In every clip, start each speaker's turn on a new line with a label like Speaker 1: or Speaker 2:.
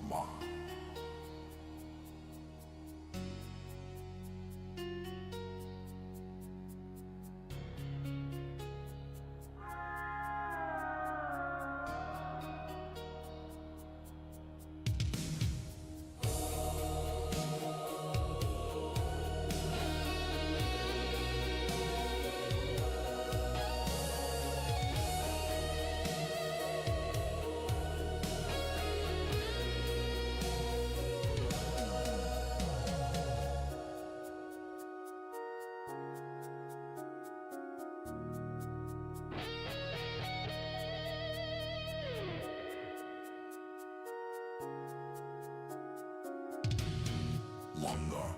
Speaker 1: lama. Longer.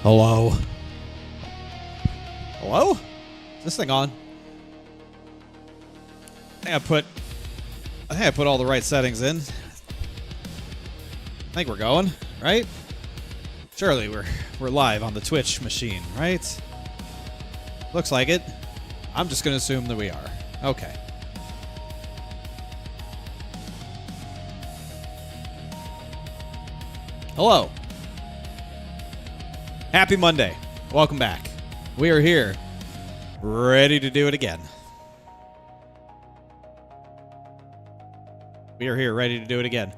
Speaker 1: Hello? Hello? Is this thing on? I think I put all the right settings in. I think we're going, right? Surely we're live on the Twitch machine, right? Looks like it. I'm just gonna assume that we are. Okay. Hello. Happy Monday. Welcome back. We are here, ready to do it again. We are here, ready to do it again.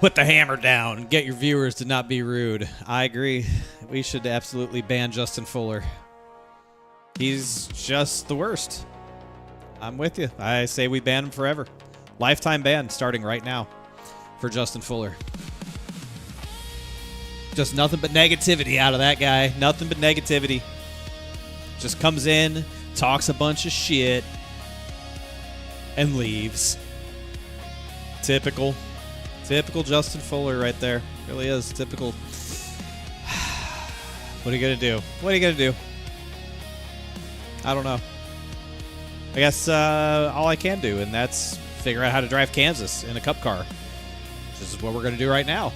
Speaker 1: Put the hammer down and get your viewers to not be rude. I agree. We should absolutely ban Justin Fuller. He's just the worst. I'm with you. I say we ban him forever. Lifetime ban starting right now for Justin Fuller. Just nothing but negativity out of that guy. Nothing but negativity. Just comes in, talks a bunch of shit, and leaves. Typical Justin Fuller right there. Really is typical. What are you gonna do? What are you gonna do? I don't know. I guess all I can do, and that's figure out how to drive Kansas in a cup car. This is what we're gonna do right now.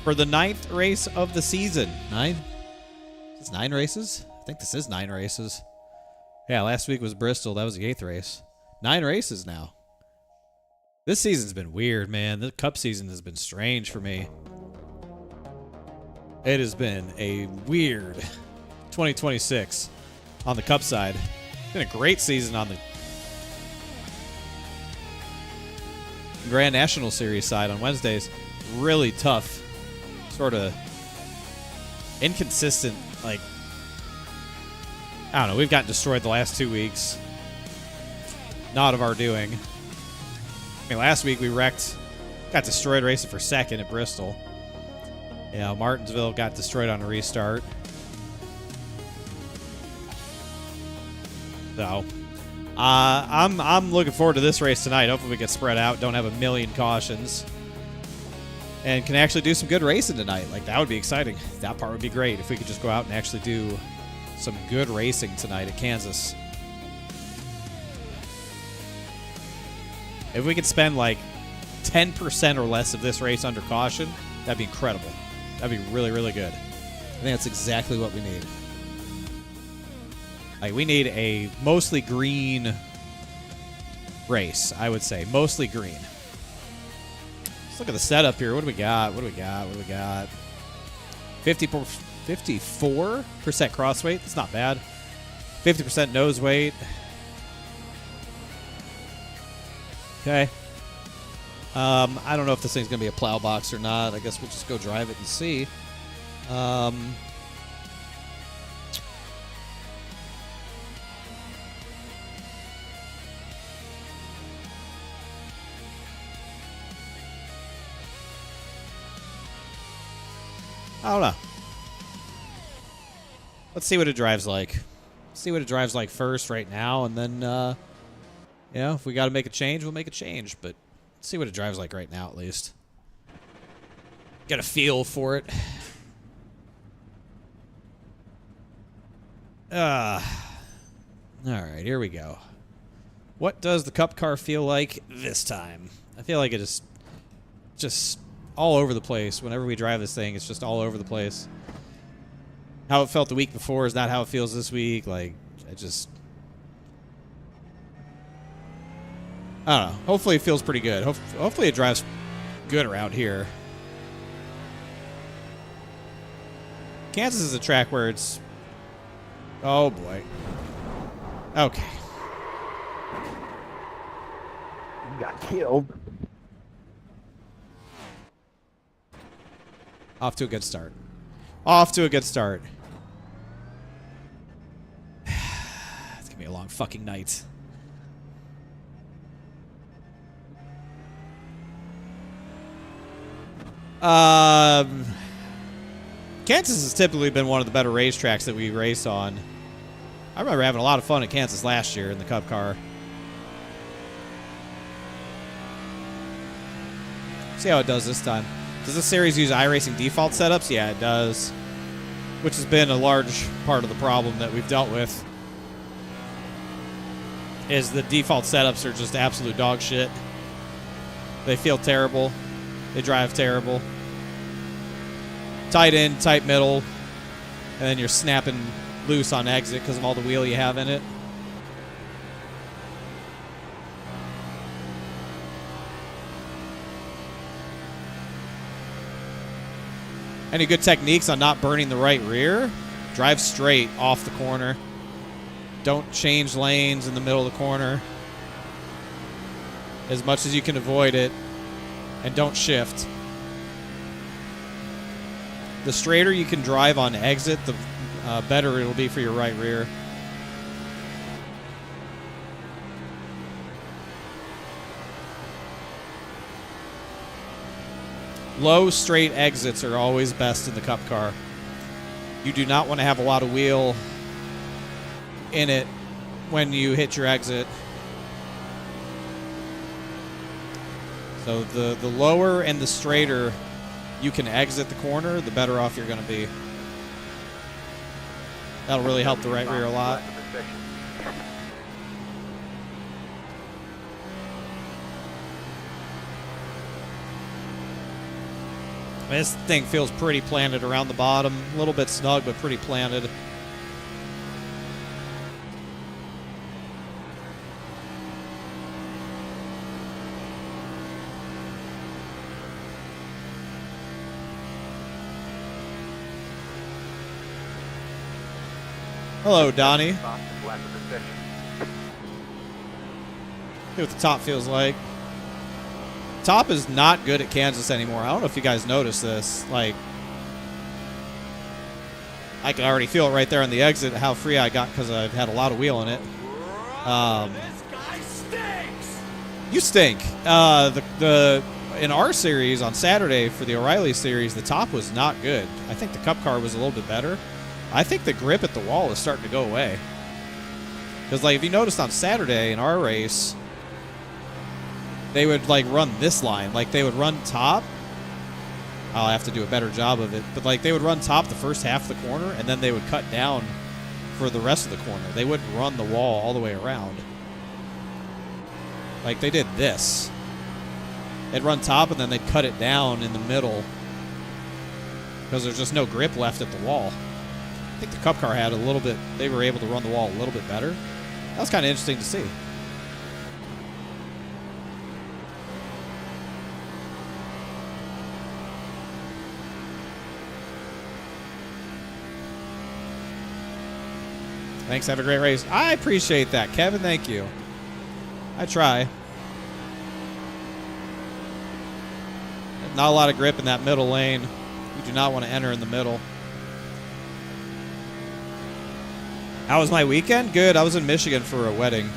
Speaker 1: For the 9th race of the season. 9? Is this 9 races? I think this is 9 races. Yeah, last week was Bristol. That was the 8th race. 9 races now. This season's been weird, man. The Cup season has been strange for me. It has been a weird 2026 on the Cup side. It's been a great season on the Grand National Series side on Wednesdays. Really tough. Sort of inconsistent, like, I don't know, we've gotten destroyed the last 2 weeks. Not of our doing. I mean, last week we got destroyed racing for second at Bristol. Yeah, Martinsville got destroyed on a restart. So, I'm looking forward to this race tonight. Hopefully we get spread out, don't have a million cautions, and can actually do some good racing tonight. Like, that would be exciting. That part would be great if we could just go out and actually do some good racing tonight at Kansas. If we could spend like 10% or less of this race under caution, that'd be incredible. That'd be really, really good. I think that's exactly what we need. Like, we need a mostly green race, I would say. Mostly green. Let's look at the setup here. What do we got? 54% cross weight. That's not bad. 50% nose weight. Okay. I don't know if this thing's going to be a plow box or not. I guess we'll just go drive it and see. I don't know. Let's see what it drives like. See what it drives like first right now, and then, if we got to make a change, we'll make a change. But let's see what it drives like right now, at least. Get a feel for it. All right, here we go. What does the Cup car feel like this time? I feel like it is just all over the place. Whenever we drive this thing, it's just all over the place. How it felt the week before is not how it feels this week. Like, I don't know. Hopefully it feels pretty good. Hopefully it drives good around here. Kansas is a track where it's... Oh, boy. Okay.
Speaker 2: You got killed.
Speaker 1: Off to a good start. Off to a good start. It's going to be a long fucking night. Kansas has typically been one of the better racetracks that we race on. I remember having a lot of fun at Kansas last year in the Cup car. See how it does this time. Does this series use iRacing default setups? Yeah, it does. Which has been a large part of the problem that we've dealt with. Is the default setups are just absolute dog shit. They feel terrible. They drive terrible. Tight in, tight middle. And then you're snapping loose on exit because of all the wheel you have in it. Any good techniques on not burning the right rear? Drive straight off the corner. Don't change lanes in the middle of the corner. As much as you can avoid it. And don't shift. The straighter you can drive on exit, the better it'll be for your right rear. Low straight exits are always best in the Cup car. You do not want to have a lot of wheel in it when you hit your exit. So the lower and the straighter you can exit the corner, the better off you're going to be. That'll really help the right rear a lot. This thing feels pretty planted around the bottom. A little bit snug, but pretty planted. Hello, Donnie. See what the top feels like. Top is not good at Kansas anymore. I don't know if you guys noticed this. Like, I can already feel it right there on the exit how free I got because I've had a lot of wheel in it.
Speaker 3: This guy stinks.
Speaker 1: You stink. In our series on Saturday for the O'Reilly series, the top was not good. I think the Cup car was a little bit better. I think the grip at the wall is starting to go away. Because, like, if you noticed on Saturday in our race, they would, like, run this line. Like, they would run top. I'll have to do a better job of it. But, like, they would run top the first half of the corner, and then they would cut down for the rest of the corner. They wouldn't run the wall all the way around. Like, they did this. They'd run top, and then they'd cut it down in the middle. Because there's just no grip left at the wall. I think the Cup car had a little bit... They were able to run the wall a little bit better. That was kind of interesting to see. Thanks. Have a great race. I appreciate that, Kevin. Thank you. I try. Not a lot of grip in that middle lane. You do not want to enter in the middle. How was my weekend? Good. I was in Michigan for a wedding.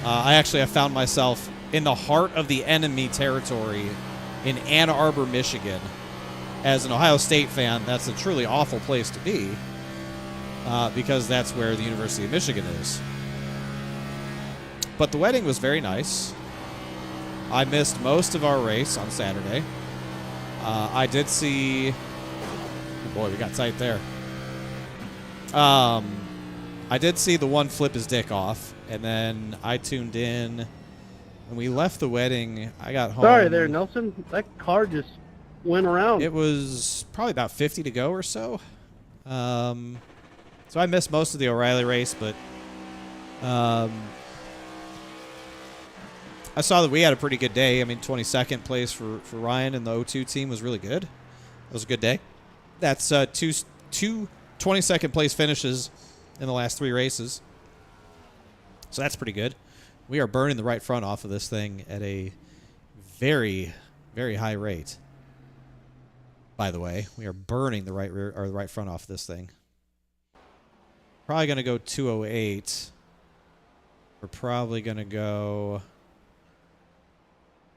Speaker 1: I found myself in the heart of the enemy territory in Ann Arbor, Michigan. As an Ohio State fan, that's a truly awful place to be. Because that's where the University of Michigan is. But the wedding was very nice. I missed most of our race on Saturday. I did see... Oh boy, we got tight there. I did see the one flip his dick off. And then I tuned in. When we left the wedding, I got home.
Speaker 2: Sorry there, Nelson. That car just went around.
Speaker 1: It was probably about 50 to go or so. So I missed most of the O'Reilly race, but I saw that we had a pretty good day. I mean, 22nd place for Ryan and the O2 team was really good. It was a good day. That's two 22nd place finishes in the last 3 races. So that's pretty good. We are burning the right front off of this thing at a very, very high rate. By the way, we are burning the right rear or the right front off this thing. Probably going to go 208. We're probably going to go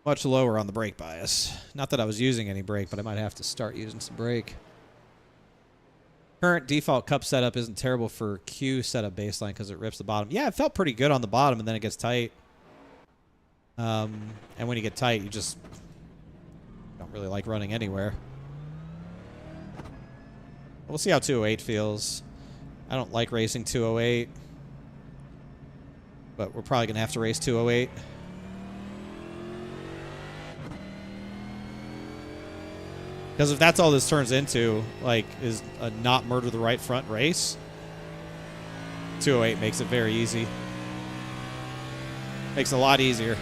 Speaker 1: much lower on the brake bias. Not that I was using any brake, but I might have to start using some brake. Current default cup setup isn't terrible for Q setup baseline because it rips the bottom. Yeah, it felt pretty good on the bottom, and then it gets tight. And when you get tight, you just don't really like running anywhere. We'll see how 208 feels. I don't like racing 208, but we're probably going to have to race 208. Because if that's all this turns into, like, is a not murder the right front race, 208 makes it very easy. Makes it a lot easier.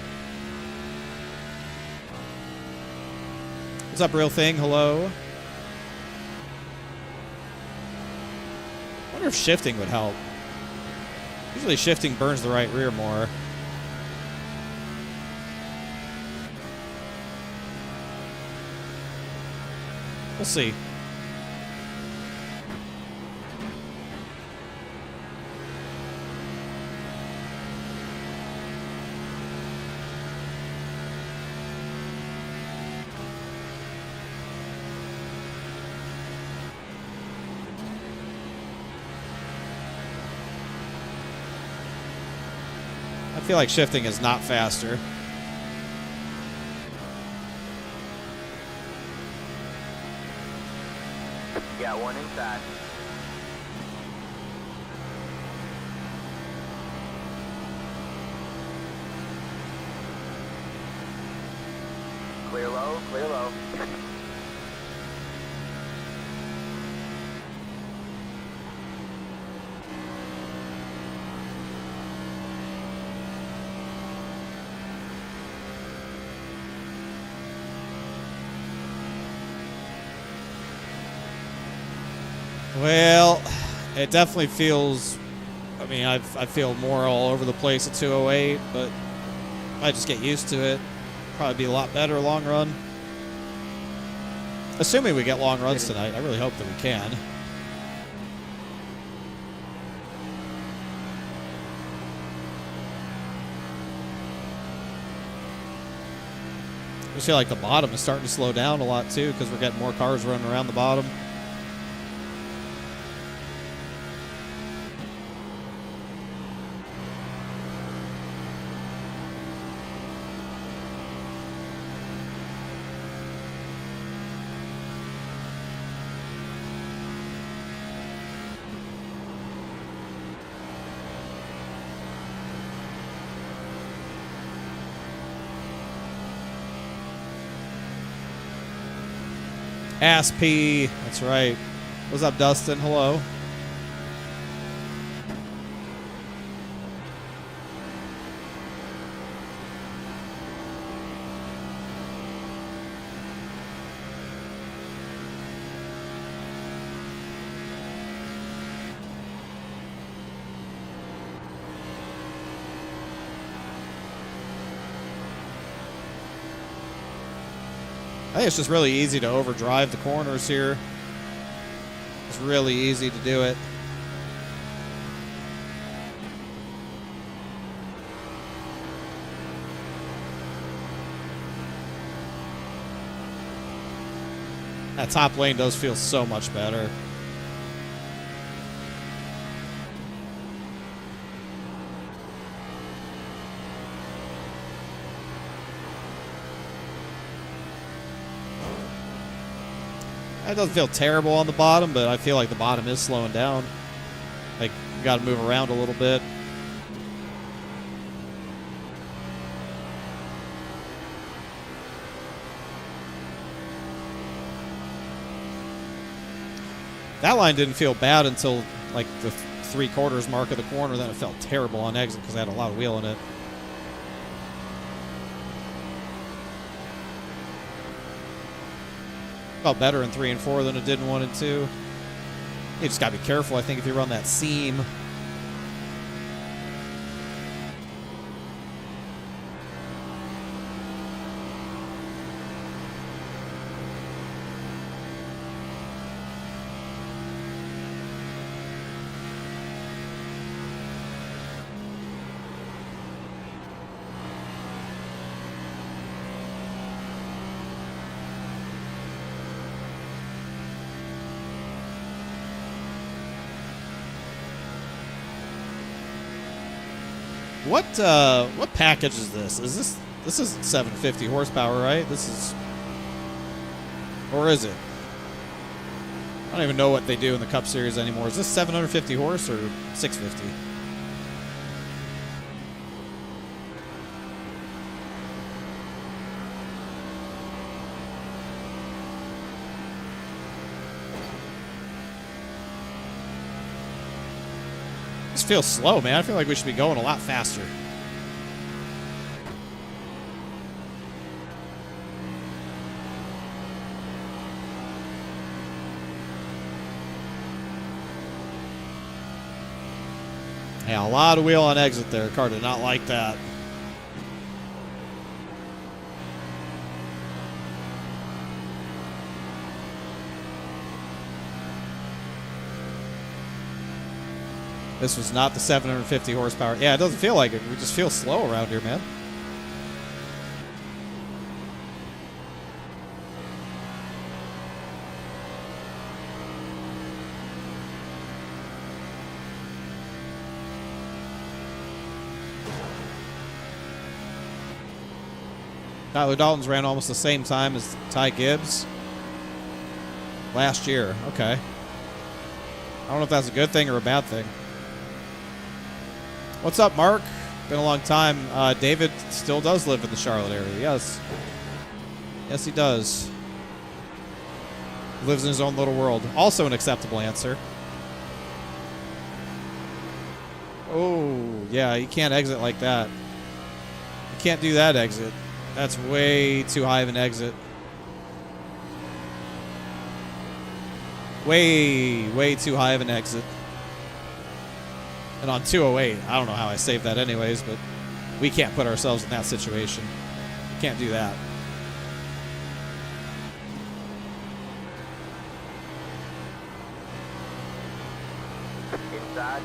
Speaker 1: What's up, real thing? Hello. I wonder if shifting would help. Usually shifting burns the right rear more. We'll see. I feel like shifting is not faster.
Speaker 4: Got one inside. Clear low, clear low.
Speaker 1: Well, it definitely feels, I mean, I feel more all over the place at 208, but I just get used to it. Probably be a lot better long run. Assuming we get long runs tonight, I really hope that we can. I just feel like the bottom is starting to slow down a lot too, because we're getting more cars running around the bottom. Ass P. That's right. What's up, Dustin? Hello. I think it's just really easy to overdrive the corners here. It's really easy to do it. That top lane does feel so much better. It doesn't feel terrible on the bottom, but I feel like the bottom is slowing down. Like, you got to move around a little bit. That line didn't feel bad until, like, the 3/4 mark of the corner. Then it felt terrible on exit because I had a lot of wheel in it. Felt better in 3 and 4 than it did in 1 and 2. You just gotta be careful, I think, if you run that seam. What package is this? Is this This isn't 750 horsepower, right? This is, or is it? I don't even know what they do in the Cup Series anymore. Is this 750 horse or 650? This feels slow, man. I feel like we should be going a lot faster. Yeah, a lot of wheel on exit there. Car did not like that. This was not the 750 horsepower. Yeah, it doesn't feel like it. We just feel slow around here, man. Tyler Dalton's ran almost the same time as Ty Gibbs last year. Okay. I don't know if that's a good thing or a bad thing. What's up, Mark? Been a long time. David still does live in the Charlotte area. Yes. Yes, he does. Lives in his own little world. Also an acceptable answer. Oh, yeah, you can't exit like that. You can't do that exit. That's way too high of an exit. Way too high of an exit. And on 208, I don't know how I saved that anyways, but we can't put ourselves in that situation. Can't do that.
Speaker 4: Inside.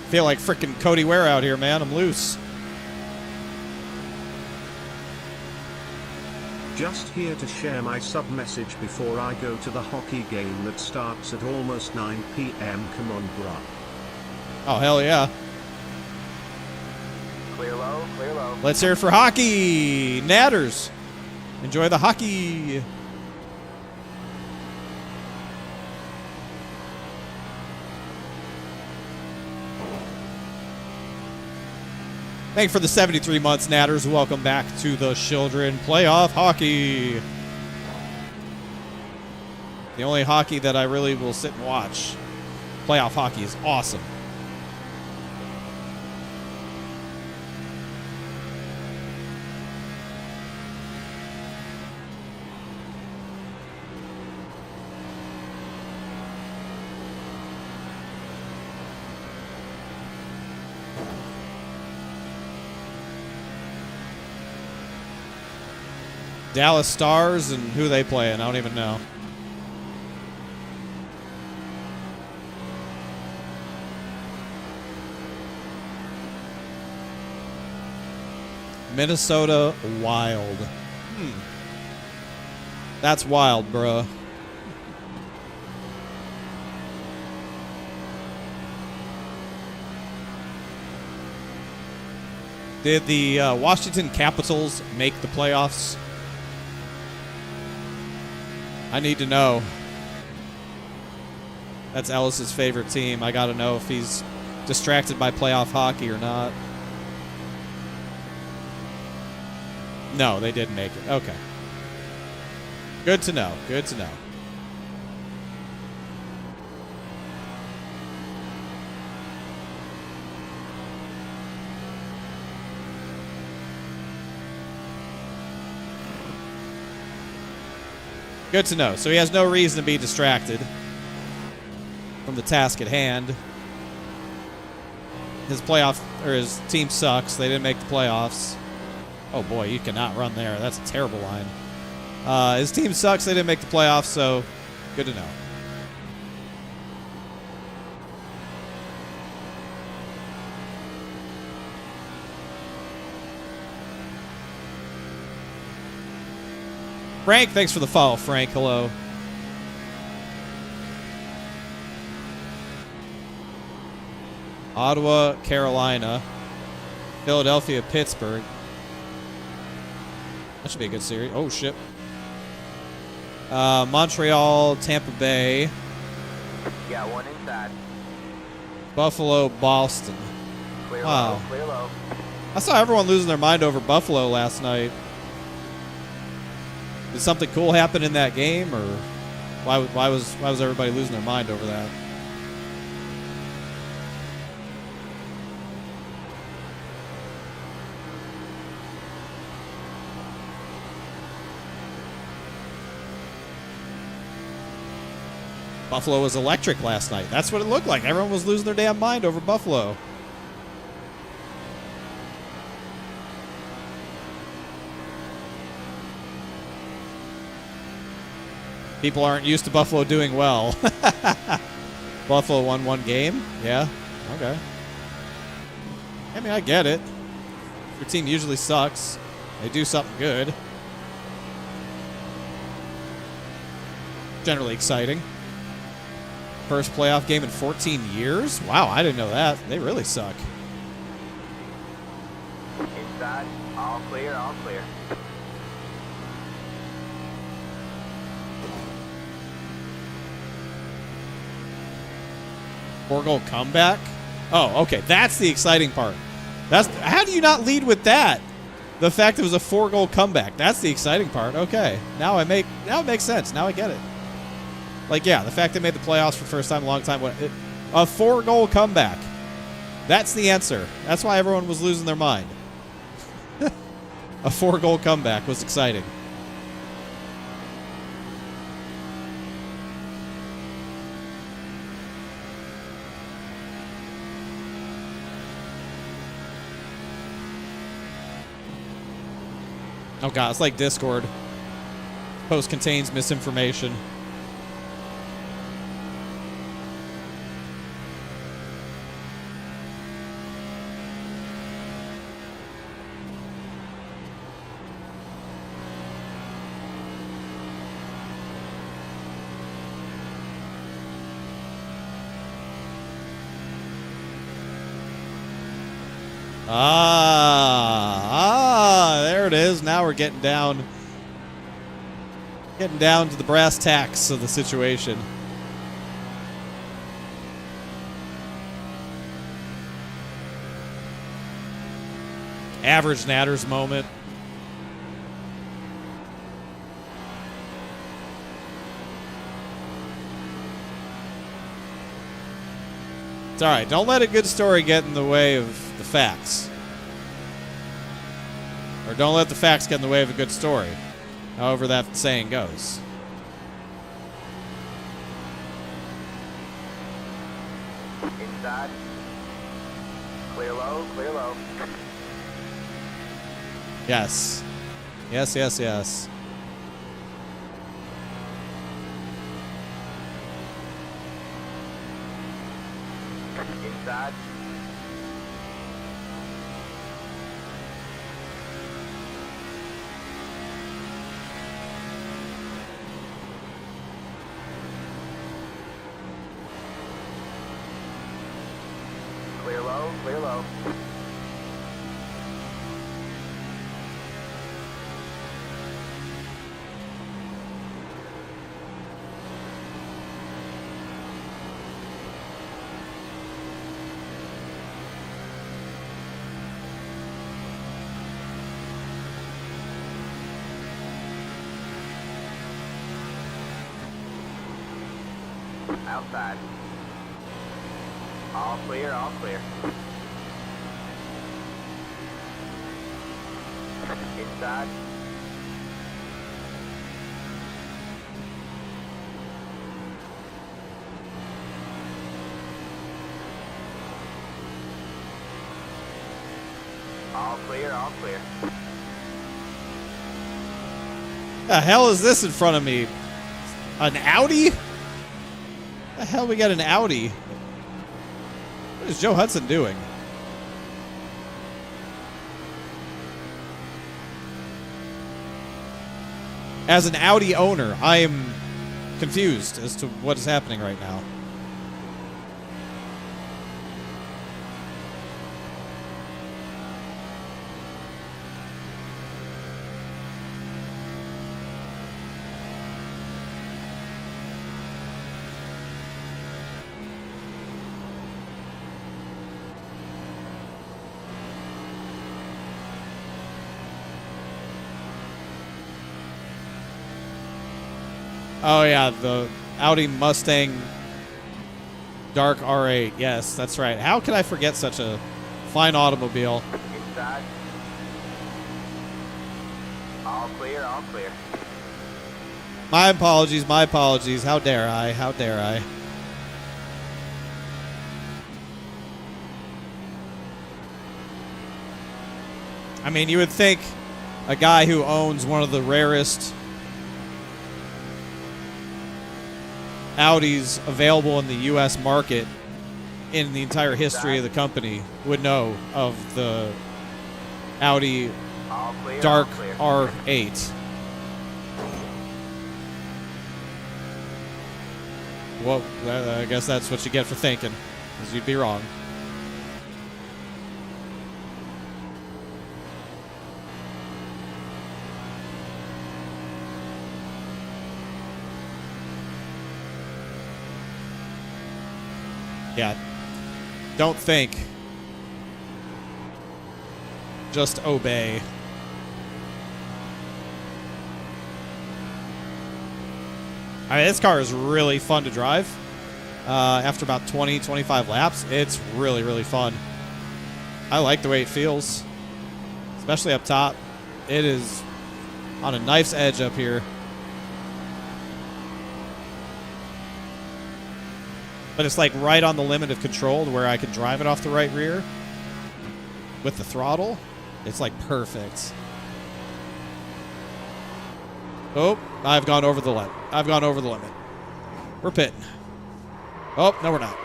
Speaker 1: Feel like freaking Cody Ware out here, man. I'm loose.
Speaker 5: Just here to share my sub message before I go to the hockey game that starts at almost 9 p.m. Come on, bruh.
Speaker 1: Oh, hell yeah.
Speaker 4: Clear low, clear low.
Speaker 1: Let's hear it for hockey. Natters. Enjoy the hockey. Thank you for the 73 months, Natters. Welcome back to the Children Playoff Hockey. The only hockey that I really will sit and watch. Playoff hockey is awesome. Dallas Stars and who they playing? I don't even know. Minnesota Wild. That's wild, bruh. Did the Washington Capitals make the playoffs? I need to know. That's Ellis's favorite team. I got to know if he's distracted by playoff hockey or not. No, they didn't make it. Okay. Good to know. Good to know. Good to know. So he has no reason to be distracted from the task at hand. His playoff, or his team sucks. They didn't make the playoffs. Oh boy, you cannot run there. That's a terrible line. His team sucks. They didn't make the playoffs, so good to know. Frank, thanks for the follow, Frank. Hello. Ottawa, Carolina, Philadelphia, Pittsburgh. That should be a good series. Oh, shit. Montreal, Tampa Bay.
Speaker 4: Got one inside.
Speaker 1: Buffalo, Boston.
Speaker 4: Clear
Speaker 1: Wow.
Speaker 4: low, clear low.
Speaker 1: I saw everyone losing their mind over Buffalo last night. Did something cool happen in that game, or why was everybody losing their mind over that? Buffalo was electric last night. That's what it looked like. Everyone was losing their damn mind over Buffalo. People aren't used to Buffalo doing well. Buffalo won one game? Yeah. Okay. I mean, I get it. Your team usually sucks. They do something good. Generally exciting. First playoff game in 14 years? Wow, I didn't know that. They really suck.
Speaker 4: Inside. All clear, all clear.
Speaker 1: Four-goal comeback? Oh, okay. That's the exciting part. How do you not lead with that? The fact it was a 4-goal comeback. That's the exciting part. Okay. Now it makes sense. Now I get it. Like, yeah, the fact they made the playoffs for the first time in a long time. A 4-goal comeback. That's the answer. That's why everyone was losing their mind. A 4-goal comeback was exciting. Oh god, it's like Discord. Post contains misinformation. There it is. Now we're getting down to the brass tacks of the situation. Average Natters moment. It's all right. Don't let a good story get in the way of the facts. Or don't let the facts get in the way of a good story. However that saying goes.
Speaker 4: Inside. Clear low, clear low.
Speaker 1: Yes. Yes, yes, yes.
Speaker 4: Inside. Clear low, clear low. Outside. All clear, all clear. Inside. All clear, all clear.
Speaker 1: The hell is this in front of me? An Audi? The hell we got an Audi? What is Joe Hudson doing? As an Audi owner, I am confused as to what is happening right now. Oh yeah, the Audi Mustang Dark R8. Yes, that's right. How could I forget such a fine automobile?
Speaker 4: Inside. All clear, all clear.
Speaker 1: My apologies, my apologies. How dare I? How dare I? I mean, you would think a guy who owns one of the rarest Audis available in the U.S. market in the entire history of the company would know of the Audi
Speaker 4: All clear,
Speaker 1: Dark
Speaker 4: all clear.
Speaker 1: R8. Well, I guess that's what you get for thinking, because you'd be wrong. Yeah. Don't think. Just obey. I mean, this car is really fun to drive. After about 20, 25 laps, it's really, really fun. I like the way it feels. Especially up top. It is on a knife's edge up here. But it's like right on the limit of control to where I can drive it off the right rear with the throttle. It's like perfect. Oh, I've gone over the limit. I've gone over the limit. We're pitting. Oh, no, we're not.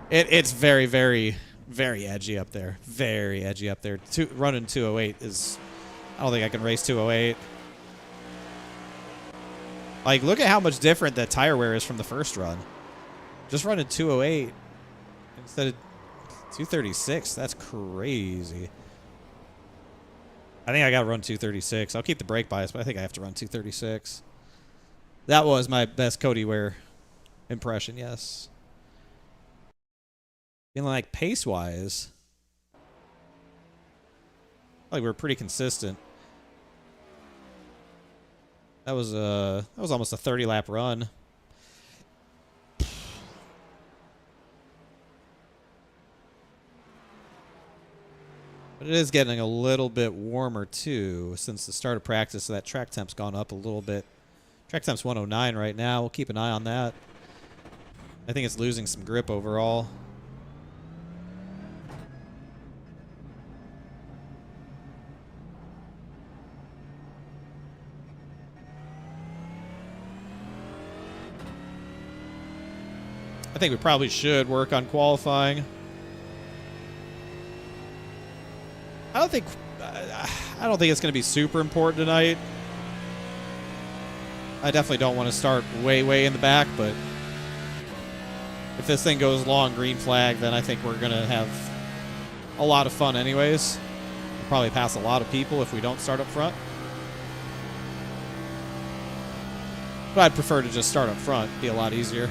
Speaker 1: It's very, very, very edgy up there. Very edgy up there. Running 208 is... I don't think I can race 208. Like, look at how much different that tire wear is from the first run. Just running 208 instead of 236. That's crazy. I think I got to run 236. I'll keep the brake bias, but I think I have to run 236. That was my best Cody Ware impression, yes. Feeling like pace-wise, like we were pretty consistent. That was almost a 30-lap run. But it is getting a little bit warmer too since the start of practice, so that track temp's gone up a little bit. Track temp's 109 right now. We'll keep an eye on that. I think it's losing some grip overall. I think we probably should work on qualifying. I don't think it's going to be super important tonight. I definitely don't want to start way in the back, but if this thing goes long, green flag, then I think we're going to have a lot of fun anyways. We'll probably pass a lot of people if we don't start up front. But I'd prefer to just start up front. Be a lot easier.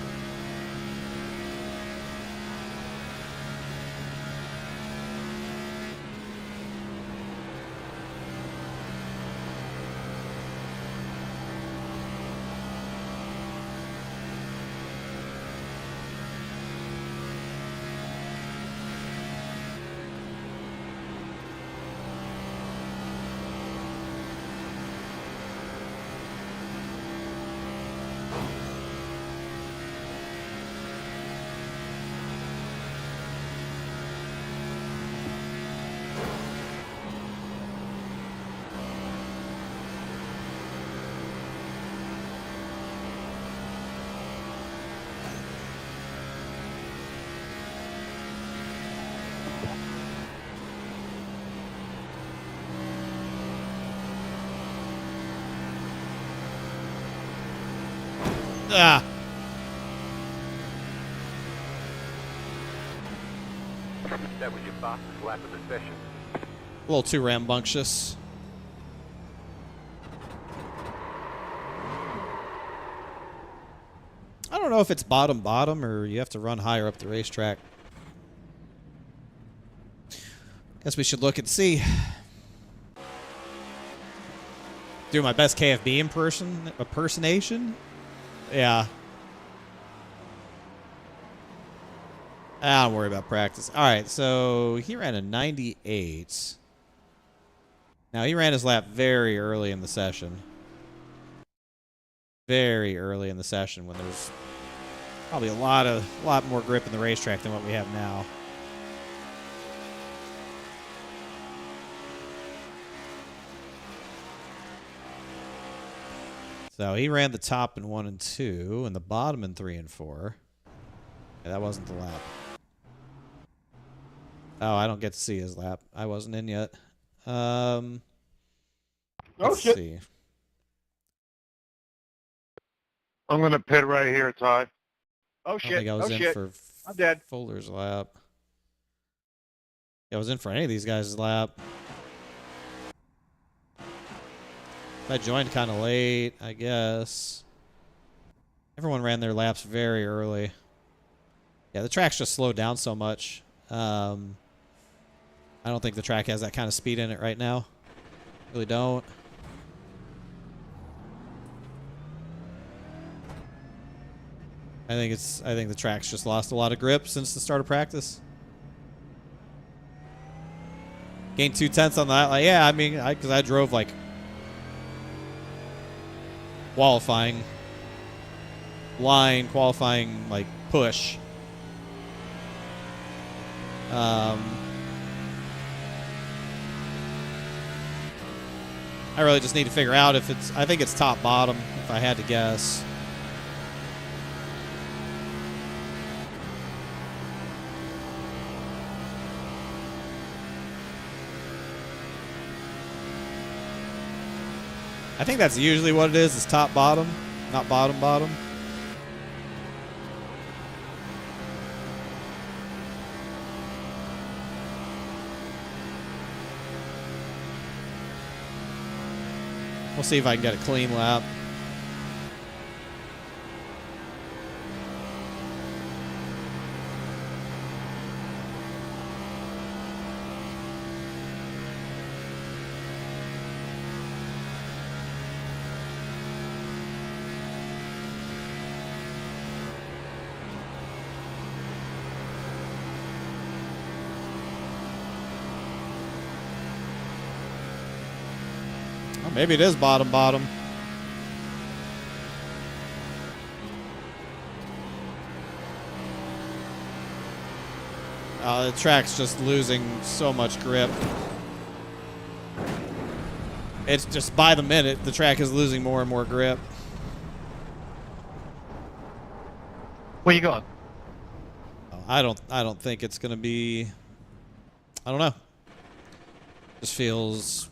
Speaker 1: Ah.
Speaker 4: That was your fastest lap of the session.
Speaker 1: A little too rambunctious. I don't know if it's bottom or you have to run higher up the racetrack. Guess we should look and see. Do my best KFB impersonation? Yeah. I don't worry about practice. All right, so he ran a 98. Now, he ran his lap very early in the session. Very early in the session when there's probably a lot more grip in the racetrack than what we have now. So he ran the top in 1 and 2 and the bottom in 3 and 4. Yeah, that wasn't the lap. Oh, I don't get to see his lap. I wasn't in yet. Let's see.
Speaker 6: I'm gonna pit right here, Ty.
Speaker 4: Oh
Speaker 1: I
Speaker 4: shit!
Speaker 1: don't think I was
Speaker 4: Oh
Speaker 1: in
Speaker 4: shit!
Speaker 1: for
Speaker 4: I'm dead.
Speaker 1: Fuller's lap. Yeah, I was in for any of these guys' lap. I joined kind of late, I guess. Everyone ran their laps very early. Yeah, the track's just slowed down so much. I don't think the track has that kind of speed in it right now. Really don't. I think the track's just lost a lot of grip since the start of practice. Gained 0.2 on that. Like, yeah, I mean, because I drove like qualifying like push. I really just need to figure out if it's. I think it's top bottom. If I had to guess. I think that's usually what it is. It's top bottom, not bottom bottom. We'll see if I can get a clean lap. Oh, maybe it is bottom bottom. The track's just losing so much grip. It's just by the minute, the track is losing more and more grip.
Speaker 6: Where you going?
Speaker 1: I don't think it's gonna be. I don't know. Just feels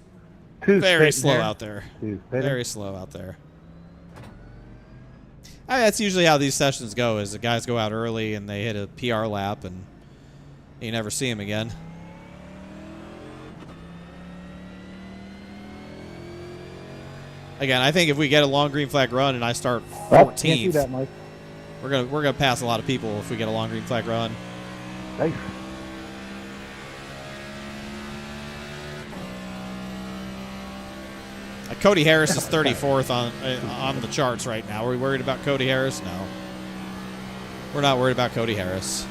Speaker 1: very slow out there. Very slow out there. I mean, that's usually how these sessions go. Is the guys go out early and they hit a PR lap and you never see them again. Again, I think if we get a long green flag run and I start 14th,
Speaker 2: can't do that, Mike.
Speaker 1: we're gonna pass a lot of people if we get a long green flag run.
Speaker 2: Thanks.
Speaker 1: Cody Harris is 34th on the charts right now. Are we worried about Cody Harris? No. We're not worried about Cody Harris.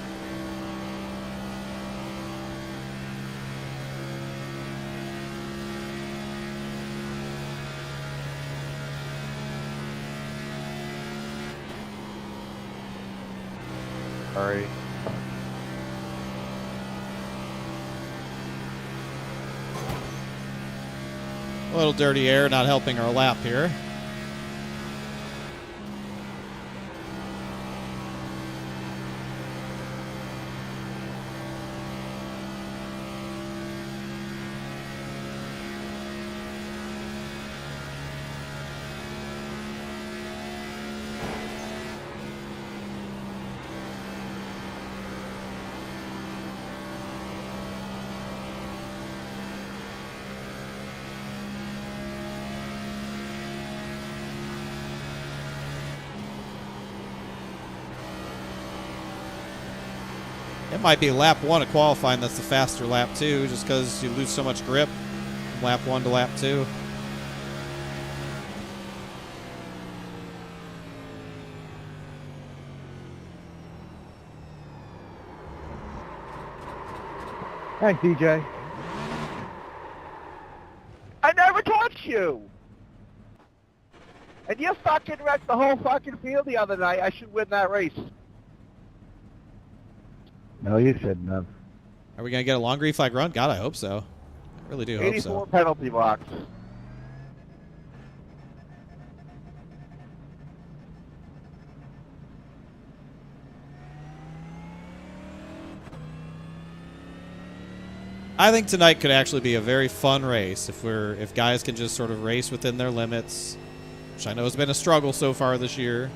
Speaker 6: Sorry.
Speaker 1: A little dirty air, not helping our lap here. It might be lap 1 of qualifying that's the faster lap 2, just because you lose so much grip from lap 1 to lap 2.
Speaker 2: Thanks, DJ.
Speaker 7: I never touched you! And you fucking wrecked the whole fucking field the other night. I should win that race.
Speaker 2: No, you shouldn't have.
Speaker 1: Are we going to get a long green flag run? God, I hope so. I really do hope
Speaker 7: 84
Speaker 1: so.
Speaker 7: penalty box.
Speaker 1: I think tonight could actually be a very fun race if guys can just sort of race within their limits, which I know has been a struggle so far this year.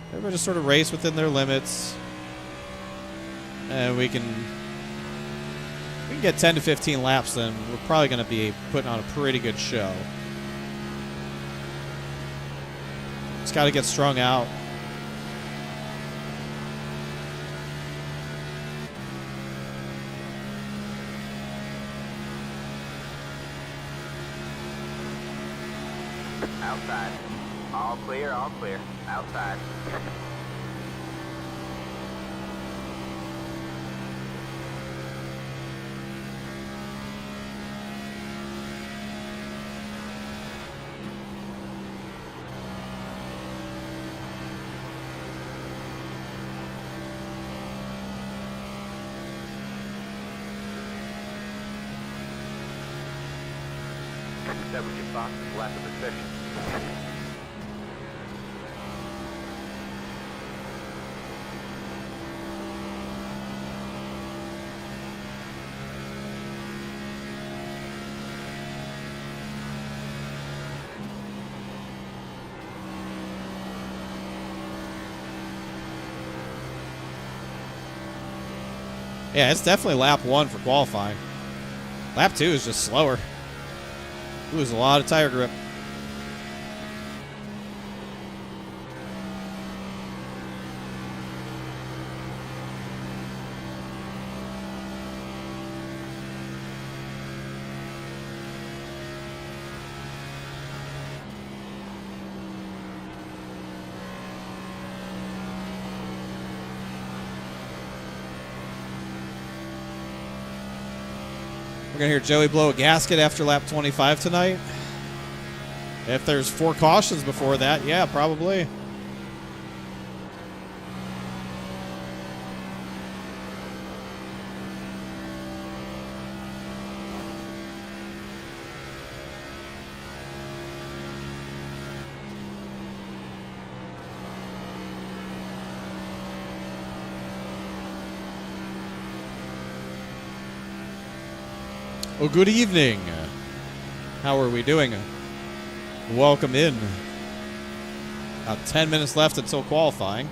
Speaker 1: Everybody just sort of race within their limits, and we can get 10 to 15 laps. Then we're probably going to be putting on a pretty good show. Just got to get strung out.
Speaker 4: Outside. All clear, all clear. Outside. That was your fastest lap of the session.
Speaker 1: Yeah, it's definitely lap 1 for qualifying. Lap 2 is just slower. Lose a lot of tire grip. We're going to hear Joey blow a gasket after lap 25 tonight. If there's 4 cautions before that, yeah, probably. Well, good evening. How are we doing? Welcome in. About 10 minutes left until qualifying.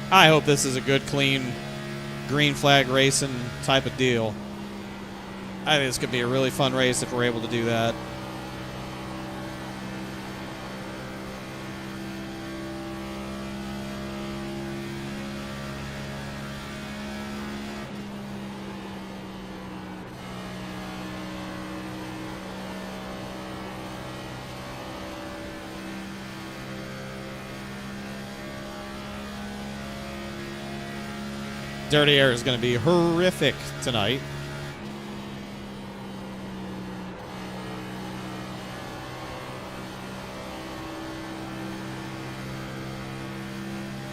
Speaker 1: I hope this is a good, clean, green flag racing type of deal. I think this could be a really fun race if we're able to do that. Dirty Air is going to be horrific tonight.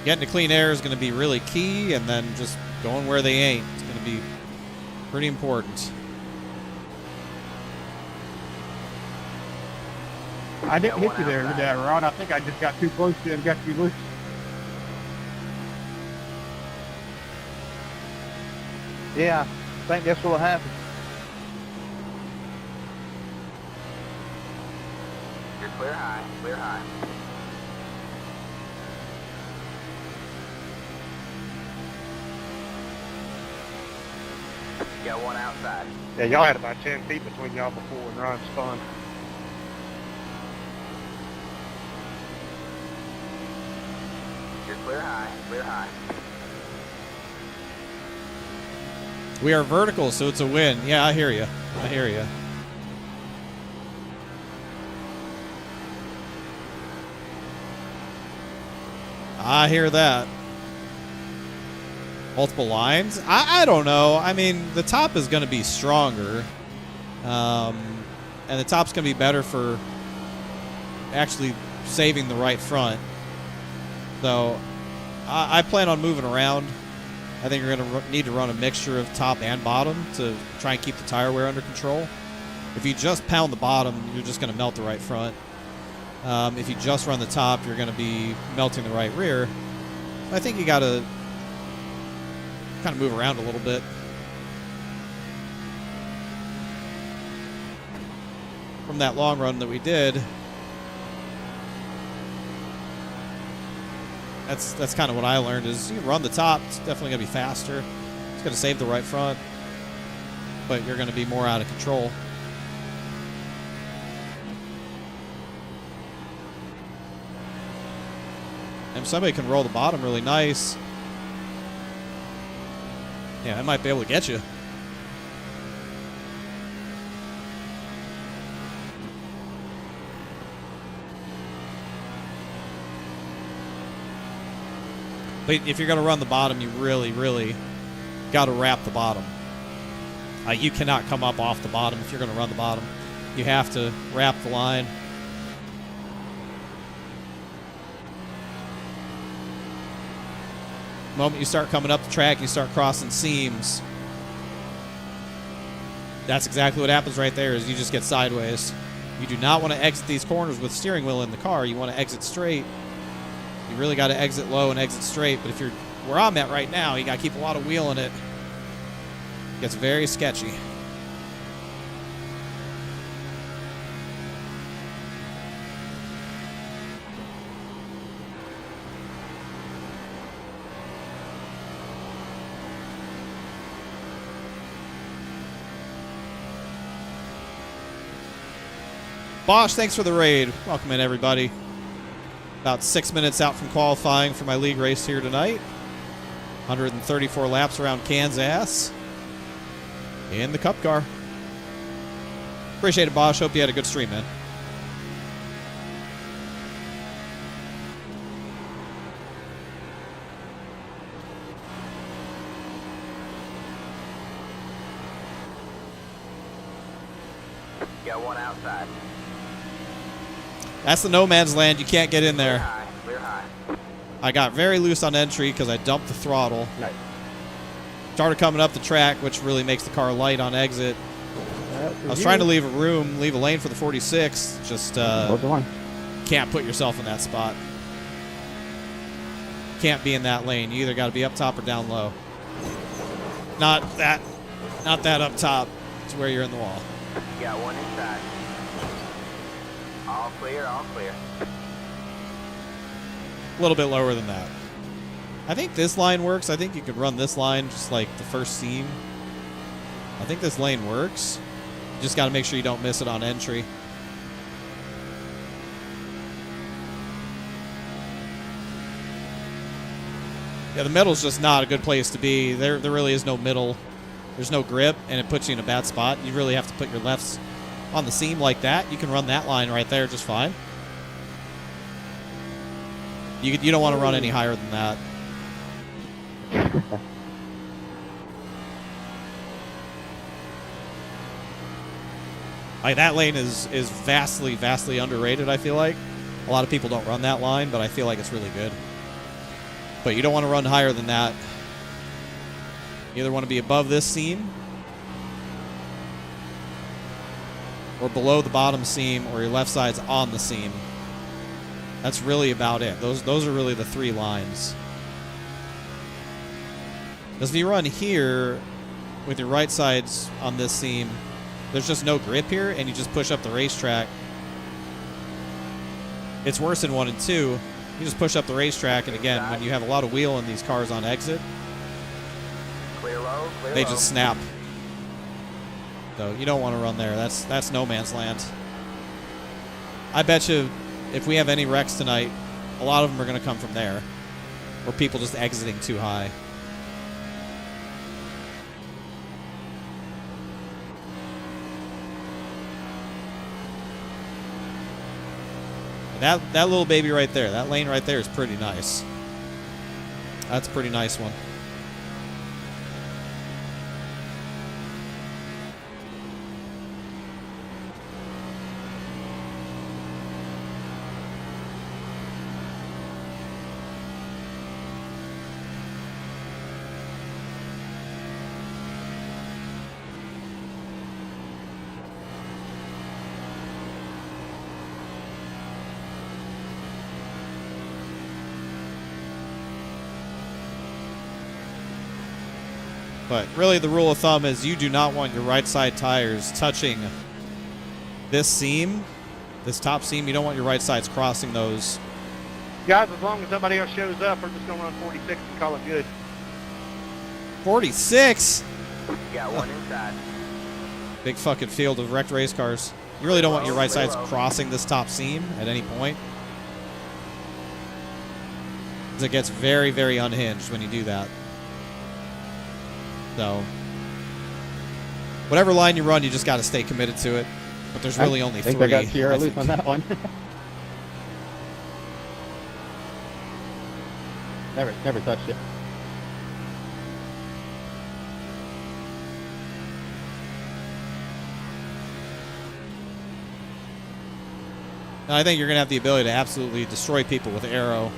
Speaker 1: Getting to clean air is going to be really key, and then just going where they ain't is going to be pretty important.
Speaker 2: I didn't hit you there today, Ron. I think I just got too close to you and got you loose.
Speaker 7: Yeah, I think that's what happened.
Speaker 4: Clear high, clear high. Got one outside.
Speaker 6: Yeah, y'all had about 10 feet between y'all before when Ron spun.
Speaker 4: You're clear high, clear high.
Speaker 1: We are vertical, so it's a win. Yeah, I hear you. I hear you. I hear that. Multiple lines? I don't know. I mean, the top is going to be stronger. And the top's going to be better for actually saving the right front. So, I plan on moving around. I think you're going to need to run a mixture of top and bottom to try and keep the tire wear under control. If you just pound the bottom, you're just going to melt the right front. If you just run the top, you're going to be melting the right rear. I think you got to kind of move around a little bit. From that long run that we did, that's kind of what I learned is you run the top, it's definitely going to be faster. It's going to save the right front, but you're going to be more out of control. And if somebody can roll the bottom really nice, yeah, I might be able to get you. But if you're going to run the bottom, you really, really got to wrap the bottom. You cannot come up off the bottom if you're going to run the bottom. You have to wrap the line. The moment you start coming up the track, you start crossing seams. That's exactly what happens right there is you just get sideways. You do not want to exit these corners with steering wheel in the car. You want to exit straight. You really got to exit low and exit straight. But if you're where I'm at right now, you got to keep a lot of wheel in it. It gets very sketchy. Bosch, thanks for the raid. Welcome in, everybody. About 6 minutes out from qualifying for my league race here tonight. 134 laps around Kansas in the Cup car. Appreciate it, Bosch. Hope you had a good stream, man.
Speaker 4: Got one outside.
Speaker 1: That's the no man's land. You can't get in
Speaker 4: Clear
Speaker 1: there.
Speaker 4: high, clear high.
Speaker 1: I got very loose on entry because I dumped the throttle.
Speaker 2: Nice.
Speaker 1: Started coming up the track, which really makes the car light on exit. I was trying to leave a lane for the 46. Just
Speaker 2: Both the one.
Speaker 1: can't put yourself in that spot. Can't be in that lane. You either got to be up top or down low. Not that up top. It's where you're in the wall.
Speaker 4: You got one inside. All clear, all clear.
Speaker 1: A little bit lower than that. I think this line works. I think you could run this line just like the first seam. I think this lane works. You just got to make sure you don't miss it on entry. Yeah, the middle's just not a good place to be. There really is no middle. There's no grip, and it puts you in a bad spot. You really have to put your lefts on the seam like that. You can run that line right there just fine. You don't want to run any higher than that. Like that lane is vastly, vastly underrated, I feel like. A lot of people don't run that line, but I feel like it's really good. But you don't want to run higher than that. You either want to be above this seam or below the bottom seam, or your left side's on the seam. That's really about it. Those are really the three lines. Because if you run here with your right sides on this seam, there's just no grip here, and you just push up the racetrack. It's worse in 1 and 2. You just push up the racetrack, and again, when you have a lot of wheel in these cars on exit,
Speaker 4: Clear low, clear
Speaker 1: they
Speaker 4: low.
Speaker 1: just snap. So you don't want to run there. That's no man's land. I bet you if we have any wrecks tonight, a lot of them are going to come from there, or people just exiting too high. That little baby right there, that lane right there is pretty nice. That's a pretty nice one. But really the rule of thumb is you do not want your right side tires touching this seam, this top seam. You don't want your right sides crossing those.
Speaker 6: Guys, as long as nobody else shows up, we're just going to run 46 and call it good.
Speaker 1: 46?
Speaker 4: You got one inside.
Speaker 1: Big fucking field of wrecked race cars. You really don't want your right sides crossing this top seam at any point. Because it gets very, very unhinged when you do that. So, whatever line you run, you just got to stay committed to it. But there's really only three.
Speaker 2: I think I got Sierra loose on that one. never touched it.
Speaker 1: Now, I think you're going to have the ability to absolutely destroy people with aero.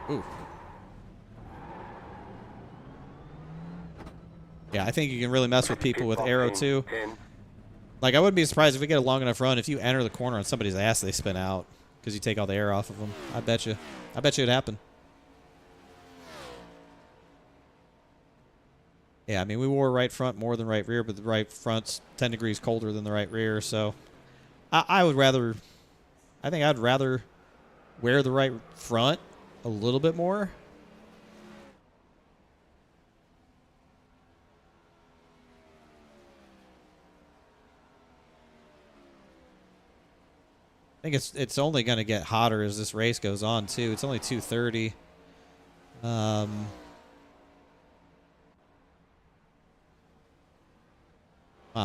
Speaker 1: Ooh. Yeah, I think you can really mess with people with aero too. Like, I wouldn't be surprised if we get a long enough run, if you enter the corner on somebody's ass, they spin out because you take all the air off of them. I bet you. I bet you it'd happen. Yeah, I mean, we wore right front more than right rear, but the right front's 10 degrees colder than the right rear, so I would rather, I think I'd rather wear the right front a little bit more. I think it's only going to get hotter as this race goes on, too. It's only 2:30. I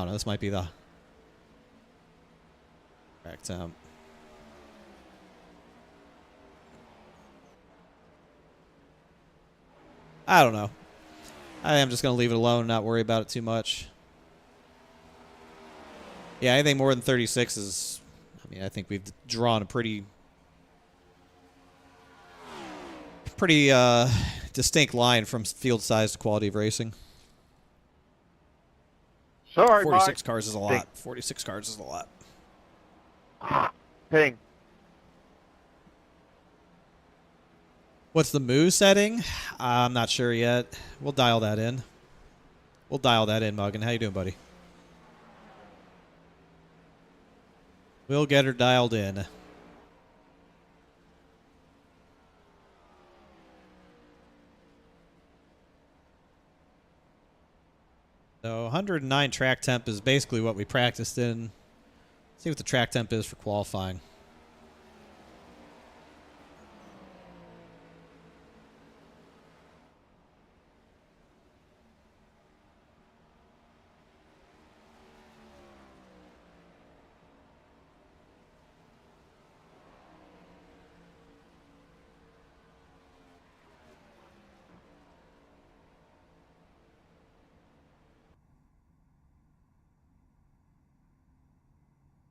Speaker 1: don't know. This might be the track temp. I don't know. I am just going to leave it alone and not worry about it too much. Yeah, anything more than 36 is... I mean, I think we've drawn a pretty distinct line from field size to quality of racing.
Speaker 6: Sorry,
Speaker 1: 46
Speaker 6: Mike.
Speaker 1: cars is a lot. 46 cars is a lot.
Speaker 6: Ping.
Speaker 1: What's the moo setting? I'm not sure yet. We'll dial that in. We'll dial that in, Muggin. How you doing, buddy? We'll get her dialed in. So 109 track temp is basically what we practiced in. Let's see what the track temp is for qualifying.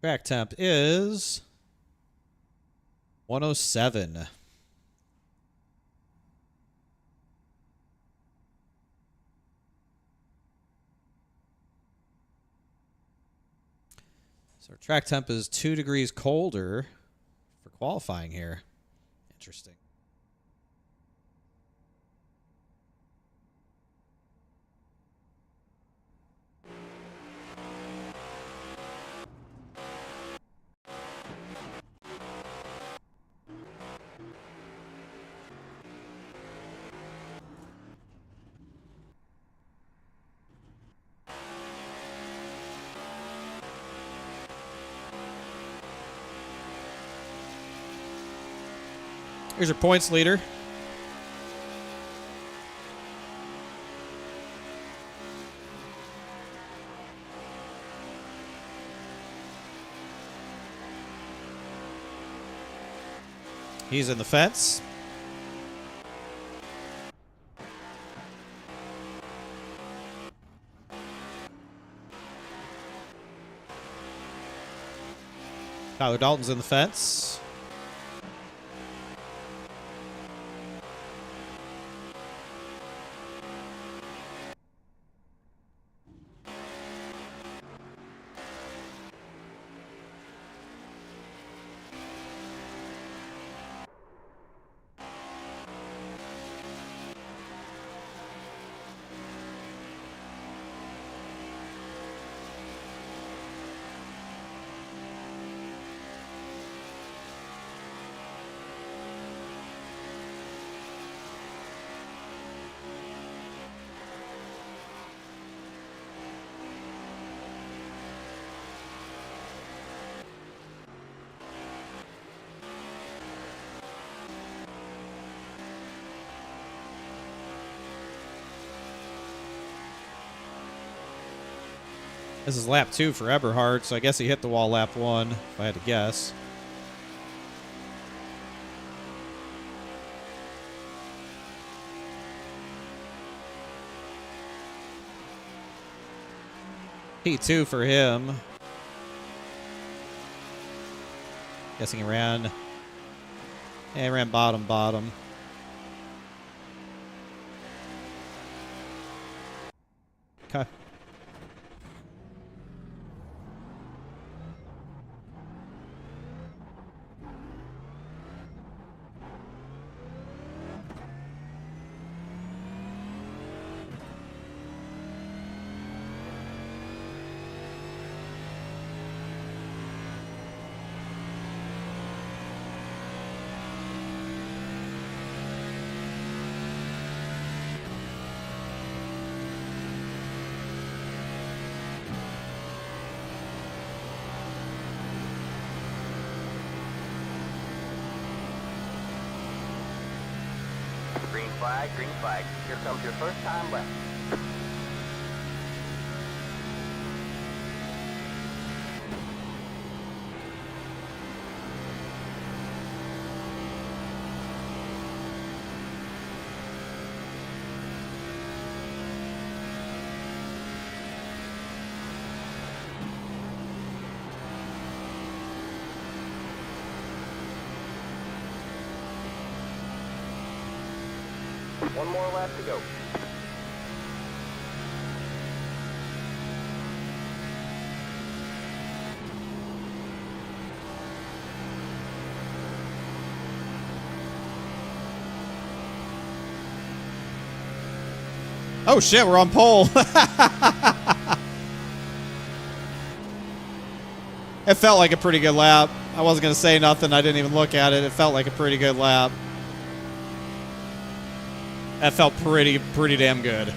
Speaker 1: Track temp is 107. So our track temp is 2 degrees colder for qualifying here. Interesting. Here's your points leader. He's in the fence. Tyler Dalton's in the fence. This is lap 2 for Eberhard, so I guess he hit the wall lap 1, if I had to guess. P2 for him. Guessing he ran. Yeah, he ran bottom. Okay.
Speaker 4: Green flag. Here comes your first time left. One more lap to go.
Speaker 1: Oh shit, we're on pole. It felt like a pretty good lap. I wasn't going to say nothing. I didn't even look at it. It felt like a pretty good lap. That felt pretty damn good.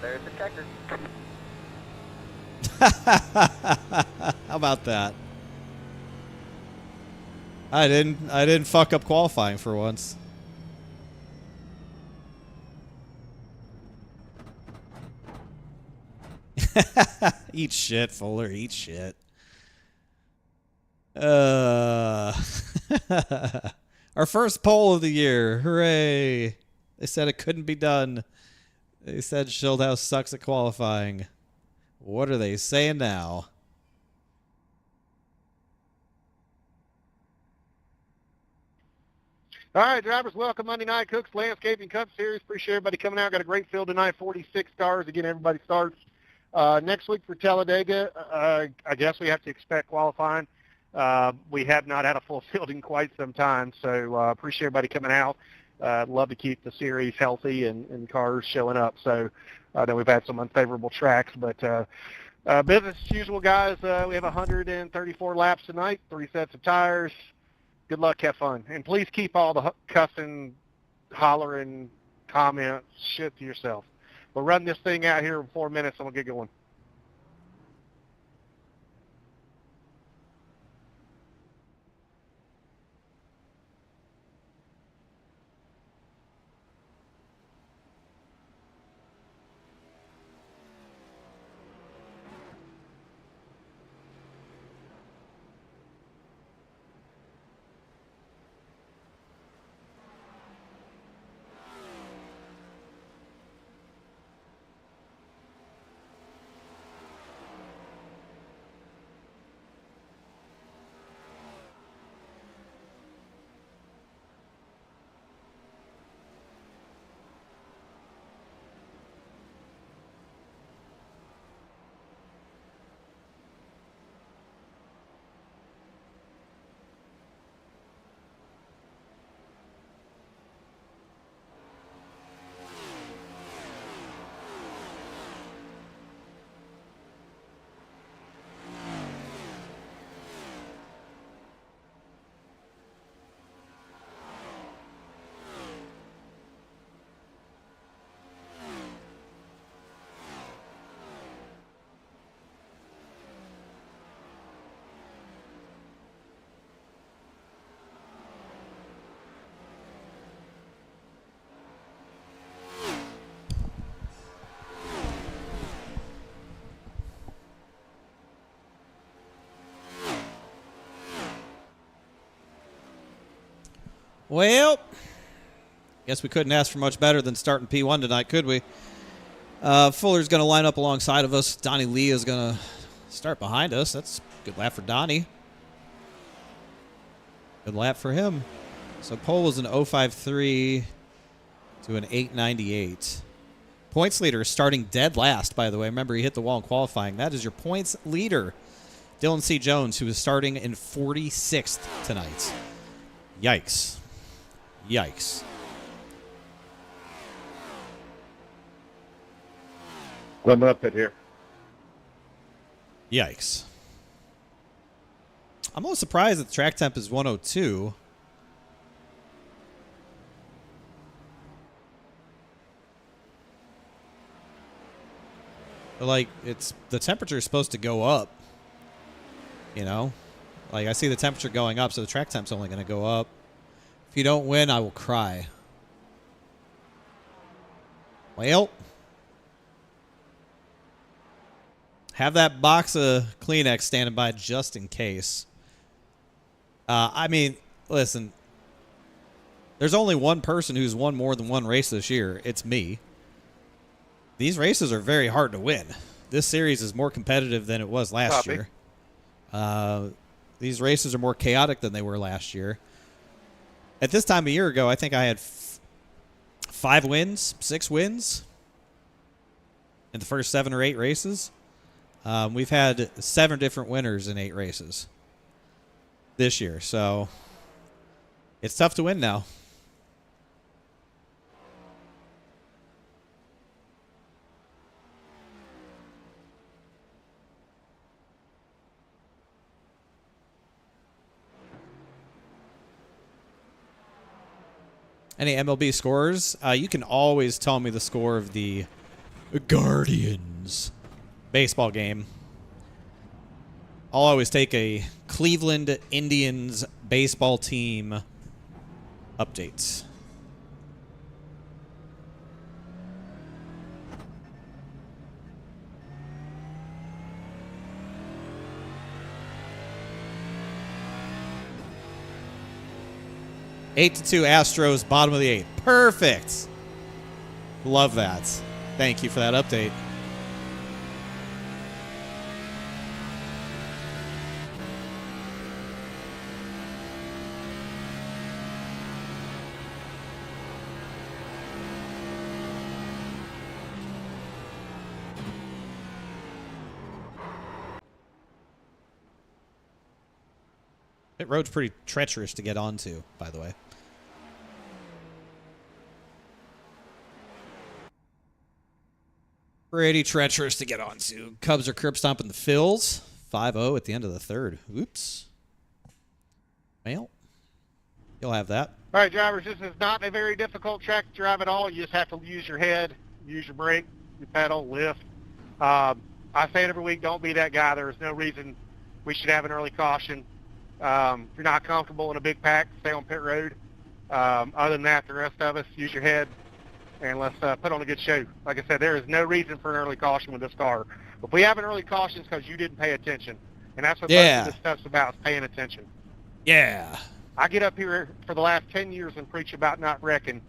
Speaker 4: There's the checker.
Speaker 1: How about that? I didn't fuck up qualifying for once. Eat shit, Fuller. Eat shit. Our first poll of the year. Hooray. They said it couldn't be done. They said Schildhouse sucks at qualifying. What are they saying now?
Speaker 6: All right, drivers, welcome Monday Night Cooks Landscaping Cup Series. Appreciate everybody coming out. Got a great field tonight, 46 cars. Again, everybody starts next week for Talladega. I guess we have to expect qualifying. We have not had a full field in quite some time, so appreciate everybody coming out. Love to keep the series healthy and cars showing up. So I know we've had some unfavorable tracks, but business as usual, guys. We have 134 laps tonight, 3 sets of tires. Good luck, have fun. And please keep all the cussing, hollering, comments, shit to yourself. We'll run this thing out here in 4 minutes and we'll get going.
Speaker 1: Well, guess we couldn't ask for much better than starting P1 tonight, could we? Fuller's going to line up alongside of us. Donnie Lee is going to start behind us. That's a good lap for Donnie. Good lap for him. So pole was an 053 to an 898. Points leader starting dead last, by the way. Remember, he hit the wall in qualifying. That is your points leader, Dylan C. Jones, who is starting in 46th tonight. Yikes. Yikes.
Speaker 6: Limit up it here.
Speaker 1: Yikes. I'm a little surprised that the track temp is 102. But, like, it's the temperature is supposed to go up. You know? Like, I see the temperature going up, so the track temp's only going to go up. If you don't win, I will cry. Well, have that box of Kleenex standing by just in case. I mean, listen, there's only one person who's won more than one race this year. It's me. These races are very hard to win. This series is more competitive than it was last year. These races are more chaotic than they were last year. At this time a year ago, I think I had 5 wins, 6 wins in the first 7 or 8 races. We've had 7 different winners in 8 races this year, so it's tough to win now. Any MLB scores? You can always tell me the score of the Guardians baseball game. I'll always take a Cleveland Indians baseball team update. Eight to 2 Astros, bottom of the 8th. Perfect. Love that. Thank you for that update. Pit road's pretty treacherous to get onto, by the way. Pretty treacherous to get onto. Cubs are curb stomping the Phils. 5-0 at the end of the 3rd. Oops. Well, you'll have that.
Speaker 6: All right, drivers, this is not a very difficult track to drive at all. You just have to use your head, use your brake, your pedal, lift. I say it every week, don't be that guy. There is no reason we should have an early caution. If you're not comfortable in a big pack, stay on pit road. Other than that, the rest of us, use your head, and let's put on a good show. Like I said, there is no reason for an early caution with this car. If we have an early caution, it's because you didn't pay attention. And that's what most of this stuff's about, is paying attention.
Speaker 1: Yeah.
Speaker 6: I get up here for the last 10 years and preach about not wrecking.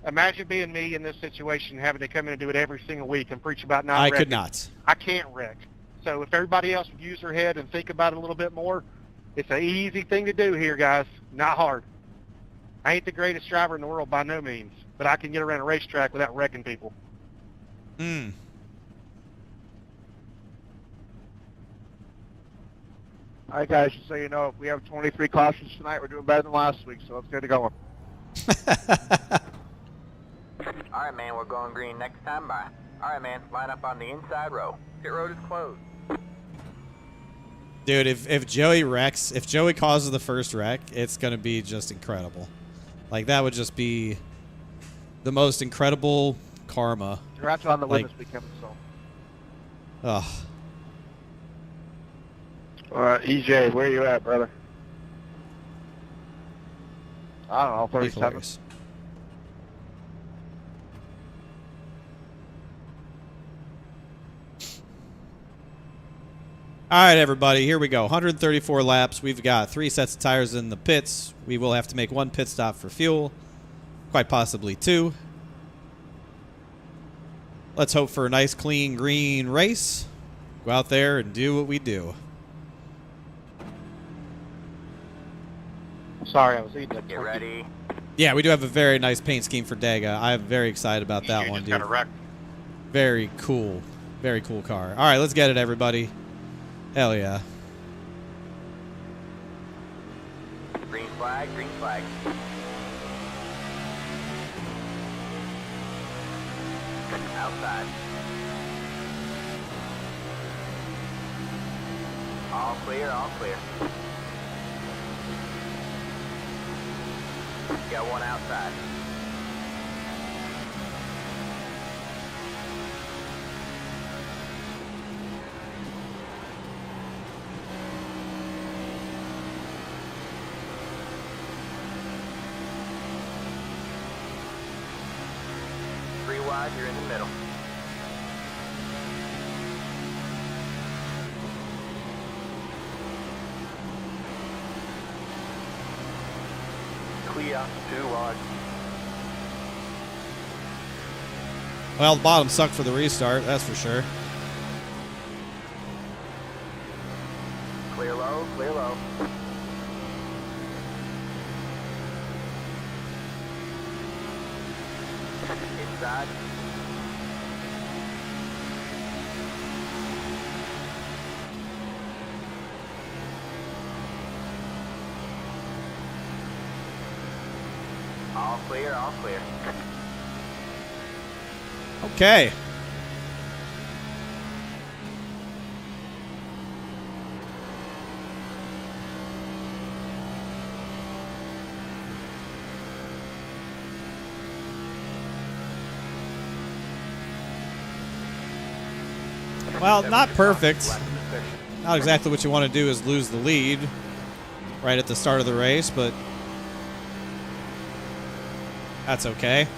Speaker 6: Imagine being me in this situation, having to come in and do it every single week and preach about not wrecking.
Speaker 1: I could not.
Speaker 6: I can't wreck. So if everybody else would use their head and think about it a little bit more, it's an easy thing to do here, guys. Not hard. I ain't the greatest driver in the world by no means, but I can get around a racetrack without wrecking people.
Speaker 1: Hmm.
Speaker 7: All right, guys, just so you know, if we have 23 cautions tonight, we're doing better than last week, so let's get it going.
Speaker 4: All right, man, we're going green next time by. All right, man, line up on the inside row. Pit road is closed.
Speaker 1: Dude, if Joey wrecks, if Joey causes the first wreck, it's going to be just incredible. Like, that would just be the most incredible karma.
Speaker 7: Congrats on the win this weekend, so.
Speaker 1: Ugh.
Speaker 7: EJ, where are you at, brother? I don't know, 37.
Speaker 1: All right, everybody, here we go. 134 laps. We've got 3 sets of tires in the pits. We will have to make 1 pit stop for fuel, quite possibly 2. Let's hope for a nice, clean, green race. Go out there and do what we do.
Speaker 7: Sorry, I was eating it.
Speaker 4: Get ready.
Speaker 1: Yeah, we do have a very nice paint scheme for Dega. I'm very excited about that one,
Speaker 6: just
Speaker 1: dude.
Speaker 6: got a wreck.
Speaker 1: Very cool. Very cool car. All right, let's get it, everybody. Hell yeah.
Speaker 4: Green flag, green flag. Outside. All clear, all clear. Got one outside. Three wide, you're in the middle. Clear, 2 wide.
Speaker 1: Well, the bottom sucked for the restart, that's for sure.
Speaker 4: Clear low, clear low. Inside. All clear, all clear.
Speaker 1: Okay. Well, not perfect. Not exactly what you want to do is lose the lead right at the start of the race, but that's okay.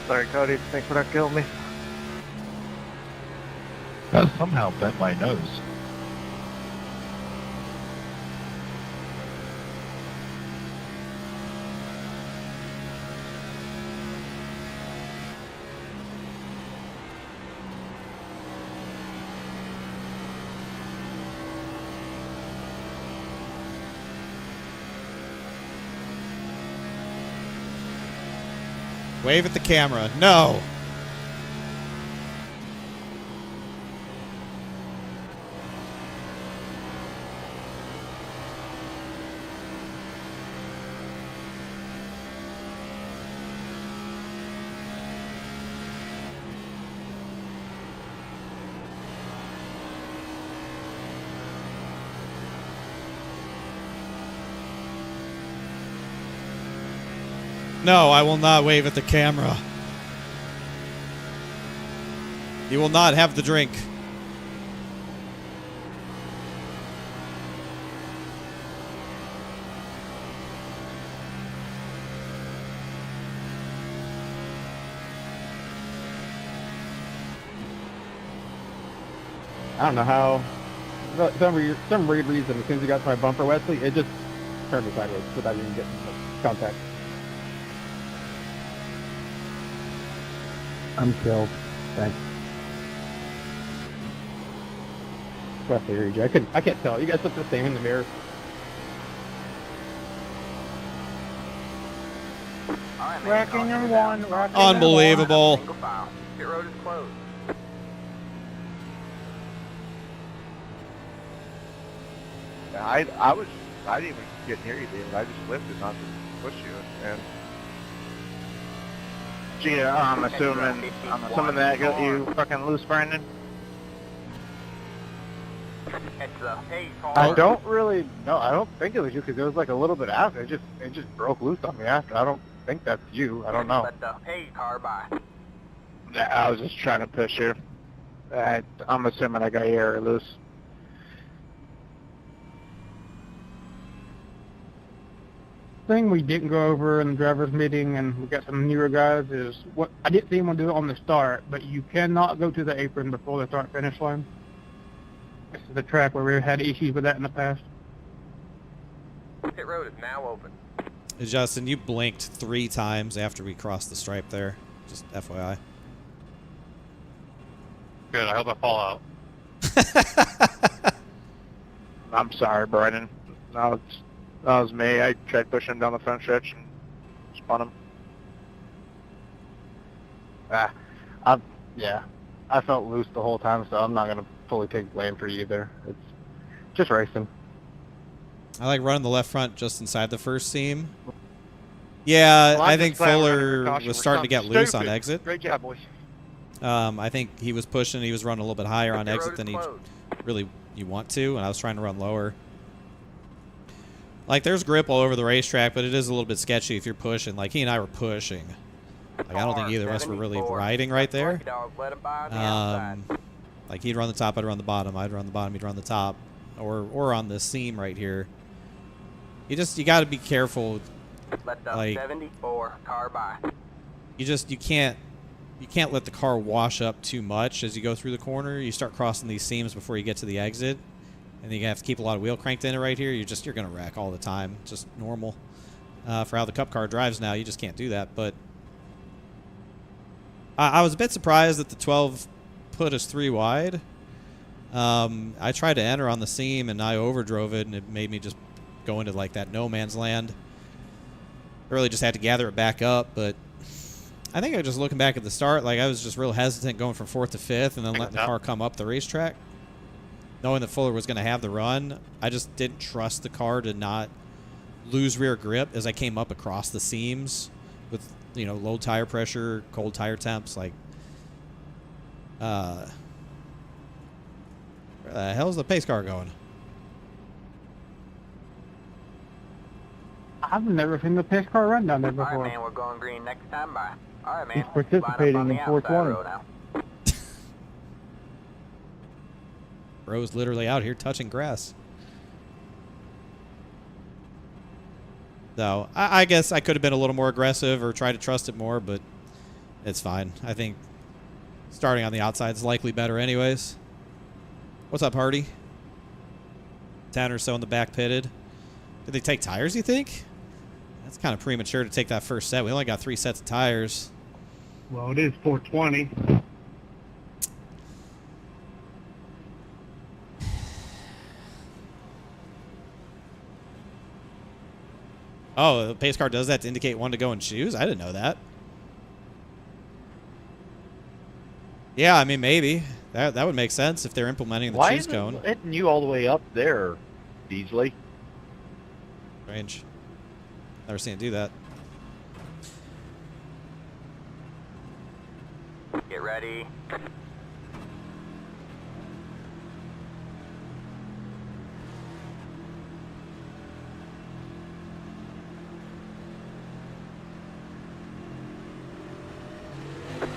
Speaker 7: Sorry, Cody. Thanks for not killing me.
Speaker 8: That somehow bent my nose.
Speaker 1: Wave at the camera. No. No, I will not wave at the camera. You will not have the drink.
Speaker 2: I don't know how. Some weird reason, as soon as you got to my bumper, Wesley, it just turned me sideways without even getting contact. I'm killed. Thanks. Wesley, RJ. I can't tell. You guys look the same in the mirror.
Speaker 4: All right, man.
Speaker 7: Racking in one. Racking
Speaker 1: Unbelievable.
Speaker 4: Single file. Pit road is closed.
Speaker 7: I didn't even get near you, David. I just lifted, not to push you. And Gina, I'm assuming that got you fucking loose, Brandon.
Speaker 4: It's a hey,
Speaker 7: I don't really know. I don't think it was you because it was like a little bit after. It just broke loose on me after. I don't think that's you. I don't know.
Speaker 4: Let the hey car by.
Speaker 6: I was just trying to push here. I'm assuming I got your area loose.
Speaker 2: Thing we didn't go over in the driver's meeting, and we got some newer guys, is what I didn't see anyone do it on the start, but you cannot go to the apron before the start finish line. This is the track where we had issues with that in the past.
Speaker 4: Pit road is now open.
Speaker 1: Justin, you blinked 3 times after we crossed the stripe there. Just FYI.
Speaker 6: Good, I hope I fall out. I'm sorry, Brennan. That was me. I tried pushing him down the front stretch and spun him.
Speaker 2: Yeah, I felt loose the whole time, so I'm not going to fully take blame for you either. It's just racing.
Speaker 1: I like running the left front just inside the first seam. Yeah,
Speaker 6: Well,
Speaker 1: I think Fuller was
Speaker 6: was
Speaker 1: starting to get loose on exit.
Speaker 6: Great job, boys.
Speaker 1: I think he was pushing. He was running a little bit higher on
Speaker 4: Pit
Speaker 1: exit
Speaker 4: road
Speaker 1: than
Speaker 4: is
Speaker 1: he
Speaker 4: closed.
Speaker 1: really you want to, and I was trying to run lower. Like, there's grip all over the racetrack, but it is a little bit sketchy if you're pushing. Like, he and I were pushing. Like, I don't think either of us were really
Speaker 4: 74.
Speaker 1: riding right there.
Speaker 4: Lucky dog, let him by on the outside.
Speaker 1: Like, he'd run the top, I'd run the bottom. I'd run the bottom, he'd run the top. Or on the seam right here. You got to be careful.
Speaker 4: Let the
Speaker 1: like-
Speaker 4: 74 car by.
Speaker 1: You can't let the car wash up too much as you go through the corner. You start crossing these seams before you get to the exit. And you have to keep a lot of wheel cranked in it right here. You're going to wreck all the time. Just normal. For how the Cup car drives now, you just can't do that. But I was a bit surprised that the 12 put us 3 wide. I tried to enter on the seam, and I overdrove it, and it made me just go into, like, that no man's land. I really just had to gather it back up, but I think I was just looking back at the start, like, I was just real hesitant going from 4th to 5th and then letting the car come up the racetrack. Knowing that Fuller was going to have the run, I just didn't trust the car to not lose rear grip as I came up across the seams with, low tire pressure, cold tire temps. Like, where the hell's the pace car going?
Speaker 2: I've never seen the pace car run down there
Speaker 4: All right,
Speaker 2: before.
Speaker 4: man, we're going green next time by. All right, man.
Speaker 2: He's
Speaker 4: line up
Speaker 2: participating
Speaker 4: on the
Speaker 2: in
Speaker 4: outside
Speaker 2: 420.
Speaker 4: row now.
Speaker 1: Bro's literally out here touching grass. So, I guess I could have been a little more aggressive or tried to trust it more, but it's fine. I think starting on the outside is likely better anyways. What's up, Hardy? 10 or so in the back pitted. Did they take tires, you think? That's kind of premature to take that first set. We only got 3 sets of tires.
Speaker 6: Well, it is 420.
Speaker 1: Oh, the pace car does that to indicate when to go and choose? I didn't know that. Yeah, I mean, maybe. That would make sense if they're implementing the
Speaker 8: Why
Speaker 1: choose
Speaker 8: is
Speaker 1: cone.
Speaker 8: it hitting you all the way up there, Beasley?
Speaker 1: Strange. Never seen it do that.
Speaker 4: Get ready.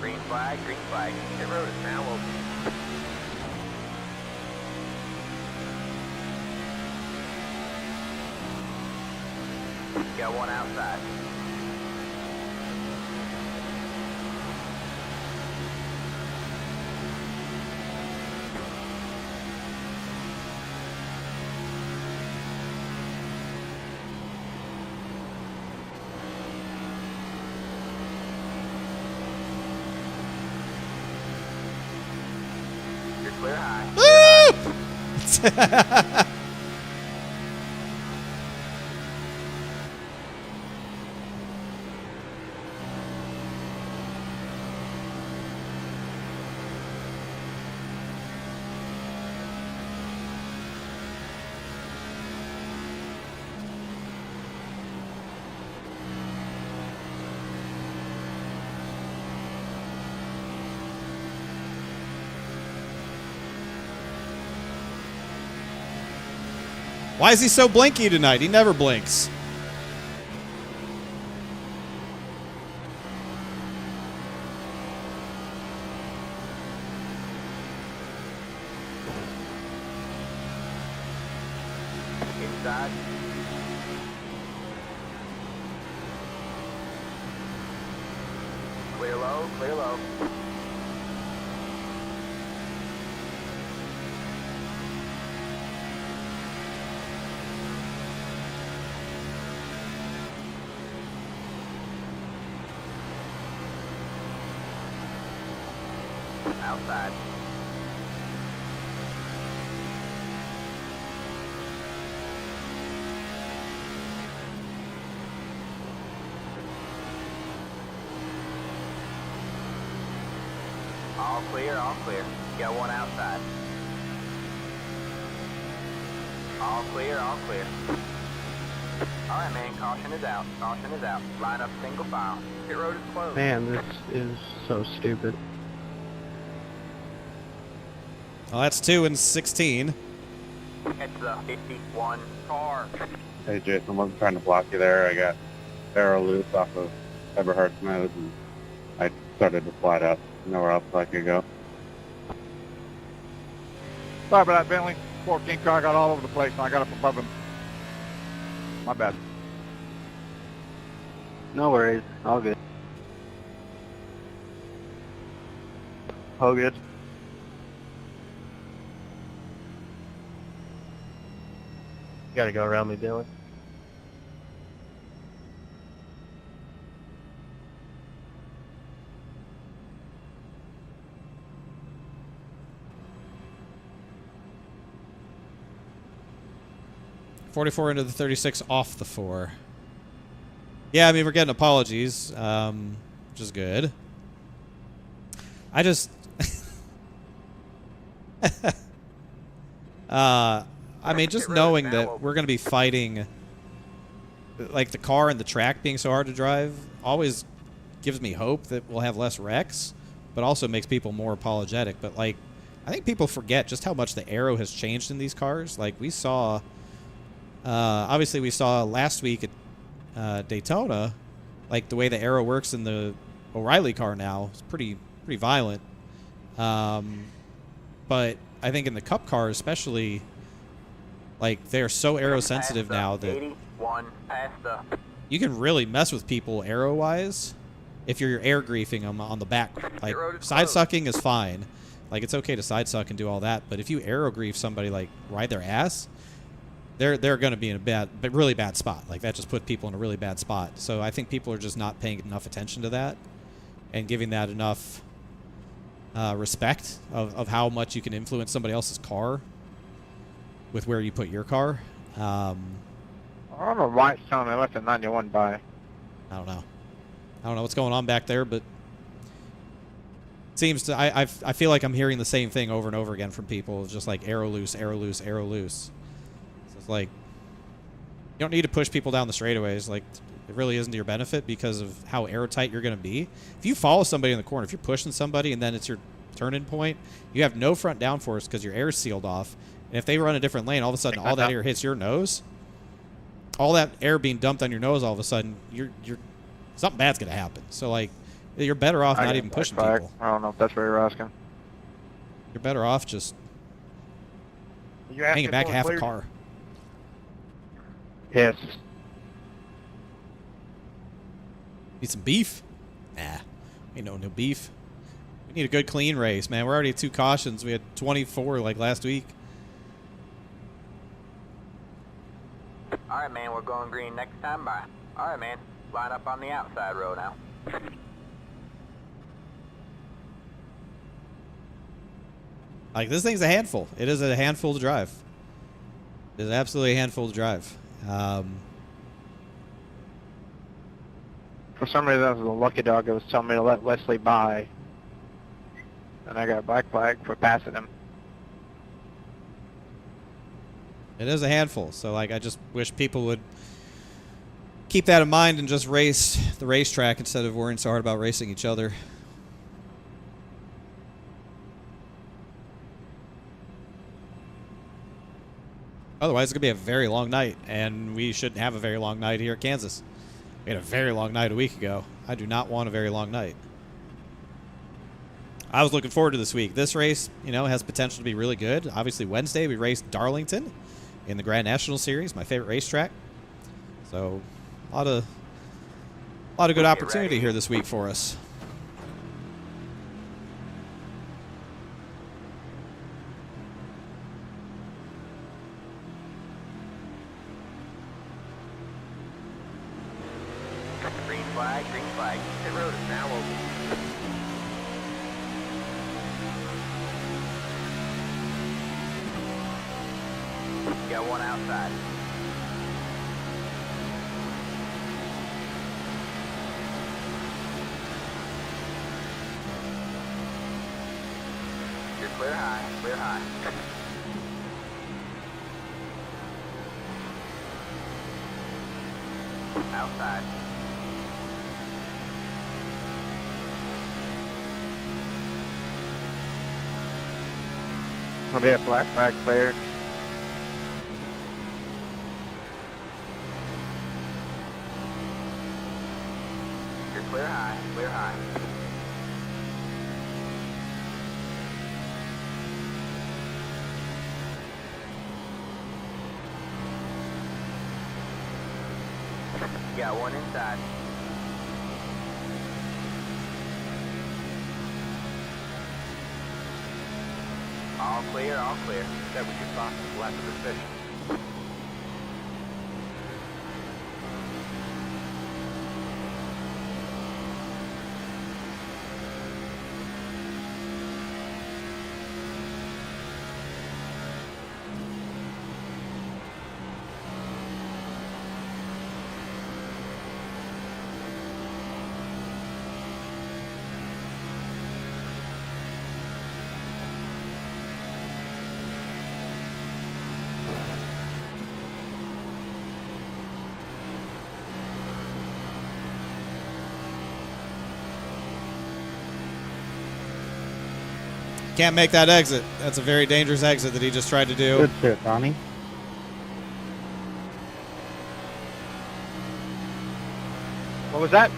Speaker 4: Green flag, green flag. Pit road is now open. Got one outside. You're clear high.
Speaker 1: Why is he so blinky tonight? He never blinks.
Speaker 4: Outside. Clear low, clear low. Outside. All clear, all clear. Got one outside. All clear, all clear. Alright, man, caution is out. Caution is out. Line up single file. Pit road is closed.
Speaker 2: Man, this is so stupid.
Speaker 1: Well, that's 2 and 16.
Speaker 4: Catch the 51 car.
Speaker 9: Hey Jason, wasn't trying to block you there. I got barrel loose off of Eberhardt's nose and I started to slide up. Nowhere else I could go.
Speaker 7: Sorry about that, Bentley. 14 car got all over the place and I got up above him. My bad.
Speaker 8: No worries. All good. All good. You gotta go around me, Billy.
Speaker 1: .44 into the 36 off the 4. Yeah, I mean, we're getting apologies, which is good. I just... I mean, just knowing that we're going to be fighting, like, the car and the track being so hard to drive always gives me hope that we'll have less wrecks, but also makes people more apologetic. But, like, I think people forget just how much the aero has changed in these cars. Like, we saw... obviously, we saw last week at Daytona, like the way the aero works in the O'Reilly car now is pretty violent. But I think in the Cup car, especially, like they're so aero sensitive now that
Speaker 4: 81 past the.
Speaker 1: You can really mess with people aero wise if you're air griefing them on the back. Like side sucking is fine, like it's okay to side suck and do all that. But if you aero grief somebody, like ride their ass, they're going to be in a really bad spot. Like that just put people in a really bad spot. So I think people are just not paying enough attention to that and giving that enough respect of how much you can influence somebody else's car with where you put your car.
Speaker 7: I don't know why it's telling me I left a 91 by.
Speaker 1: I don't know what's going on back there, but it seems to I feel like I'm hearing the same thing over and over again from people. It's just like aero loose, aero loose, aero loose. So it's like you don't need to push people down the straightaways. Like it really isn't to your benefit because of how airtight you're going to be. If you follow somebody in the corner, if you're pushing somebody and then it's your turn-in point, you have no front downforce because your air is sealed off. And if they run a different lane, all of a sudden all that air hits your nose. All that air being dumped on your nose, all of a sudden, you're something bad's going to happen. So, like, you're better off not even pushing people.
Speaker 7: I don't know if that's what you're asking.
Speaker 1: You're better off just hanging back half a car.
Speaker 7: Yes.
Speaker 1: Need some beef? Nah, ain't no beef. We need a good clean race, man. We're already at 2 cautions. We had 24 like last week.
Speaker 4: All right, man, we're going green next time by. All right, man, line up on the outside row now.
Speaker 1: Like, this thing's a handful. It is a handful to drive. It is absolutely a handful to drive.
Speaker 7: For some reason, that was a lucky dog that was telling me to let Wesley by. And I got a black flag for passing him.
Speaker 1: It is a handful. So, like, I just wish people would keep that in mind and just race the racetrack instead of worrying so hard about racing each other. Otherwise, it's going to be a very long night, and we shouldn't have a very long night here at Kansas. We had a very long night a week ago. I do not want a very long night. I was looking forward to this week. This race, you know, has potential to be really good. Obviously, Wednesday we raced Darlington, in the Grand National Series, my favorite racetrack. So, a lot of good opportunity here this week for us.
Speaker 4: Green flag, green flag. Pit road is now open. Got one outside. You're clear high, clear high. Outside.
Speaker 7: I'll be at black flag clear.
Speaker 4: You're clear high, clear high. You got one inside. All clear, all clear. That was your fastest lap of the session.
Speaker 1: Can't make that exit. That's a very dangerous exit that he just tried to do.
Speaker 9: Good shit, Donnie.
Speaker 7: What was that?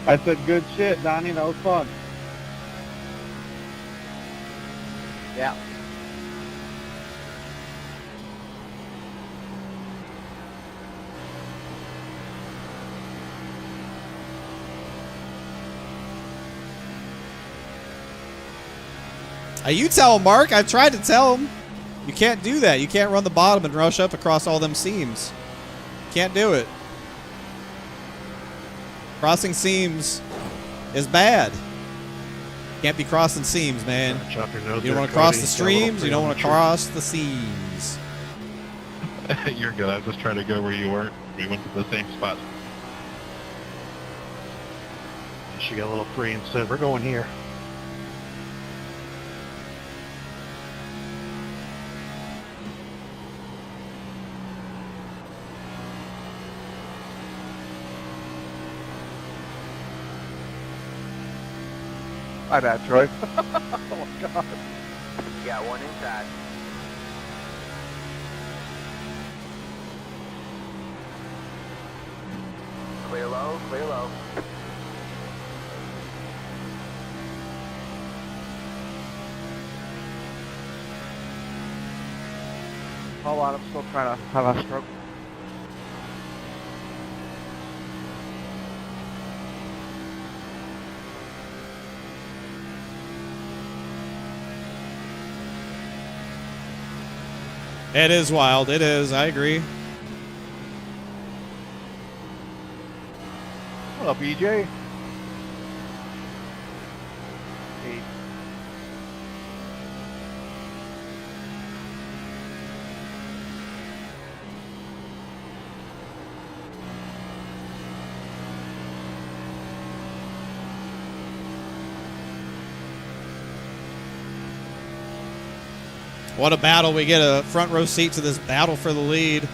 Speaker 9: I said good shit, Donnie. That was fun.
Speaker 7: Yeah.
Speaker 1: You tell him, Mark. I've tried to tell him. You can't do that. You can't run the bottom and rush up across all them seams. Can't do it. Crossing seams is bad. Can't be crossing seams, man.
Speaker 6: Chop your nose
Speaker 1: You don't
Speaker 6: there,
Speaker 1: want to cross
Speaker 6: Cody.
Speaker 1: the streams. You don't want to cross the seams.
Speaker 10: You're good. I was just trying to go where you were. We went to the same spot.
Speaker 6: She got a little free and said, we're going here.
Speaker 7: My bad, Troy. Oh my god.
Speaker 4: You got one inside. Clear low, clear low.
Speaker 7: Hold on, I'm still trying to have a stroke.
Speaker 1: It is wild. It is. I agree.
Speaker 7: What up, EJ?
Speaker 1: What a battle. We get a front row seat to this battle for the lead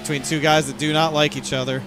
Speaker 1: between two guys that do not like each other.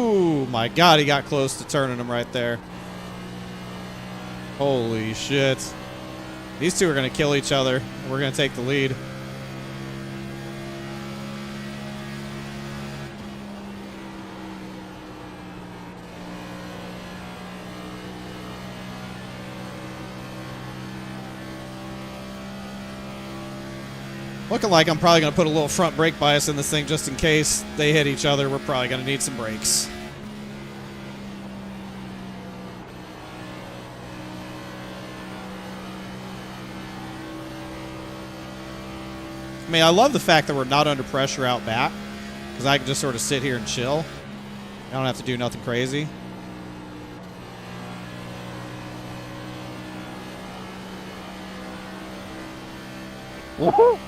Speaker 1: Ooh, my God, he got close to turning him right there. Holy shit. These two are going to kill each other. We're going to take the lead. Looking like I'm probably going to put a little front brake bias in this thing just in case they hit each other. We're probably going to need some brakes. I mean, I love the fact that we're not under pressure out back, because I can just sort of sit here and chill. I don't have to do nothing crazy.
Speaker 6: Woohoo!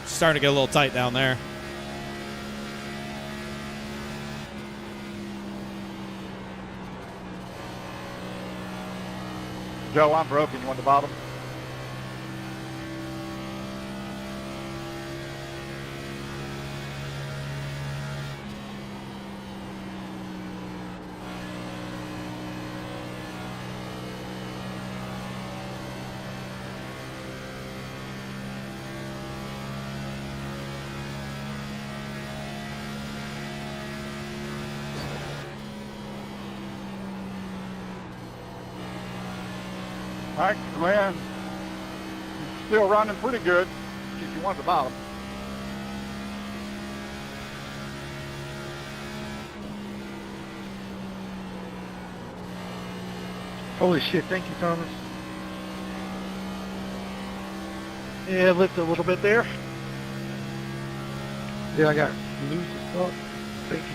Speaker 1: Starting to get a little tight down there.
Speaker 7: Joe, I'm broken. You want the bottom?
Speaker 6: All right, Glenn. Still running pretty good. If you want the bottom.
Speaker 8: Holy shit, thank you, Thomas. Yeah, lift a little bit there. Yeah, I got loose as fuck. Thank you.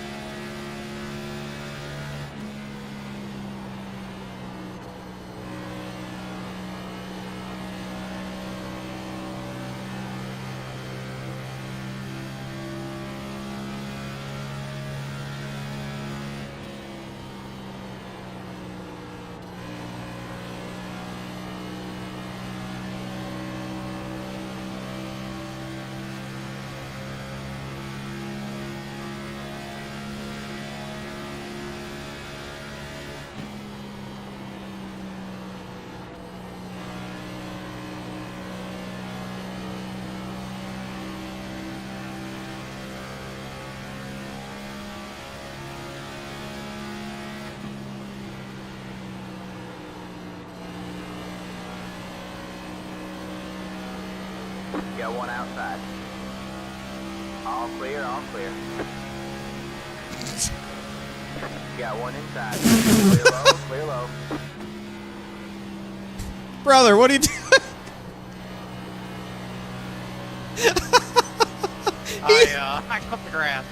Speaker 4: Got one outside. All clear, all clear. Got one inside. Clear low.
Speaker 1: Brother, what are you doing?
Speaker 6: I cut the grass.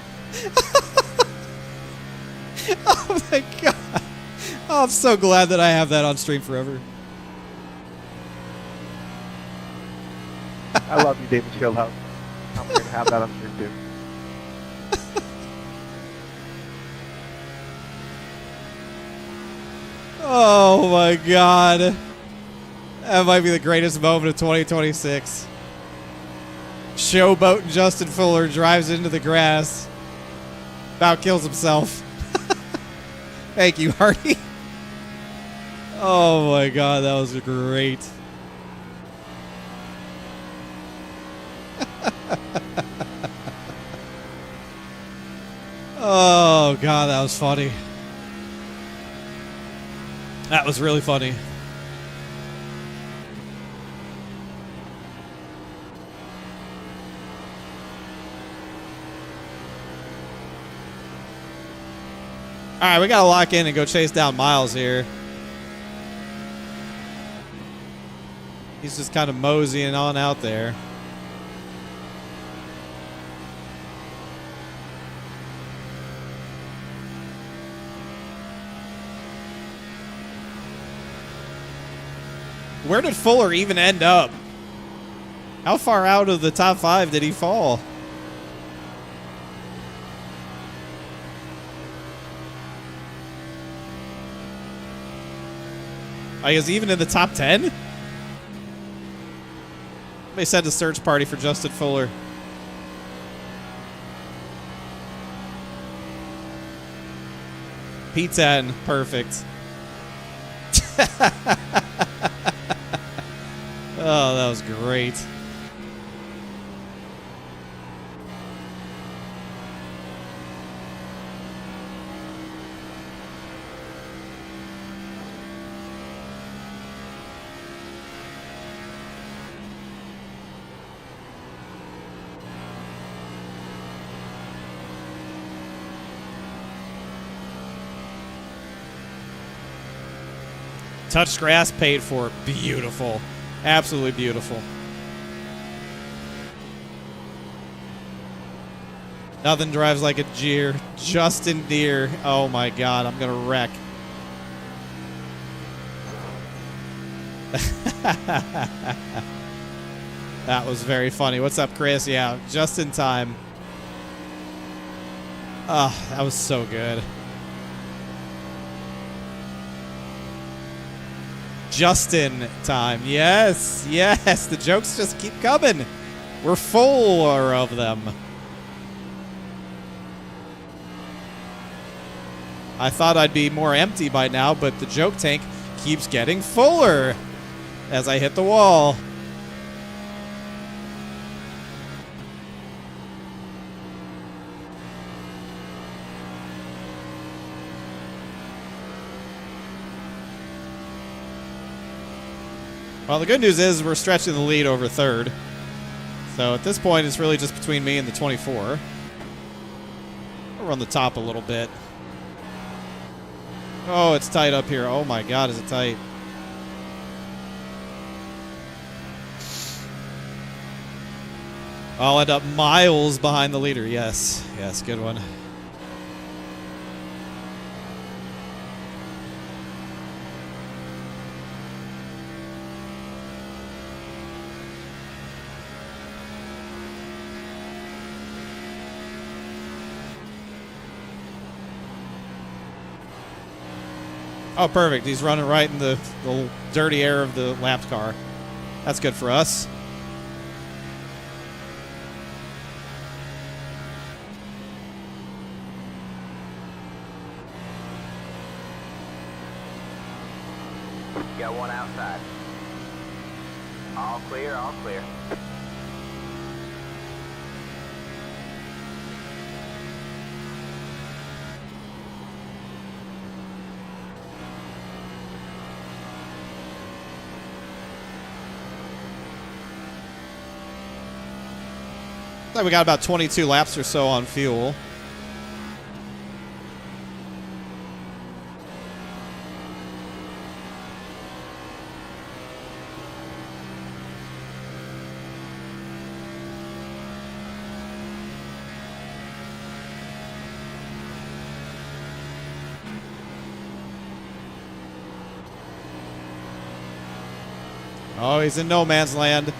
Speaker 1: Oh my God. Oh, I'm so glad that I have that on stream forever.
Speaker 7: I love you, David Chillhouse. I'm going to have that on stream too.
Speaker 1: Oh my God. That might be the greatest moment of 2026. Showboat Justin Fuller drives into the grass. About kills himself. Thank you, Hardy. Oh my God, that was great. Oh God, that was funny. That was really funny. All right, we got to lock in and go chase down Miles here. He's just kind of moseying on out there. Where did Fuller even end up? How far out of the top 5 did he fall? I guess even in the top 10? They sent a search party for Justin Fuller. P10, perfect. Oh, that was great. Touched grass paid for. Beautiful. Absolutely beautiful. Nothing drives like a Jeer. Justin Deere. Oh my god, I'm gonna wreck. That was very funny. What's up, Chris? Yeah, just in time. Oh, that was so good. Just in time. Yes, yes. The jokes just keep coming. We're fuller of them. I thought I'd be more empty by now, but the joke tank keeps getting fuller as I hit the wall. Well, the good news is we're stretching the lead over third. So at this point, it's really just between me and the 24. We're on the top a little bit. Oh, it's tight up here. Oh my god, is it tight? I'll end up miles behind the leader. Yes. Yes, good one. Oh, perfect. He's running right in the dirty air of the lapped car. That's good for us.
Speaker 4: Got one outside. All clear, all clear.
Speaker 1: Looks like we got about 22 laps or so on fuel. Oh, he's in no man's land.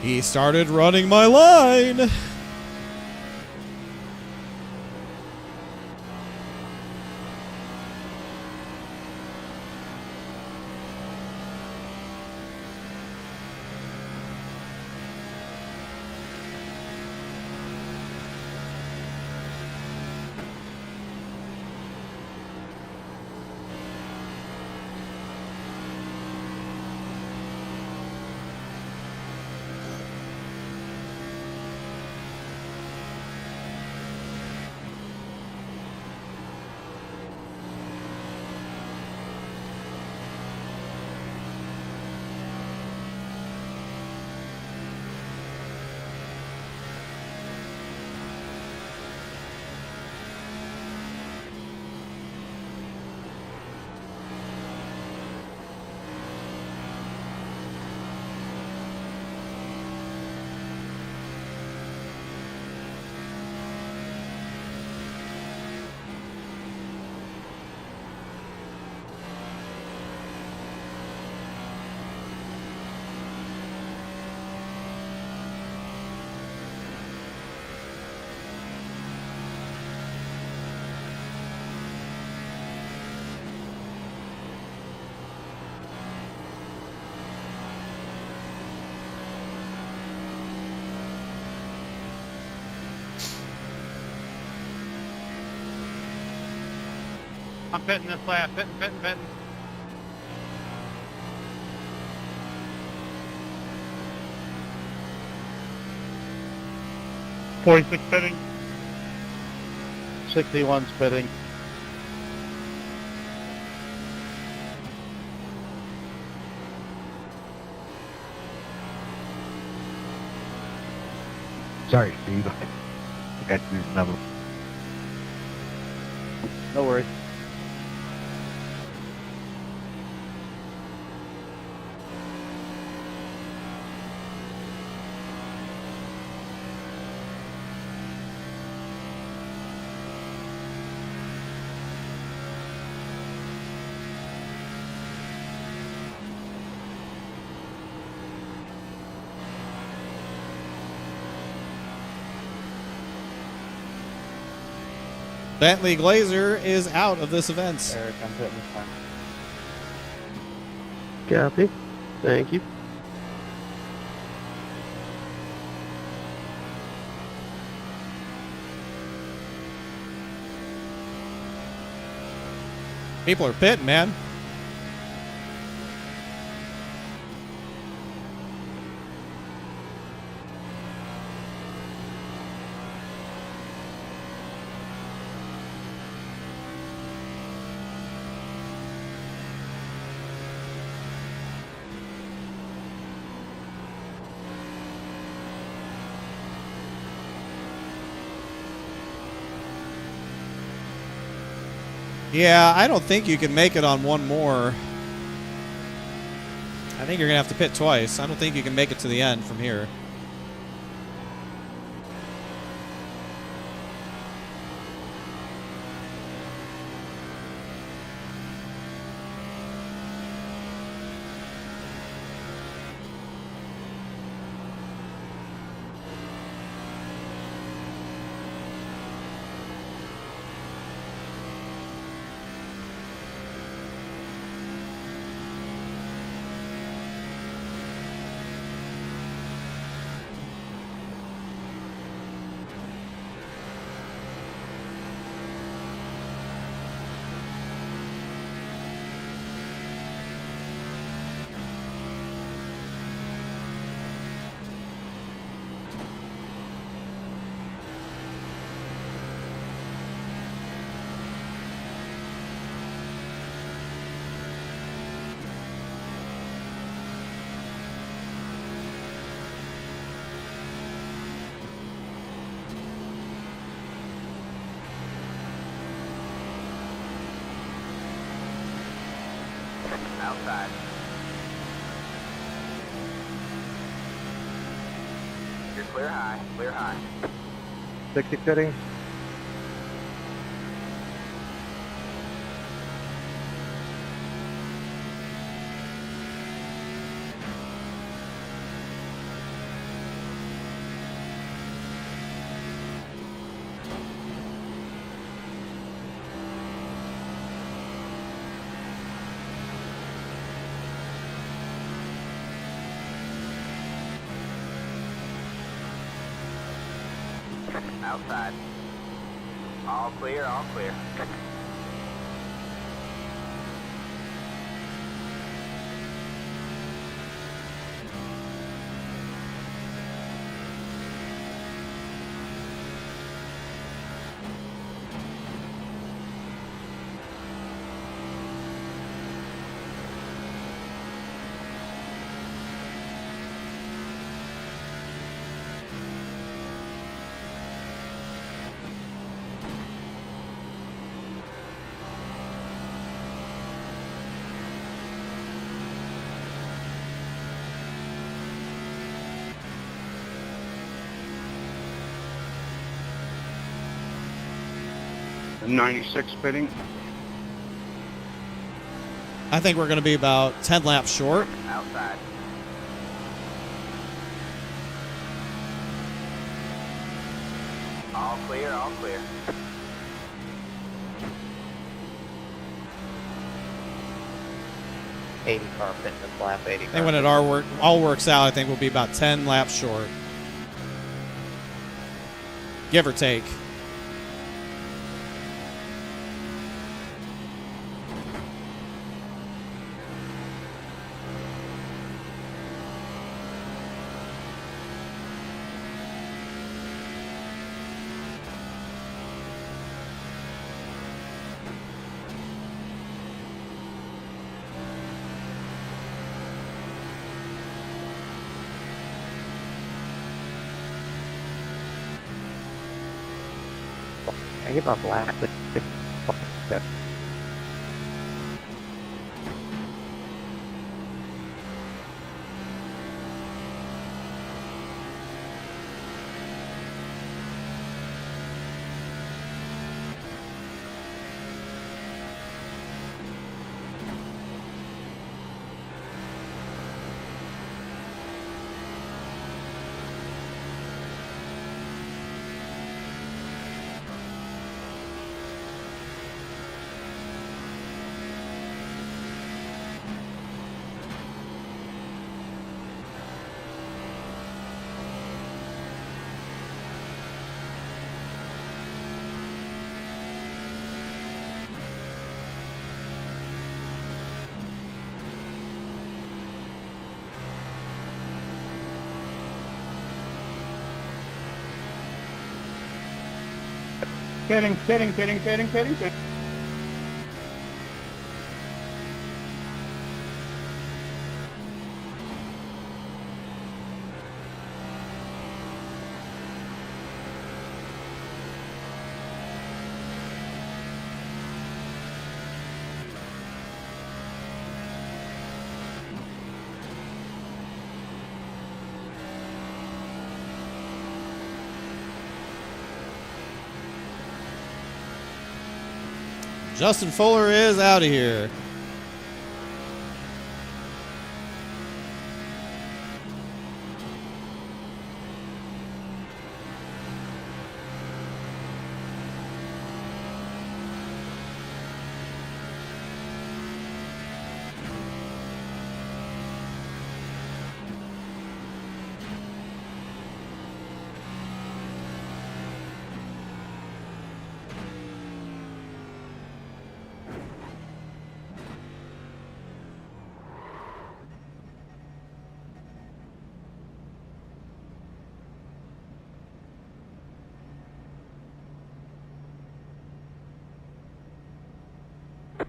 Speaker 1: He started running my line.
Speaker 6: I'm pitting this lap. Pitting.
Speaker 8: 46 pitting. 61 spitting.
Speaker 7: Sorry, Steve. I got to do another.
Speaker 9: No worries.
Speaker 1: Bentley Glazer is out of this event.
Speaker 9: Eric, I'm hitting this time.
Speaker 8: Copy. Thank you.
Speaker 1: People are pitting, man. Yeah, I don't think you can make it on one more. I think you're going to have to pit twice. I don't think you can make it to the end from here.
Speaker 4: Outside. You're clear high. Clear high.
Speaker 7: 60 fitting.
Speaker 4: Outside. All clear, all clear.
Speaker 9: Fitting.
Speaker 1: I think we're going to be about 10 laps short.
Speaker 4: Outside. All clear, all clear.
Speaker 11: car fitting this lap, 80
Speaker 1: I think when it all works out, I think we'll be about 10 laps short. Give or take.
Speaker 11: I get my black.
Speaker 2: Pitting.
Speaker 1: Justin Fuller is out of here.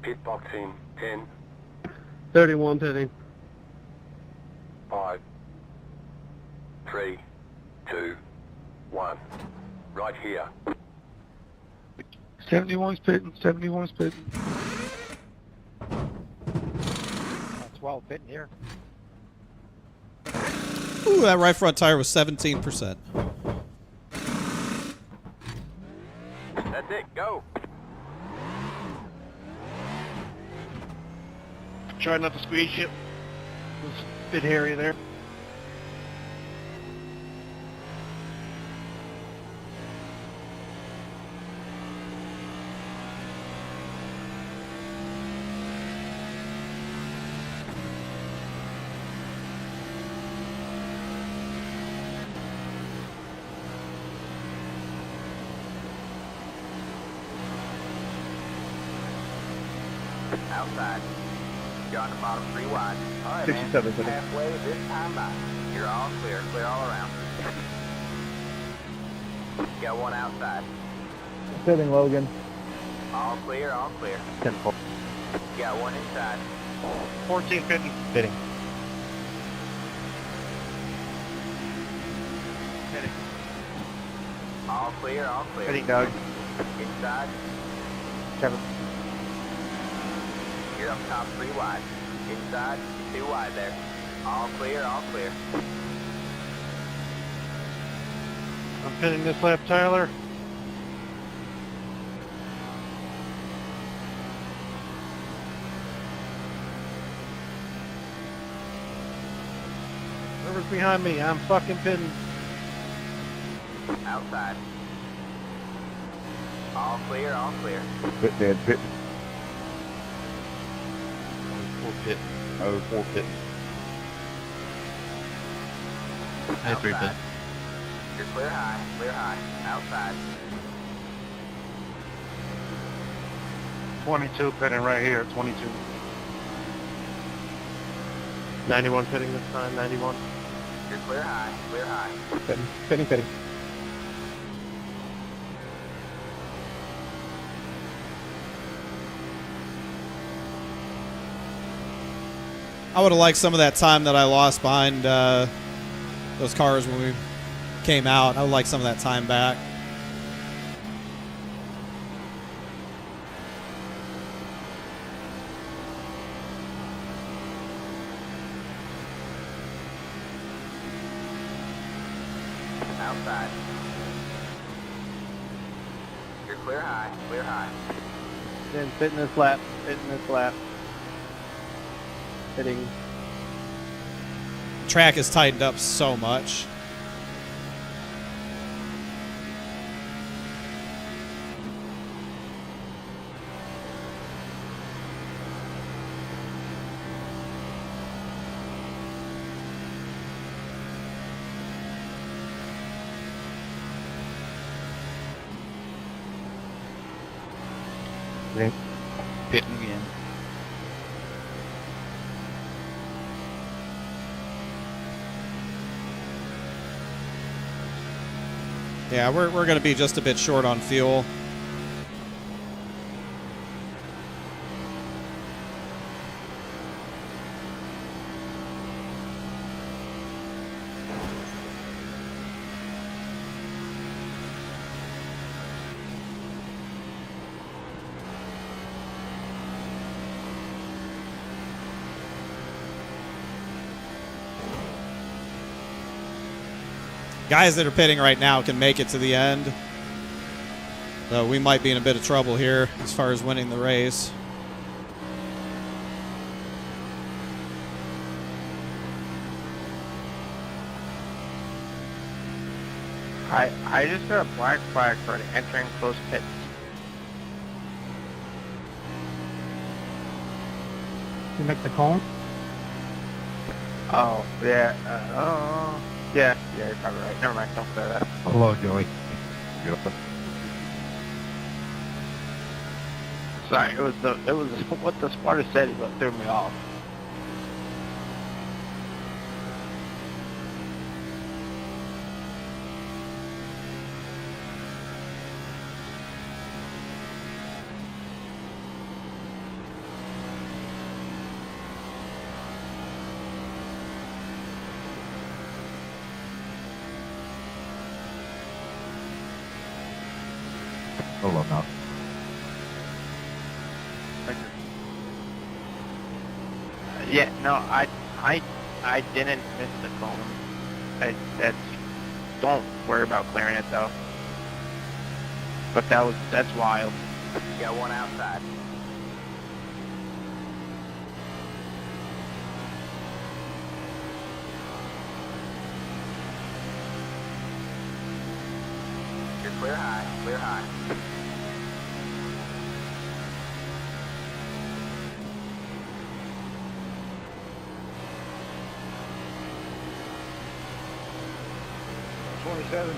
Speaker 3: Pit box in 10,
Speaker 8: 31 pitting.
Speaker 3: 5, 3, 2, 1. Right here.
Speaker 6: 71's pitting. 71's pitting.
Speaker 11: 12 pitting here.
Speaker 1: Ooh, that right front tire was 17%.
Speaker 4: That's it, go.
Speaker 6: Try not to squeeze you. It's a bit hairy there.
Speaker 4: Outside. You're on the bottom 3 wide. All right,
Speaker 8: 67
Speaker 4: man.
Speaker 8: pitting.
Speaker 4: Halfway this time by. You're all clear. Clear all around. Got one outside.
Speaker 8: Pitting Logan.
Speaker 4: All clear, all clear.
Speaker 11: 10-4.
Speaker 4: Got one inside.
Speaker 6: 14 pitting.
Speaker 11: Pitting.
Speaker 4: All clear, all clear.
Speaker 6: Pitting, Doug.
Speaker 4: Inside.
Speaker 11: 7.
Speaker 4: You're up top 3 wide. Inside, 2 wide there. All clear, all clear.
Speaker 6: I'm pitting this lap, Tyler. Whoever's behind me, I'm fucking pitting.
Speaker 4: Outside. All clear, all clear.
Speaker 8: Pit dead, pit.
Speaker 10: 4 pit. Oh, 4 pit. Hey, 3 pit.
Speaker 4: Outside. You're clear high, clear high. Outside.
Speaker 6: 22 pitting right here, 22. 91 pitting this time, 91.
Speaker 4: You're clear high, clear high.
Speaker 8: Pitting.
Speaker 1: I would have liked some of that time that I lost behind those cars when we came out. I would like some of that time back.
Speaker 4: outside. You're clear high, clear high.
Speaker 8: Then fitting this lap. Fitting this lap. Fitting.
Speaker 1: Track is tightened up so much.
Speaker 11: Pitting again.
Speaker 1: Yeah, we're going to be just a bit short on fuel. Guys that are pitting right now can make it to the end. So we might be in a bit of trouble here as far as winning the race.
Speaker 11: I just got a black flag for entering close pits.
Speaker 2: You make the cone?
Speaker 11: Oh, yeah. Yeah, you're probably right. Never mind, don't say that.
Speaker 10: Hello, Joey. Beautiful.
Speaker 11: Sorry, it was what the spotter said is what threw me off.
Speaker 10: Hello, now.
Speaker 11: Yeah, no, I didn't miss the cone. Don't worry about clearing it though. But that's wild.
Speaker 4: You got one outside. You're clear high, clear high.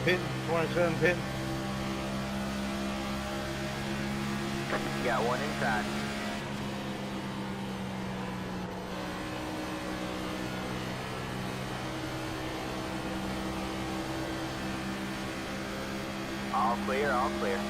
Speaker 6: Pin, 27 pin.
Speaker 4: You got one inside. All clear, all clear.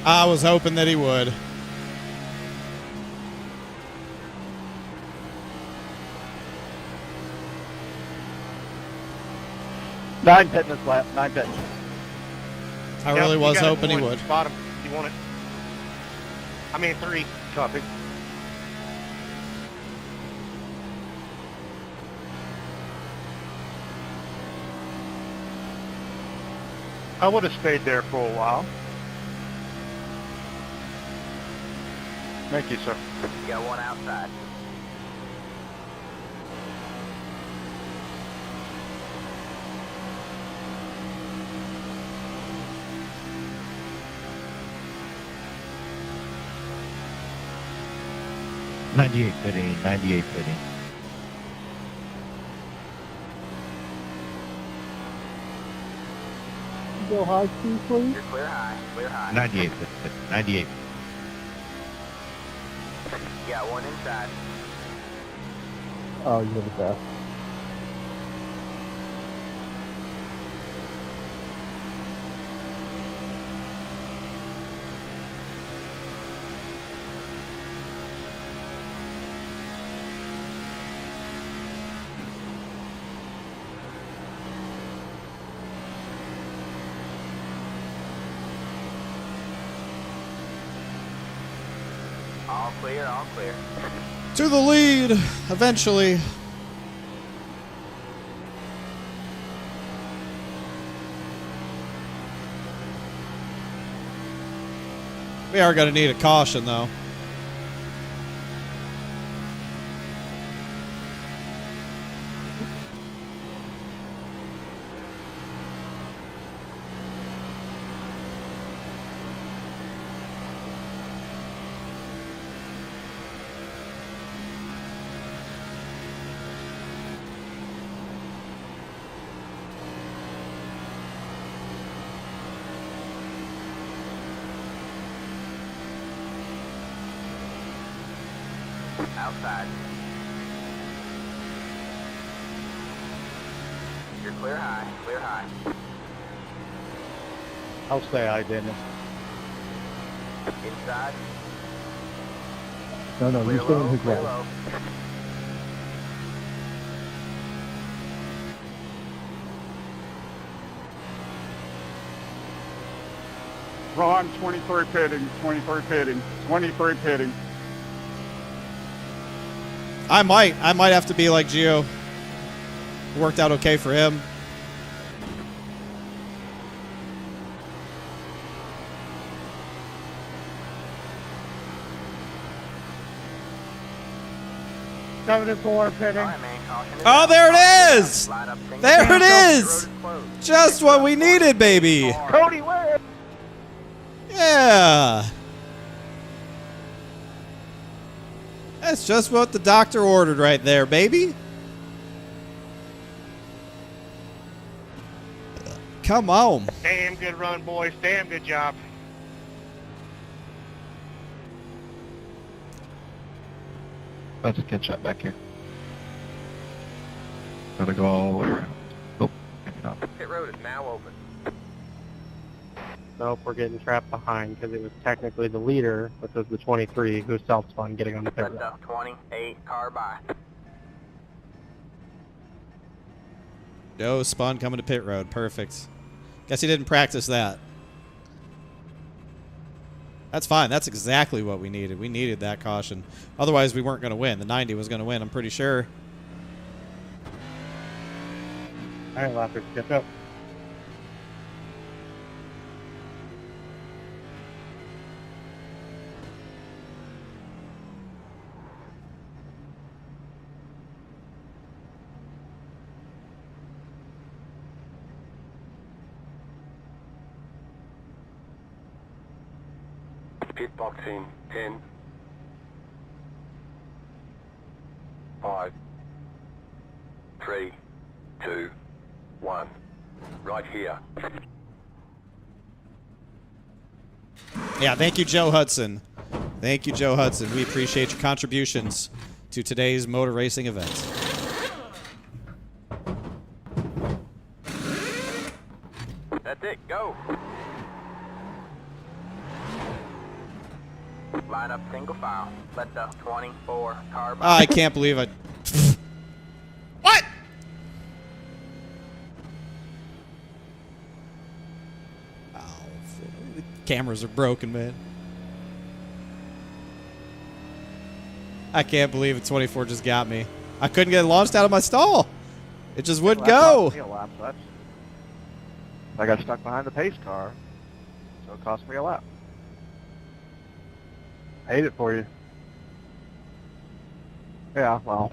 Speaker 1: I was hoping that he would.
Speaker 8: Nine pitting this lap. Nine pitting.
Speaker 1: I really was hoping he would.
Speaker 6: Bottom, you want it? I mean 3. Copy. I would have stayed there for a while. Thank you, sir.
Speaker 4: You got one outside.
Speaker 10: '98 pitting. '98 pitting.
Speaker 2: Go high speed, please.
Speaker 4: You're clear high, clear high.
Speaker 10: 98 pitting. 98.
Speaker 4: You got one inside.
Speaker 8: Oh, you're the best.
Speaker 4: All clear, all clear.
Speaker 1: To the lead, eventually. We are going to need a caution, though.
Speaker 4: Outside. You're clear high, clear high.
Speaker 8: I'll stay high, Daniel.
Speaker 4: Inside.
Speaker 8: No,
Speaker 4: Clear
Speaker 8: you're still
Speaker 4: low,
Speaker 8: in his
Speaker 4: clear
Speaker 8: way.
Speaker 4: low.
Speaker 12: Ron, 23 pitting, 23 pitting, 23 pitting.
Speaker 1: I might have to be like Gio. Worked out okay for him.
Speaker 2: '74 pitting.
Speaker 4: All right, man, caution is
Speaker 1: Oh,
Speaker 4: out.
Speaker 1: there it
Speaker 4: Caution
Speaker 1: is!
Speaker 4: out. Line up single
Speaker 1: There
Speaker 4: file.
Speaker 1: it
Speaker 4: The
Speaker 1: is!
Speaker 4: road is closed.
Speaker 1: Just what we needed, baby.
Speaker 4: Cody, where?
Speaker 1: Yeah. That's just what the doctor ordered right there, baby. Come on.
Speaker 6: Damn good run, boys. Damn good job.
Speaker 10: That's a good shot back here. Gotta go all the way around. Oh, maybe not.
Speaker 4: Pit road is now open.
Speaker 8: Nope, we're getting trapped behind because it was technically the leader, which was the 23, who self-spun getting on the pit
Speaker 4: Let
Speaker 8: road.
Speaker 4: the 28 car by.
Speaker 1: No spun coming to pit road. Perfect. Guess he didn't practice that. That's fine. That's exactly what we needed. We needed that caution. Otherwise, we weren't going to win. The 90 was going to win, I'm pretty sure.
Speaker 8: All right, Lappers, catch up.
Speaker 3: Pit box in 10, 5, 3, 2, 1. Right here.
Speaker 1: Yeah, thank you, Joe Hudson. Thank you, Joe Hudson. We appreciate your contributions to today's motor racing event.
Speaker 4: That's it, go. Line up single file. Let the 24 car by.
Speaker 1: I can't believe I... What? Oh, the cameras are broken, man. I can't believe a 24 just got me. I couldn't get it launched out of my stall. It just wouldn't go.
Speaker 7: I got stuck behind the pace car, so it cost me a lap.
Speaker 8: I hate it for you.
Speaker 7: Yeah, well,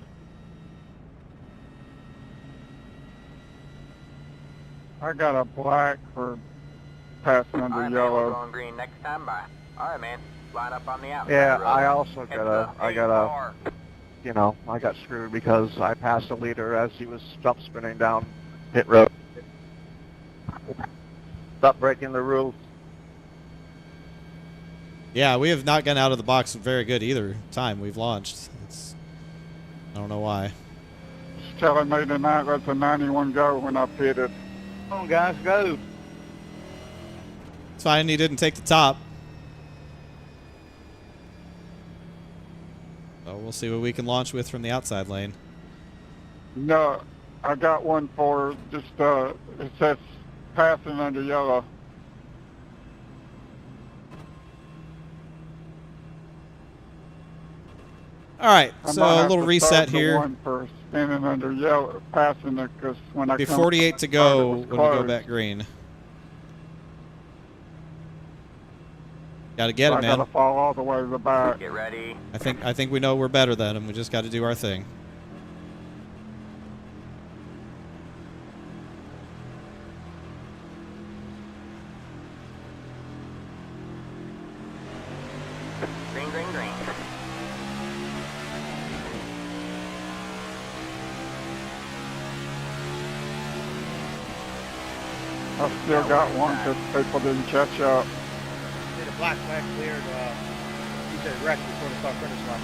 Speaker 12: I got a black for passing
Speaker 4: All
Speaker 12: under
Speaker 4: right, man, we'll go
Speaker 12: yellow.
Speaker 4: on green next time by. All right, man. Line up on the outside.
Speaker 7: yeah,
Speaker 4: road.
Speaker 7: I also
Speaker 4: Hit
Speaker 7: got
Speaker 4: the
Speaker 7: I
Speaker 4: 8
Speaker 7: got
Speaker 4: car.
Speaker 7: you know, I got screwed because I passed the leader as he was stop spinning down pit road. Stop breaking the rules.
Speaker 1: Yeah, we have not gotten out of the box very good either time we've launched. I don't know why.
Speaker 12: It's telling me tonight that's a 91 go when I pitted.
Speaker 8: Come on, guys, go.
Speaker 1: It's fine. He didn't take the top. So we'll see what we can launch with from the outside lane.
Speaker 12: No, I got one for just, it says passing under yellow.
Speaker 1: All right,
Speaker 12: I
Speaker 1: so
Speaker 12: might
Speaker 1: a
Speaker 12: have
Speaker 1: little
Speaker 12: to
Speaker 1: reset
Speaker 12: start the
Speaker 1: here.
Speaker 12: one for spinning under yellow, passing it, because when I
Speaker 1: Be
Speaker 12: come
Speaker 1: 48 to
Speaker 12: start,
Speaker 1: go
Speaker 12: it was
Speaker 1: when we go
Speaker 12: closed.
Speaker 1: back green. Got to get
Speaker 12: So
Speaker 1: it,
Speaker 12: I
Speaker 1: man.
Speaker 12: gotta fall all the way to the back.
Speaker 4: Get ready.
Speaker 1: I think we know we're better than them. We just got to do our thing.
Speaker 4: Green, green, green.
Speaker 12: I still got one because people didn't catch up.
Speaker 6: Did a black flag cleared, you said wreck before the start finish line.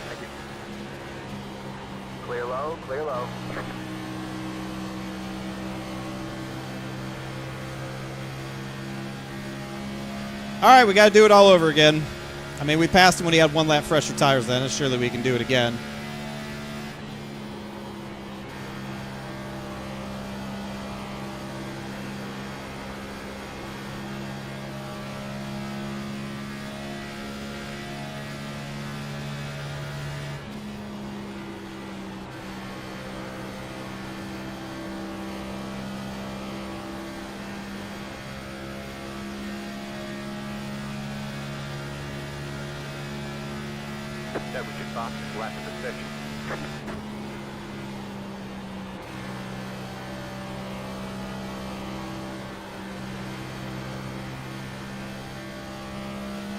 Speaker 6: Thank you.
Speaker 4: Clear low, clear low.
Speaker 1: All right, we got to do it all over again. I mean, we passed him when he had one lap fresher tires then, and surely we can do it again.
Speaker 7: That was your fastest lap of the session.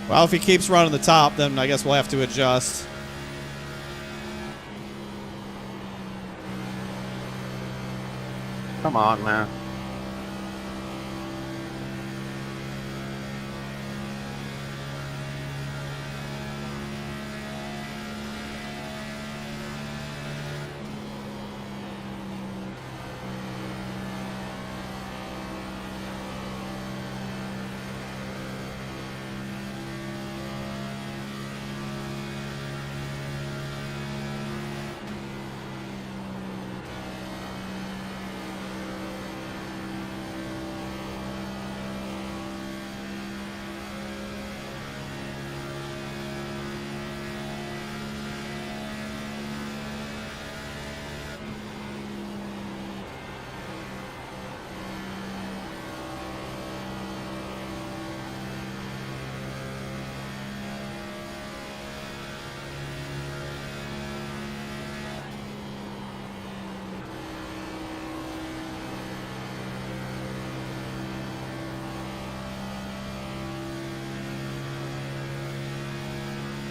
Speaker 1: Well, if he keeps running the top, then I guess we'll have to adjust.
Speaker 11: Come on, man.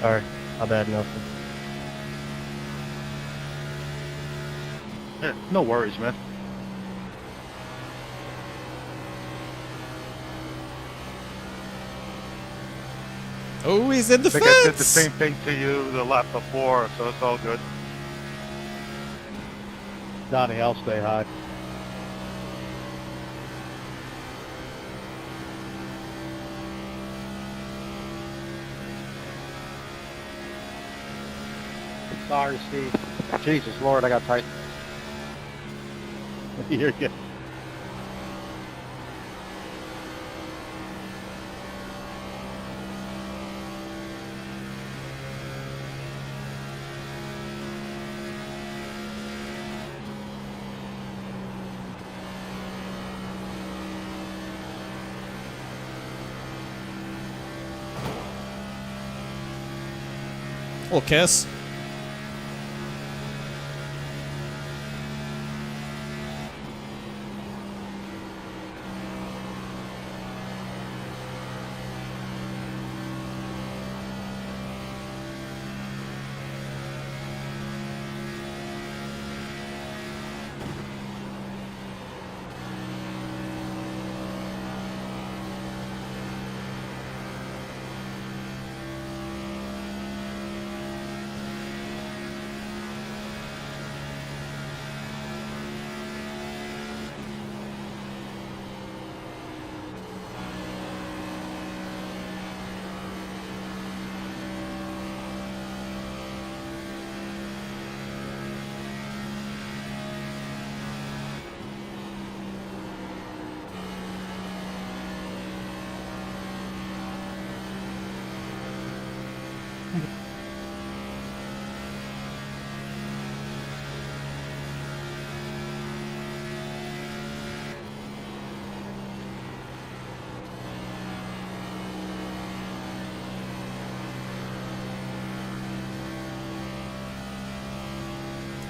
Speaker 8: Sorry, my bad, Nelson.
Speaker 10: Yeah, no worries, man.
Speaker 1: Oh, he's in the
Speaker 10: I think
Speaker 1: fence.
Speaker 10: I did the same thing to you the lap before, so it's all good.
Speaker 8: Donnie, I'll stay high. Sorry, Steve. Jesus Lord, I got tight. You're good.
Speaker 1: Little kiss.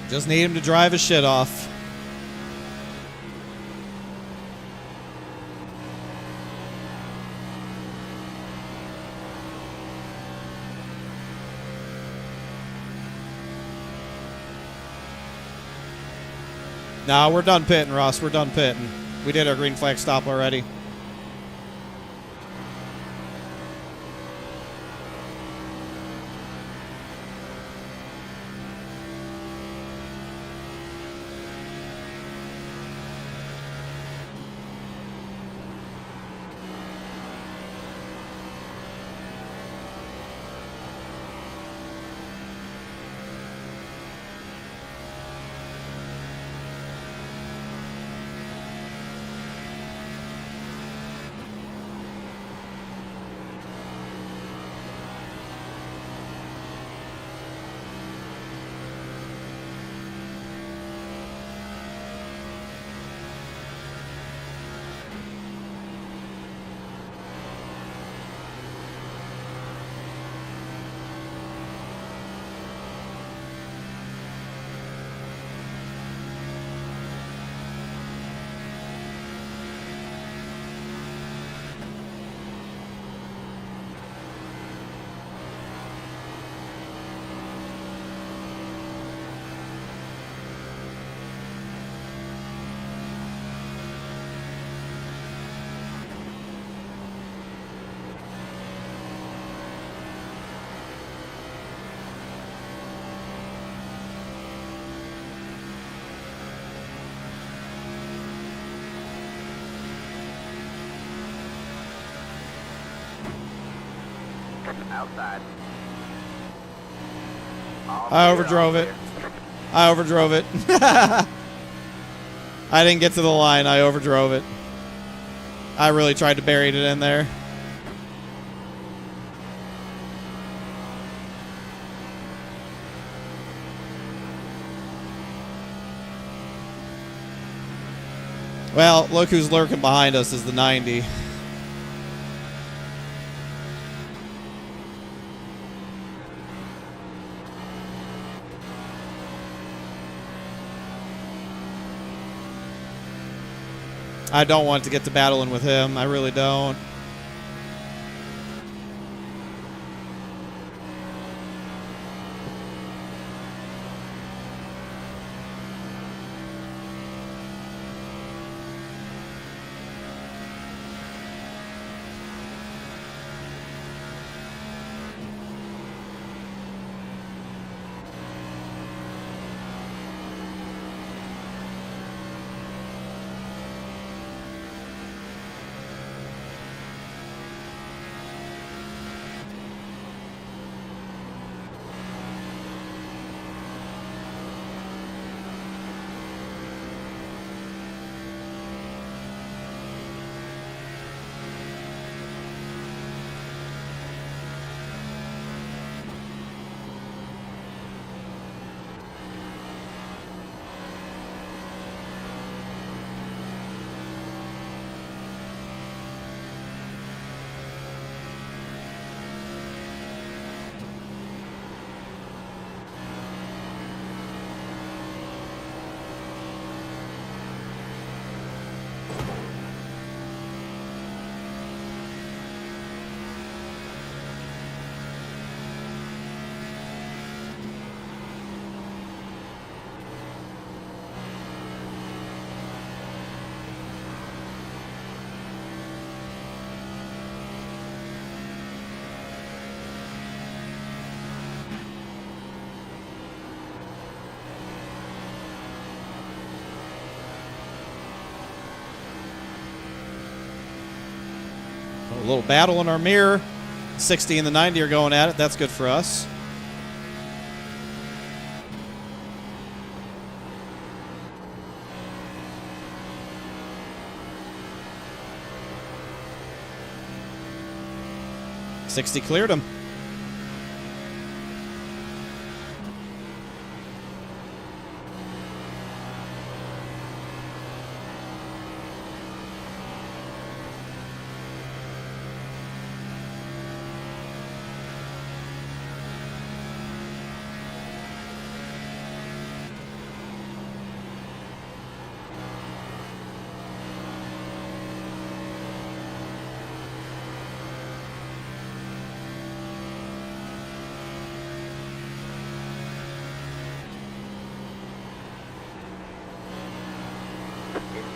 Speaker 1: Just need him to drive his shit off. No, we're done pitting, Ross. We're done pitting. We did our green flag stop already.
Speaker 4: Outside.
Speaker 1: I overdrove it. I overdrove it. I didn't get to the line. I overdrove it. I really tried to bury it in there. Well, look who's lurking behind us is the 90. I don't want to get to battling with him. I really don't. A little battle in our mirror. 60 and the 90 are going at it. That's good for us. '60 cleared him.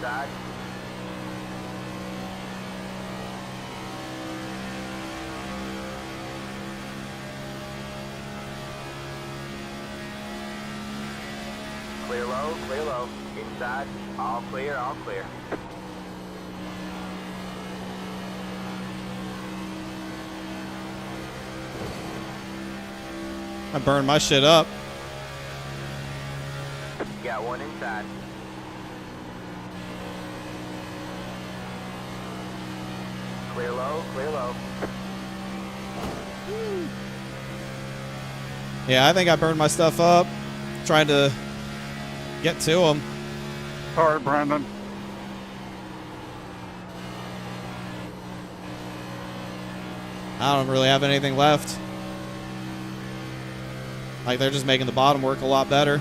Speaker 4: inside. Clear low, clear low. Inside, all clear, all clear.
Speaker 1: I burned my shit up.
Speaker 4: Got one inside. Clear low, clear low.
Speaker 1: Yeah, I think I burned my stuff up trying to get to him.
Speaker 12: Sorry, Brandon.
Speaker 1: I don't really have anything left. Like, they're just making the bottom work a lot better.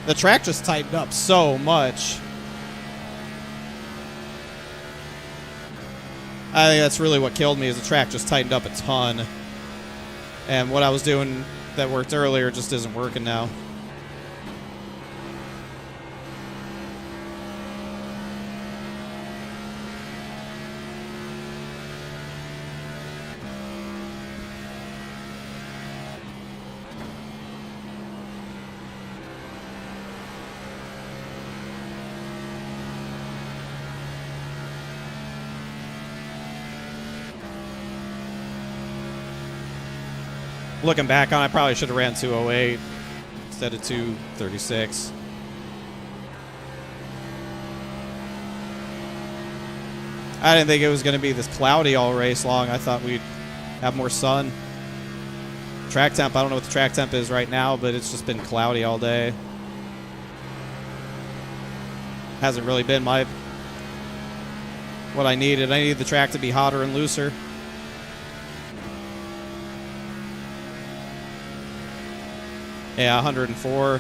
Speaker 1: The track just tightened up so much. I think that's really what killed me, is the track just tightened up a ton. And what I was doing that worked earlier just isn't working now. Looking back on it, I probably should have ran 208 instead of 236. I didn't think it was going to be this cloudy all race long. I thought we'd have more sun. Track temp, I don't know what the track temp is right now, but it's just been cloudy all day. Hasn't really been what I needed. I needed the track to be hotter and looser. Yeah, 104.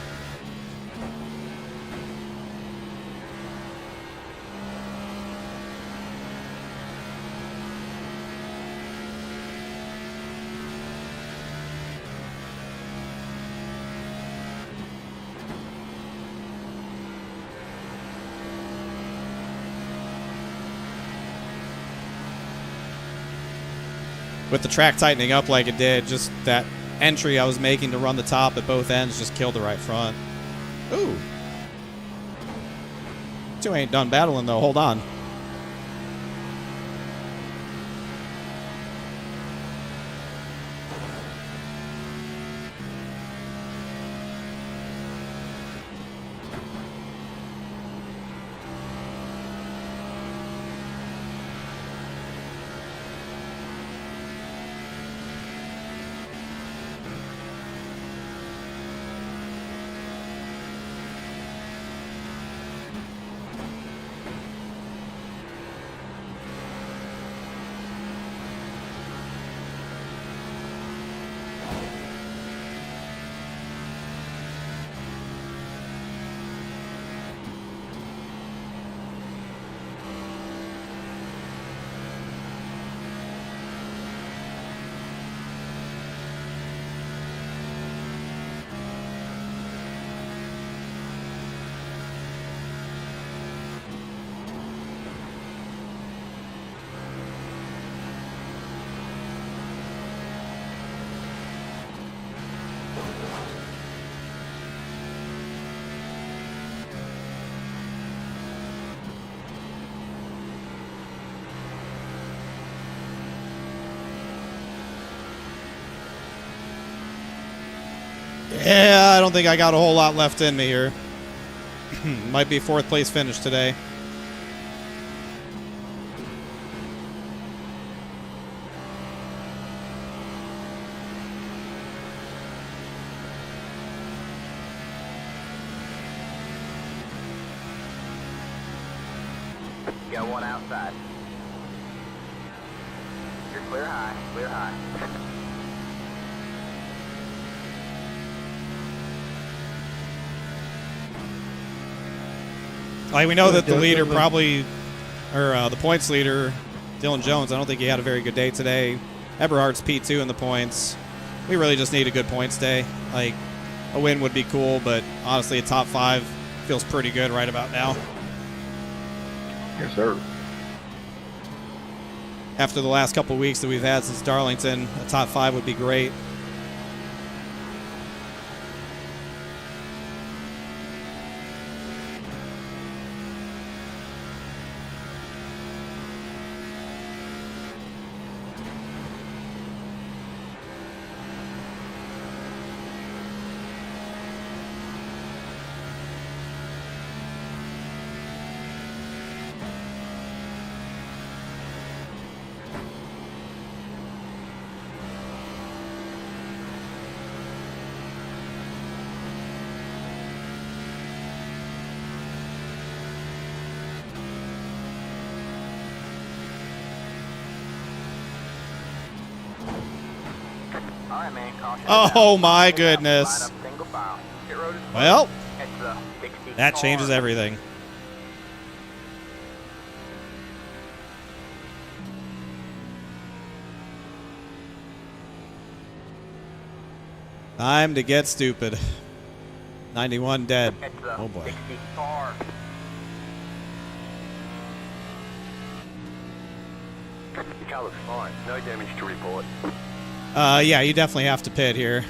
Speaker 1: With the track tightening up like it did, just that entry I was making to run the top at both ends just killed the right front. Ooh. Two ain't done battling though, hold on. Yeah, I don't think I got a whole lot left in me here. Might be fourth place finish today.
Speaker 4: Got one outside. You're clear high, clear high.
Speaker 1: Like, we know that the leader probably, or the points leader, Dylan Jones, I don't think he had a very good day today. Eberhard's P2 in the points. We really just need a good points day. Like, a win would be cool, but honestly, a top 5 feels pretty good right about now.
Speaker 7: Yes, sir.
Speaker 1: After the last couple weeks that we've had since Darlington, a top 5 would be great.
Speaker 4: All right, man. Caution is
Speaker 1: Oh
Speaker 4: out.
Speaker 1: my
Speaker 4: Line
Speaker 1: goodness.
Speaker 4: up single file. Pit road is closed.
Speaker 1: Well,
Speaker 4: It's 60
Speaker 1: that changes
Speaker 4: car.
Speaker 1: everything. Time to get stupid. 91 dead.
Speaker 4: It's
Speaker 1: Oh boy.
Speaker 4: 60 car.
Speaker 3: Your car looks fine. No damage to report.
Speaker 1: Yeah, you definitely have to pit here.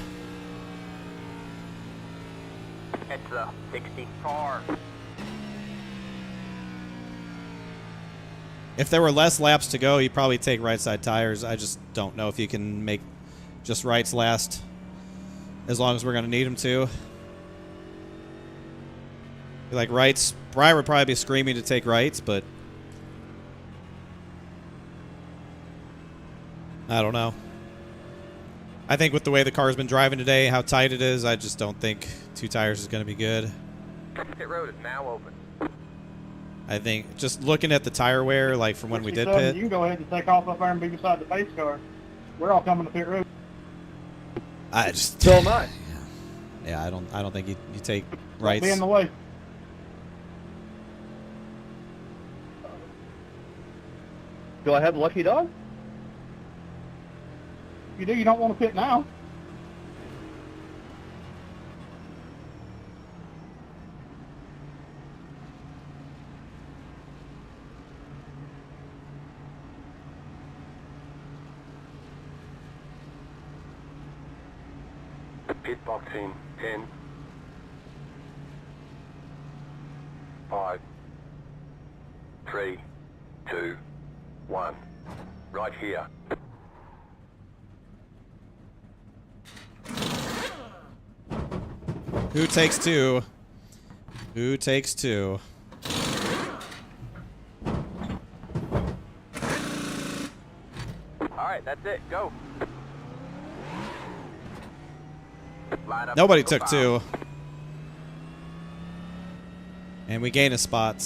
Speaker 4: It's 60 car.
Speaker 1: If there were less laps to go, you'd probably take right side tires. I just don't know if you can make just rights last as long as we're going to need them to. Like rights, Brian would probably be screaming to take rights, but I don't know. I think with the way the car's been driving today, how tight it is, I just don't think 2 tires is going to be good.
Speaker 3: Pit road is now open.
Speaker 1: I think just looking at the tire wear, like from when we did
Speaker 2: 67,
Speaker 1: pit,
Speaker 2: You can go ahead and take off up there and be beside the base car. We're all coming to pit road.
Speaker 1: I just
Speaker 7: So am I.
Speaker 1: yeah, I don't think you take
Speaker 2: Don't
Speaker 1: rights.
Speaker 2: be in the way.
Speaker 7: Do I have a lucky dog?
Speaker 2: If you do, you don't want to pit now.
Speaker 3: Pit box in 10, 5, 3, 2, 1. Right here.
Speaker 1: Who takes 2? Who takes 2?
Speaker 4: All right, that's it. Go. Line up
Speaker 1: Nobody
Speaker 4: single
Speaker 1: took
Speaker 4: file.
Speaker 1: 2. And we gain a spot.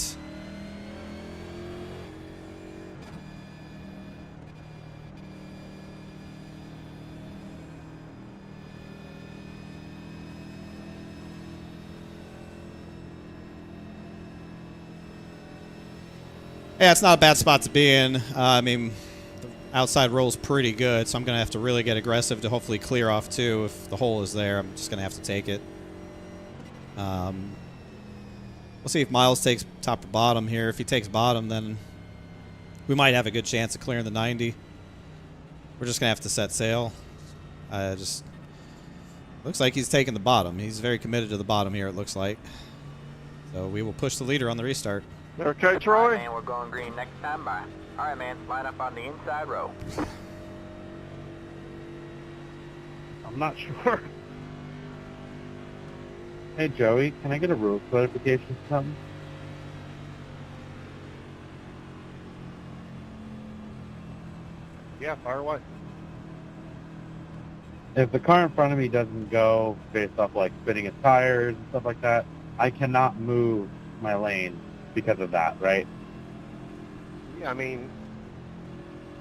Speaker 1: Yeah, it's not a bad spot to be in. I mean, the outside roll's pretty good, so I'm going to have to really get aggressive to hopefully clear off 2. If the hole is there, I'm just going to have to take it. We'll see if Miles takes top or bottom here. If he takes bottom, then we might have a good chance of clearing the 90. We're just going to have to set sail. Just looks like he's taking the bottom. He's very committed to the bottom here, it looks like. So we will push the leader on the restart.
Speaker 12: Okay,
Speaker 4: All right,
Speaker 12: Troy?
Speaker 4: man, we're going green next time by. All right, man, line up on the inside row.
Speaker 8: I'm not sure.
Speaker 9: Hey Joey, can I get a rules clarification for something?
Speaker 6: Yeah, fire away.
Speaker 9: If the car in front of me doesn't go based off like spinning its tires and stuff like that, I cannot move my lane because of that, right?
Speaker 6: Yeah, I mean,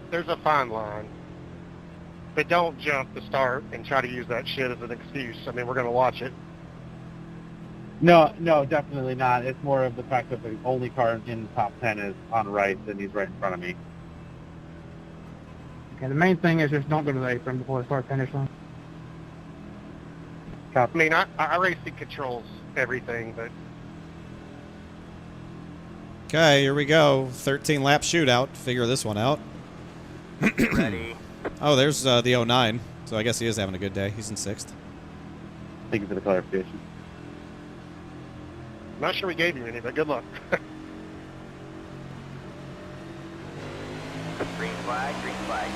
Speaker 6: there's a fine line. But don't jump the start and try to use that shit as an excuse. I mean, we're going to watch it.
Speaker 9: No, definitely not. It's more of the fact that the only car in the top 10 is on right and he's right in front of me.
Speaker 2: Okay, the main thing is just don't go to the apron before the start finish line.
Speaker 6: I mean, I racing controls everything, but
Speaker 1: Okay, here we go. 13 lap shootout. Figure this one out.
Speaker 4: Ready.
Speaker 1: Oh, there's the 09. So I guess he is having a good day. He's in 6th.
Speaker 9: Thank you for the clarification.
Speaker 6: I'm not sure we gave you any, but good luck.
Speaker 4: Green flag, green flag.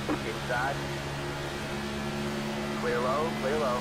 Speaker 4: Inside. Clear low, clear low.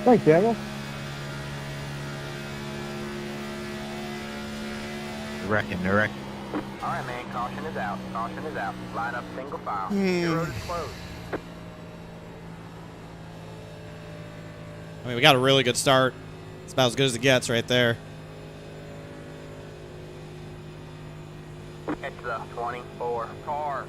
Speaker 2: Thanks, Daniel.
Speaker 11: They're wrecking, they're wrecking.
Speaker 4: All right, man. Caution is out. Caution is out. Line up single file.
Speaker 1: Hmm.
Speaker 4: Your road is closed.
Speaker 1: I mean, we got a really good start. It's about as good as it gets right there.
Speaker 4: It's the 24 car.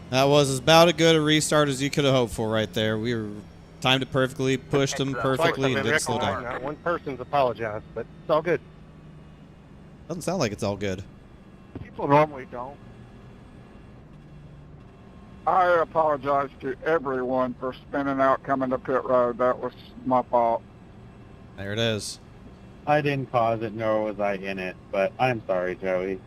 Speaker 1: That was about as good a restart as you could have hoped for right there. We were timed it perfectly, pushed him perfectly, and didn't slow down.
Speaker 6: Not one person's apologized, but it's all good.
Speaker 1: Doesn't sound like it's all good.
Speaker 12: People normally don't. I apologize to everyone for spinning out coming to pit road. That was my fault.
Speaker 1: There it is.
Speaker 9: I didn't cause it, nor was I in it, but I'm sorry, Joey.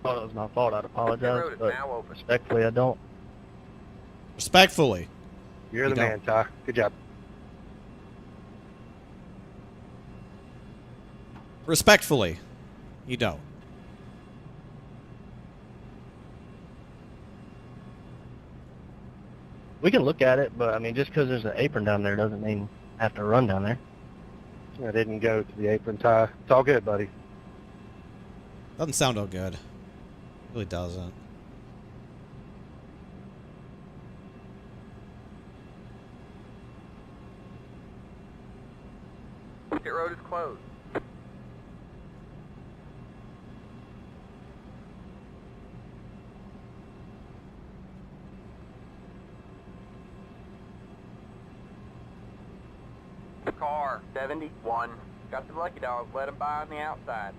Speaker 8: I thought it was my fault. I'd
Speaker 4: The
Speaker 8: apologize,
Speaker 4: road is
Speaker 8: but
Speaker 4: now open.
Speaker 8: respectfully, I don't.
Speaker 1: Respectfully.
Speaker 6: You're
Speaker 1: You
Speaker 6: the man, Ty. Good job.
Speaker 1: Respectfully. You don't.
Speaker 8: We can look at it, but I mean, just because there's an apron down there doesn't mean I have to run down there.
Speaker 6: I didn't go to the apron, Ty. It's all good, buddy.
Speaker 1: Doesn't sound all good. Really doesn't.
Speaker 4: Pit road is closed. Car 71. Got the lucky dog. Let him by on the outside.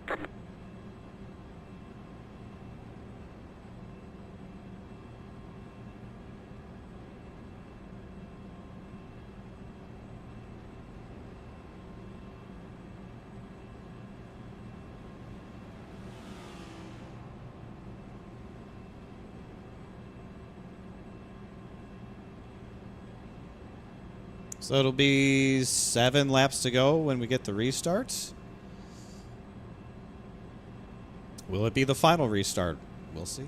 Speaker 1: So it'll be 7 laps to go when we get the restarts. Will it be the final restart? We'll see.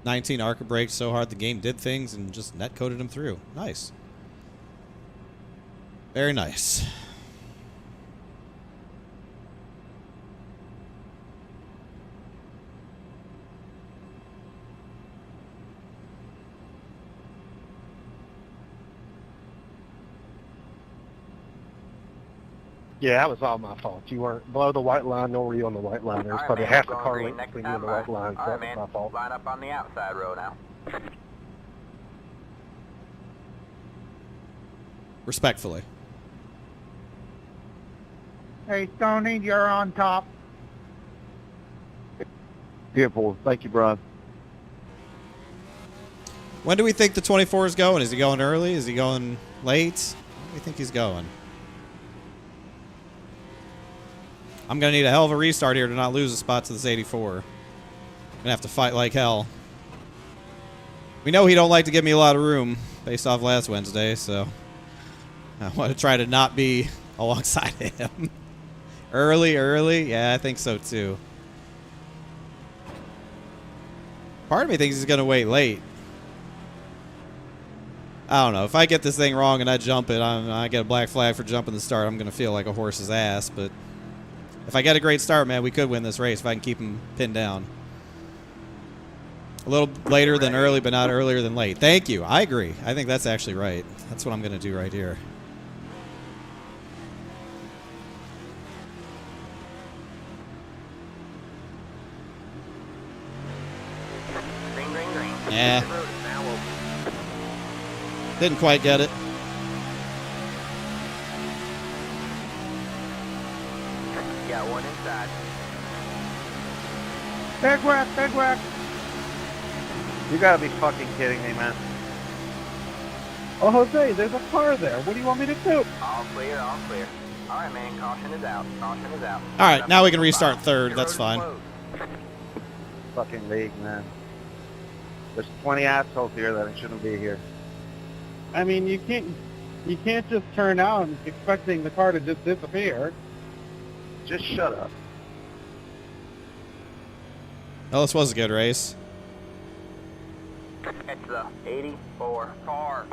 Speaker 1: "19 Arca braked so hard the game did things and just net coded him through." Nice. Very nice.
Speaker 6: Yeah, that was all my fault. You weren't below the white line, nor were you on the white line. There was
Speaker 4: All right,
Speaker 6: probably
Speaker 4: man,
Speaker 6: half
Speaker 4: we're
Speaker 6: the
Speaker 4: going
Speaker 6: car
Speaker 4: green
Speaker 6: length
Speaker 4: next
Speaker 6: between you and the
Speaker 4: time,
Speaker 6: white line, so
Speaker 4: all right,
Speaker 6: that was
Speaker 4: man.
Speaker 6: my fault.
Speaker 4: Line up on the outside row now.
Speaker 1: Respectfully.
Speaker 2: Hey, Stoney, you're on top.
Speaker 11: Beautiful. Thank you, Brian.
Speaker 1: When do we think the 24 is going? Is he going early? Is he going late? Where do we think he's going? I'm going to need a hell of a restart here to not lose a spot to this 84. I'm going to have to fight like hell. We know he don't like to give me a lot of room based off last Wednesday, so I want to try to not be alongside him. Early? Yeah, I think so too. Part of me thinks he's going to wait late. I don't know. If I get this thing wrong and I jump it, I get a black flag for jumping the start, I'm going to feel like a horse's ass. But if I get a great start, man, we could win this race if I can keep him pinned down. A little later than early, but not earlier than late. Thank you. I agree. I think that's actually right. That's what I'm going to do right here. Yeah. Didn't quite get it.
Speaker 4: Got one inside.
Speaker 2: Big whack.
Speaker 11: You gotta be fucking kidding me, man.
Speaker 8: Oh, Jose, there's a car there. What do you want me to do?
Speaker 4: All clear. All right, man. Caution is out.
Speaker 1: All right, now we can restart third. That's fine.
Speaker 11: Fucking league, man. There's 20 assholes here that shouldn't be here.
Speaker 8: I mean, you can't just turn out expecting the car to just disappear.
Speaker 11: Just shut up.
Speaker 1: Well, this was a good race.
Speaker 4: It's the 84 car.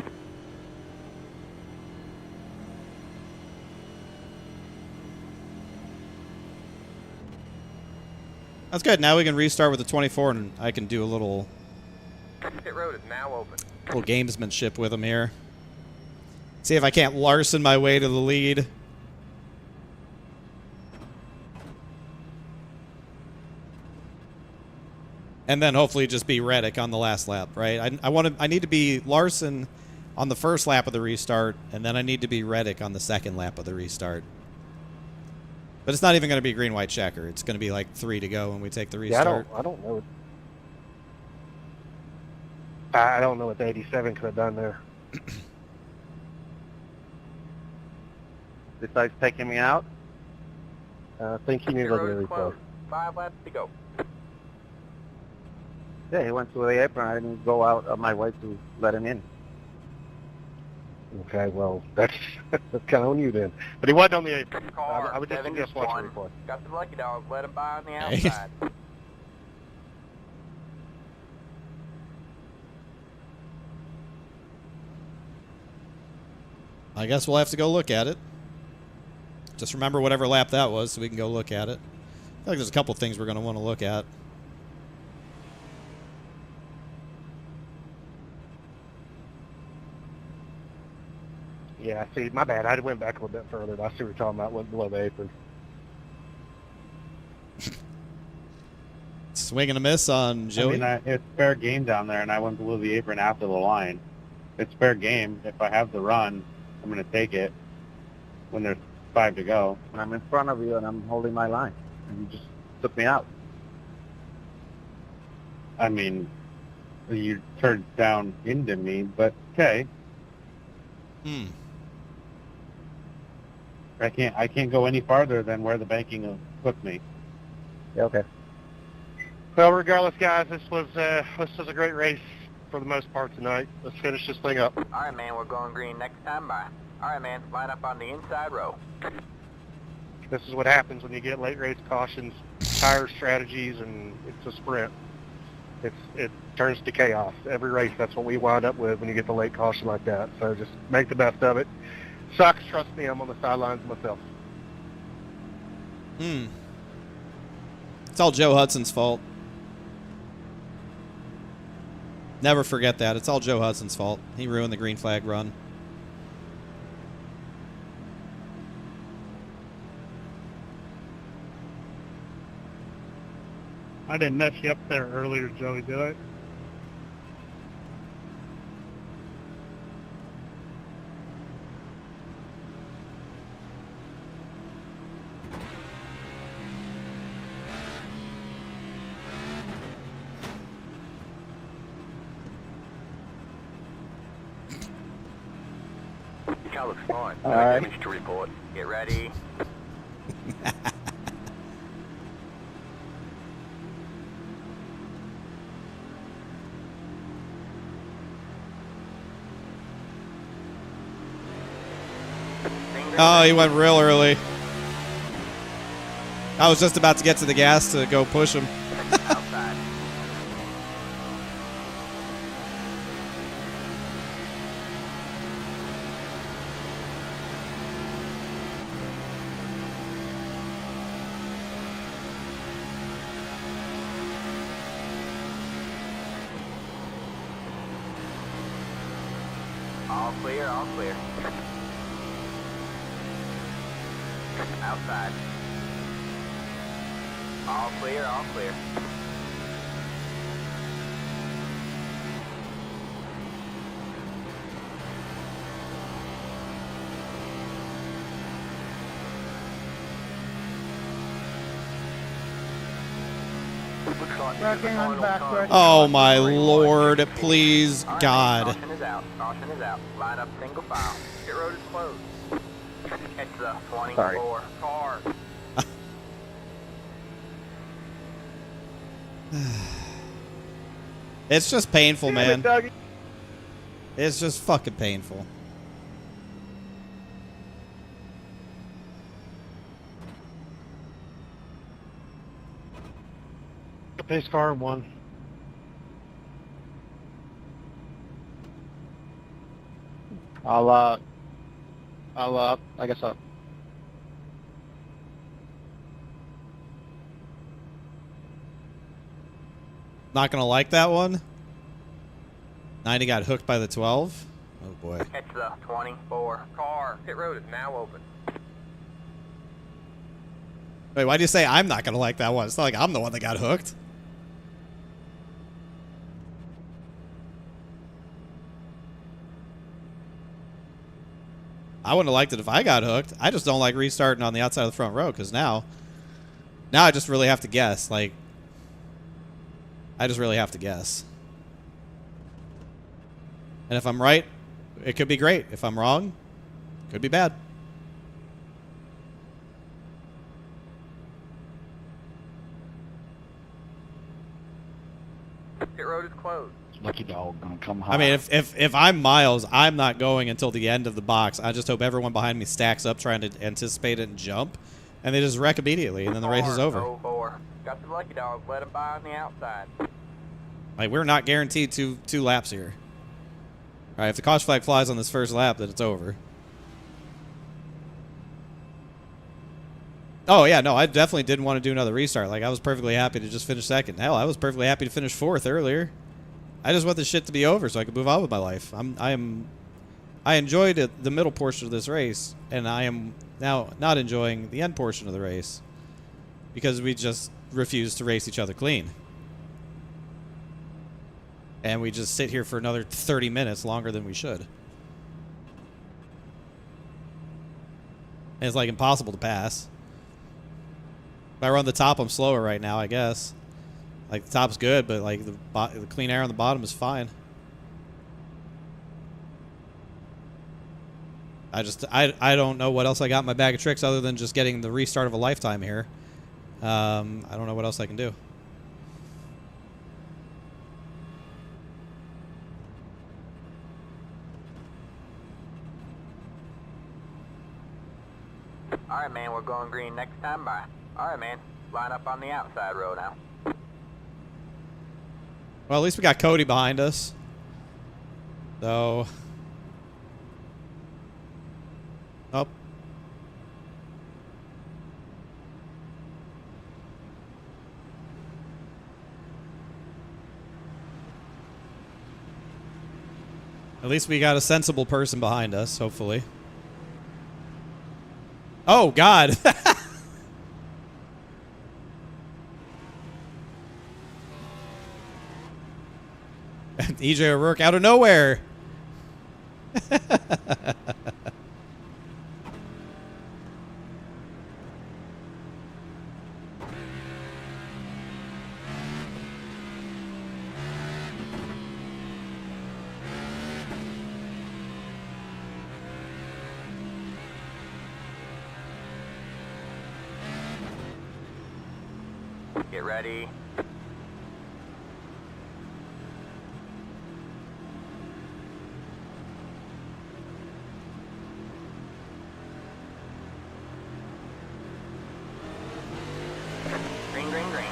Speaker 1: That's good. Now we can restart with the 24, and I can do a little
Speaker 4: Pit road is now open.
Speaker 1: little gamesmanship with him here. See if I can't Larson my way to the lead. And then hopefully just be Reddick on the last lap, right? I need to be Larson on the first lap of the restart, and then I need to be Reddick on the second lap of the restart. But it's not even going to be green, white, checker. It's going to be like 3 to go when we take the restart.
Speaker 8: Yeah, I don't know. I don't know what the 87 could have done there.
Speaker 11: Besides taking me out?
Speaker 8: I think he needed
Speaker 4: Pit
Speaker 8: to
Speaker 4: road
Speaker 8: really
Speaker 4: is
Speaker 8: close.
Speaker 4: closed. 5 laps to go.
Speaker 11: Yeah, he went to the apron. I didn't go out of my way to let him in.
Speaker 8: Okay, well, that's kind of on you then. But he wasn't on the apron.
Speaker 4: Car,
Speaker 8: I would just suggest watching the replay.
Speaker 4: Got the lucky dog. Let him by on the outside.
Speaker 1: I guess we'll have to go look at it. Just remember whatever lap that was so we can go look at it. I feel like there's a couple things we're going to want to look at.
Speaker 8: Yeah, see, my bad. I went back a little bit further. I see what you're talking about. Went below the apron.
Speaker 1: Swing and a miss on Joey.
Speaker 9: I mean, it's fair game down there, and I went below the apron after the line. It's fair game. If I have the run, I'm going to take it when there's 5 to go.
Speaker 11: And I'm in front of you, and I'm holding my line. And you just took me out.
Speaker 9: I mean, you turned down into me, but okay. I can't go any farther than where the banking took me.
Speaker 11: Yeah, okay.
Speaker 6: Well, regardless, guys, this was a great race for the most part tonight. Let's finish this thing up.
Speaker 4: All right, man. We're going green next time by. All right, man. Line up on the inside row.
Speaker 6: This is what happens when you get late race cautions, tire strategies, and it's a sprint. It turns to chaos. Every race, that's what we wind up with when you get the late caution like that. So just make the best of it. Sucks, trust me, I'm on the sidelines myself.
Speaker 1: It's all Joe Hudson's fault. Never forget that. It's all Joe Hudson's fault. He ruined the green flag run.
Speaker 12: I didn't mess you up there earlier, Joey, did I?
Speaker 3: Car looks fine. No
Speaker 11: Alright.
Speaker 3: damage to report.
Speaker 4: Get ready.
Speaker 1: Oh, he went real early. I was just about to get to the gas to go push him.
Speaker 4: Outside. All clear, all clear. Outside. All clear, all clear.
Speaker 3: Looks like
Speaker 2: Back
Speaker 3: this is the
Speaker 2: in,
Speaker 3: final
Speaker 2: back,
Speaker 3: time.
Speaker 2: back.
Speaker 1: Oh my lord, please,
Speaker 4: All right,
Speaker 1: God.
Speaker 4: Caution is out. Caution is out. Line up single file. Pit road is closed. Catch the 24 car.
Speaker 1: It's just painful, man.
Speaker 6: Damn it, Dougie.
Speaker 1: It's just fucking painful.
Speaker 8: Pace car 1. I guess I'll.
Speaker 1: Not gonna like that one. 90 got hooked by the 12. Oh boy.
Speaker 4: Catch the 24 car. Pit road is now open.
Speaker 1: Wait, why do you say I'm not gonna like that one? It's not like I'm the one that got hooked. I wouldn't have liked it if I got hooked. I just don't like restarting on the outside of the front row because now I just really have to guess. Like, I just really have to guess. And if I'm right, it could be great. If I'm wrong, it could be bad.
Speaker 4: Pit road is closed.
Speaker 11: Lucky dog gonna come high.
Speaker 1: I mean, if I'm Miles, I'm not going until the end of the box. I just hope everyone behind me stacks up trying to anticipate it and jump, and they just wreck immediately, and then the race is over.
Speaker 4: 04. Got the lucky dog. Let him by on the outside.
Speaker 1: Like, we're not guaranteed two laps here. All right, if the caution flag flies on this first lap, then it's over. Oh, yeah, no, I definitely didn't want to do another restart. Like, I was perfectly happy to just finish second. Hell, I was perfectly happy to finish fourth earlier. I just want this shit to be over so I can move on with my life. I enjoyed the middle portion of this race, and I am now not enjoying the end portion of the race because we just refuse to race each other clean. And we just sit here for another 30 minutes longer than we should. And it's like impossible to pass. If I run the top, I'm slower right now, I guess. Like, the top's good, but like the clean air on the bottom is fine. I don't know what else I got in my bag of tricks other than just getting the restart of a lifetime here. I don't know what else I can do.
Speaker 4: All right, man. We're going green next time by. All right, man. Line up on the outside row now.
Speaker 1: Well, at least we got Cody behind us. So. Oh. At least we got a sensible person behind us, hopefully. Oh, God. EJ O'Rourke out of nowhere.
Speaker 4: Get ready. Green, green, green.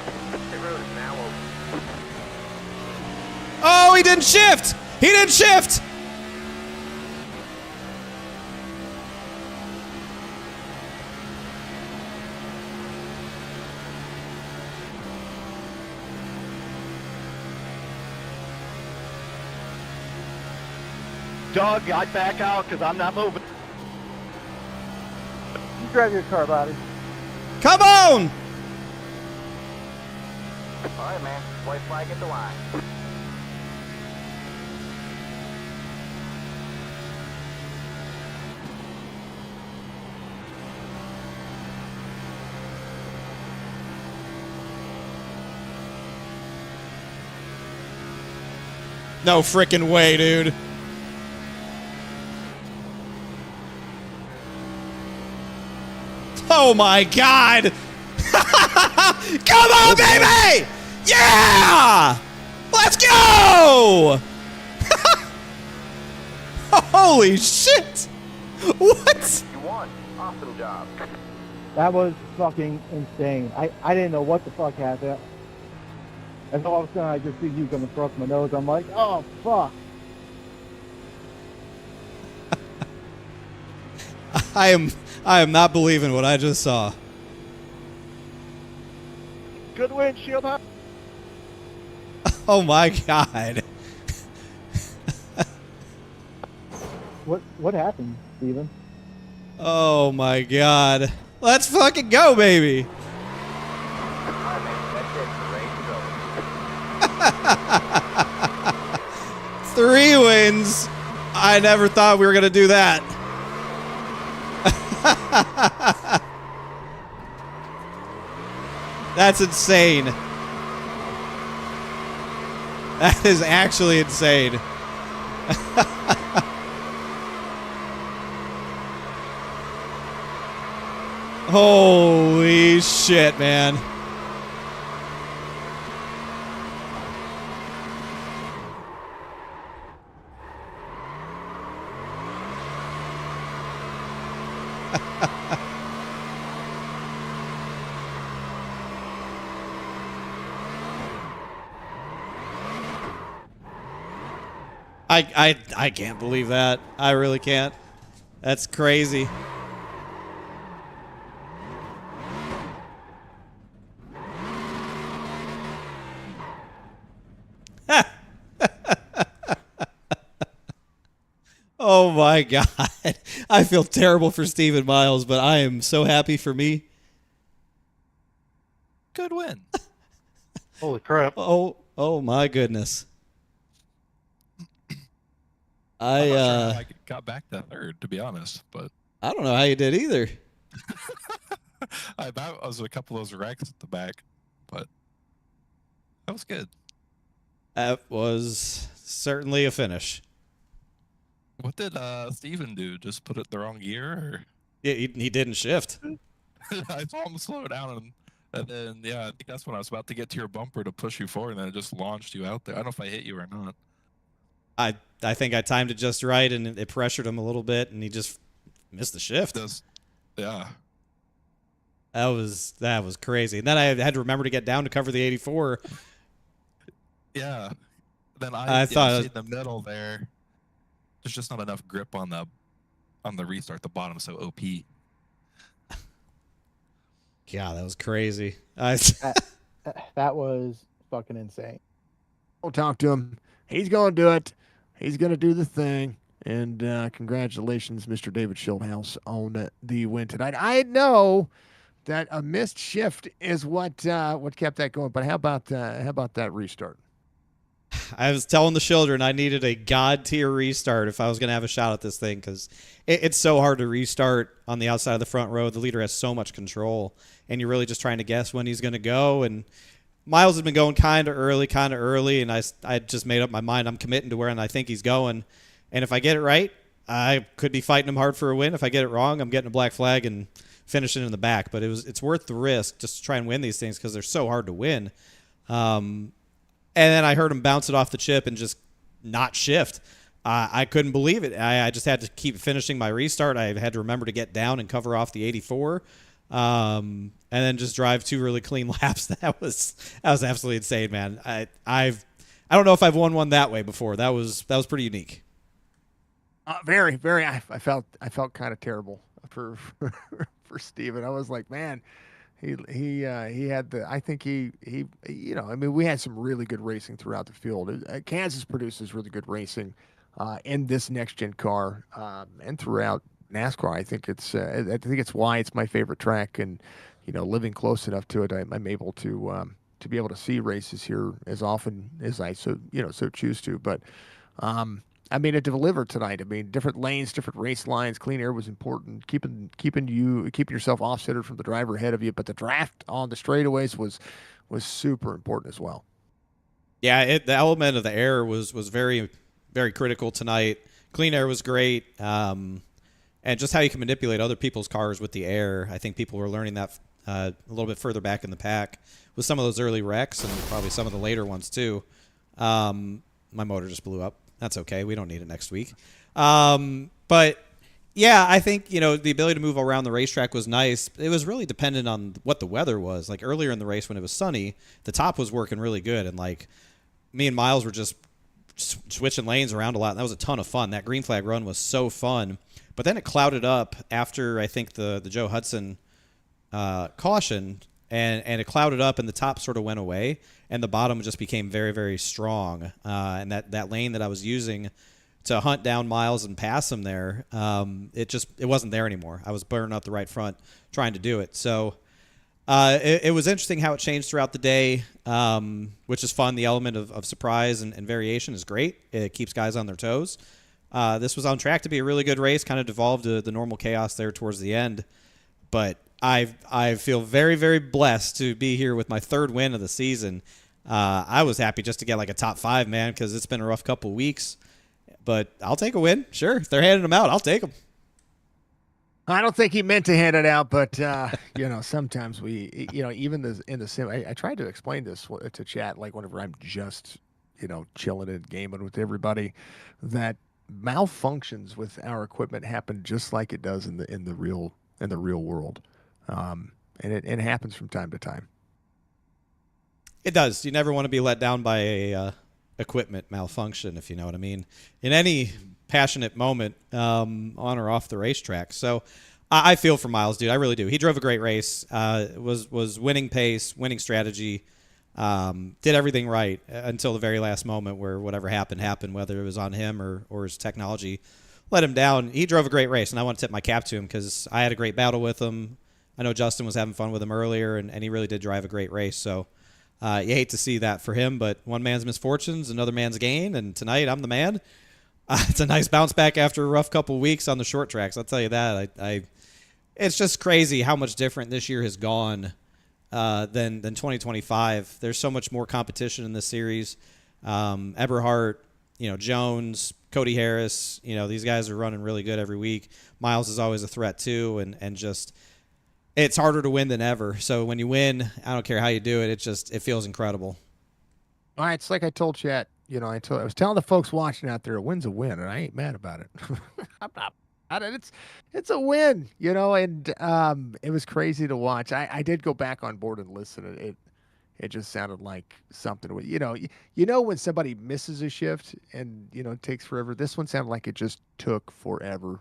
Speaker 4: The road is now open.
Speaker 1: Oh, he didn't shift! He didn't shift!
Speaker 11: Doug, I back out because I'm not moving.
Speaker 2: You drive your car, buddy.
Speaker 1: Come on!
Speaker 4: All right, man. White flag at the line.
Speaker 1: No frickin' way, dude. Oh my God! Come on, baby! Yeah! Let's go! Holy shit! What?
Speaker 4: You won. Awesome job.
Speaker 13: That was fucking insane. I didn't know what the fuck happened. And all of a sudden I just see you coming across my nose. I'm like, oh fuck.
Speaker 1: I am not believing what I just saw.
Speaker 11: Good windshield, huh?
Speaker 1: Oh my God.
Speaker 13: What happened, Steven?
Speaker 1: Oh my God. Let's fucking go, baby.
Speaker 4: All right, man. That's it. Ready to go.
Speaker 1: 3 wins. I never thought we were going to do that. That's insane. That is actually insane. Holy shit, man. I can't believe that. I really can't. That's crazy. Oh my God. I feel terrible for Stephen Miles, but I am so happy for me.
Speaker 10: Good win.
Speaker 6: Holy crap.
Speaker 1: Oh my goodness.
Speaker 10: I'm not sure how I got back to third, to be honest, but
Speaker 1: I don't know how you did either.
Speaker 10: I was a couple of those wrecks at the back, but that was good.
Speaker 1: That was certainly a finish.
Speaker 10: What did Steven do? Just put it the wrong gear? Or?
Speaker 1: Yeah, he didn't shift.
Speaker 10: I saw him slow down, and then, yeah, I think that's when I was about to get to your bumper to push you forward, and then it just launched you out there. I don't know if I hit you or not.
Speaker 1: I think I timed it just right, and it pressured him a little bit, and he just missed the shift.
Speaker 10: Yeah.
Speaker 1: That was crazy. And then I had to remember to get down to cover the 84.
Speaker 10: Yeah. Then
Speaker 1: I thought
Speaker 10: in the middle there. There's just not enough grip on the restart. The bottom's so OP.
Speaker 1: God, that was crazy.
Speaker 13: That was fucking insane.
Speaker 14: Don't talk to him. He's going to do it. He's going to do the thing. And congratulations, Mr. David Schildhouse, on the win tonight. I know that a missed shift is what kept that going. But how about that restart?
Speaker 1: I was telling the children I needed a god tier restart if I was going to have a shot at this thing, because it's so hard to restart on the outside of the front row. The leader has so much control, and you're really just trying to guess when he's going to go. And Miles has been going kind of early, and I just made up my mind. I'm committing to where I think he's going. And if I get it right, I could be fighting him hard for a win. If I get it wrong, I'm getting a black flag and finishing in the back. But it's worth the risk just to try and win these things because they're so hard to win. And then I heard him bounce it off the chip and just not shift. I couldn't believe it. I just had to keep finishing my restart. I had to remember to get down and cover off the 84. And then just drive 2 really clean laps. That was absolutely insane, man. I don't know if I've won one that way before. That was pretty unique.
Speaker 14: Very, very. I felt kind of terrible for Steven. I was like, man, he had the. I think he I mean, we had some really good racing throughout the field. Kansas produces really good racing in this next gen car and throughout NASCAR. I think it's why it's my favorite track, and living close enough to it, I'm able to be able to see races here as often as I so choose to. But I mean, it delivered tonight. I mean, different lanes, different race lines. Clean air was important. Keeping yourself offsetted from the driver ahead of you. But the draft on the straightaways was super important as well.
Speaker 1: Yeah, the element of the air was very, very critical tonight. Clean air was great. And just how you can manipulate other people's cars with the air. I think people were learning that a little bit further back in the pack with some of those early wrecks and probably some of the later ones too. My motor just blew up. That's okay. We don't need it next week. But yeah, I think, the ability to move around the racetrack was nice. It was really dependent on what the weather was. Like earlier in the race when it was sunny, the top was working really good. And like me and Miles were just switching lanes around a lot. And that was a ton of fun. That green flag run was so fun. But then it clouded up after, I think, the Joe Hudson caution. And it clouded up and the top sort of went away. And the bottom just became very, very strong. And that lane that I was using to hunt down Miles and pass him there, it wasn't there anymore. I was burning up the right front trying to do it. So it was interesting how it changed throughout the day, which is fun. The element of surprise and variation is great. It keeps guys on their toes. This was on track to be a really good race, kind of devolved to the normal chaos there towards the end. But I feel very, very blessed to be here with my 3rd win of the season. I was happy just to get like a top 5, man, because it's been a rough couple weeks. But I'll take a win. Sure, if they're handing them out, I'll take them.
Speaker 14: I don't think he meant to hand it out, but sometimes we, even in the sim, I tried to explain this to chat, like whenever I'm just, chilling and gaming with everybody, that malfunctions with our equipment happen just like it does in the real world. And it happens from time to time.
Speaker 1: It does. You never want to be let down by a equipment malfunction, if you know what I mean, in any passionate moment on or off the racetrack. So I feel for Miles, dude. I really do. He drove a great race. Was winning pace, winning strategy. Did everything right until the very last moment where whatever happened, whether it was on him or his technology let him down. He drove a great race, and I want to tip my cap to him because I had a great battle with him. I know Justin was having fun with him earlier, and he really did drive a great race. So you hate to see that for him, but one man's misfortunes, another man's gain, and tonight I'm the man. It's a nice bounce back after a rough couple weeks on the short tracks. I'll tell you that. It's just crazy how much different this year has gone than 2025. There's so much more competition in this series. Eberhardt, Jones, Cody Harris, these guys are running really good every week. Miles is always a threat too, and just it's harder to win than ever. So when you win, I don't care how you do it. It feels incredible.
Speaker 14: All right, it's like I told Chat. I was telling the folks watching out there, a win's a win, and I ain't mad about it. I'm not. It's a win, and it was crazy to watch. I did go back on board and listen. It just sounded like something. When somebody misses a shift and it takes forever. This one sounded like it just took forever.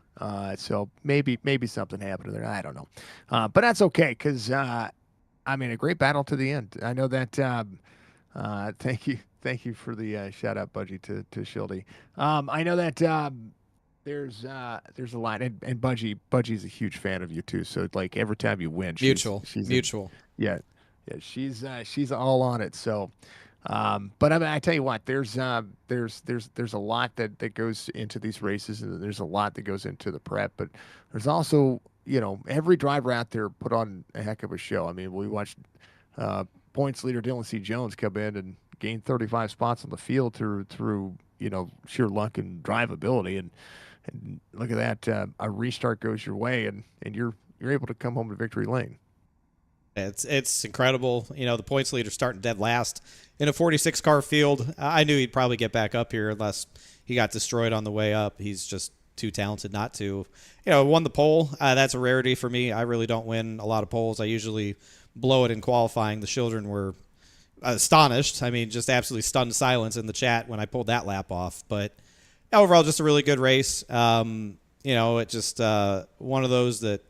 Speaker 14: So maybe something happened there. I don't know, but that's okay because a great battle to the end. I know that. Thank you for the shout out, Budgie, to Shildy. I know that there's a lot, and Budgie's a huge fan of you too. So like every time you win, she's
Speaker 1: mutual.
Speaker 14: Yeah, she's all on it. So, but I tell you what, there's a lot that goes into these races, and there's a lot that goes into the prep. But there's also every driver out there put on a heck of a show. I mean, we watched points leader Dylan C. Jones come in and gain 35 spots on the field through sheer luck and drivability, and look at that, a restart goes your way, and you're you're able to come home to victory lane.
Speaker 1: It's incredible. You know, the points leader starting dead last in a 46 car field. I knew he'd probably get back up here unless he got destroyed on the way up. He's just too talented not to. You know, won the pole. That's a rarity for me. I really don't win a lot of poles. I usually blow it in qualifying. The children were astonished. I mean, just absolutely stunned silence in the chat when I pulled that lap off. But overall, just a really good race. You know, it just one of those that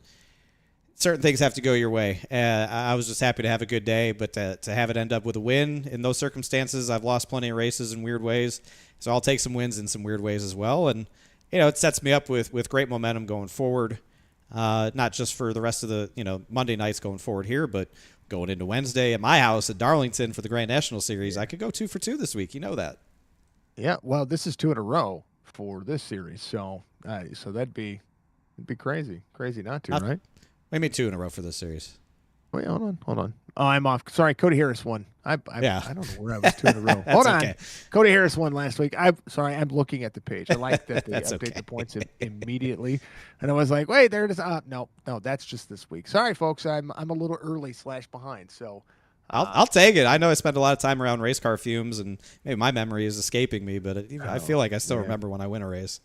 Speaker 1: certain things have to go your way. I was just happy to have a good day, but to have it end up with a win in those circumstances, I've lost plenty of races in weird ways. So I'll take some wins in some weird ways as well. And, you know, it sets me up with great momentum going forward, not just for the rest of the, you know, Monday nights going forward here, but going into Wednesday at my house at Darlington for the Grand National Series. I could go 2 for 2 this week. You know that.
Speaker 14: Yeah, well, this is 2 in a row for this series. So so it'd be crazy. Crazy not to, right?
Speaker 1: I mean 2 in a row for this series.
Speaker 14: Wait, hold on. Oh, I'm off. Sorry, Cody Harris won. I don't know where I was 2 in a row. Hold on.
Speaker 1: Okay.
Speaker 14: Cody Harris won last week. I'm sorry, I'm looking at the page. I like that they
Speaker 1: That's
Speaker 14: update
Speaker 1: okay.
Speaker 14: the points immediately. And I was like, wait, there it is. No, that's just this week. Sorry, folks. I'm a little early / behind. So
Speaker 1: I'll take it. I know I spend a lot of time around race car fumes, and maybe my memory is escaping me, but I feel like I still remember when I win a race.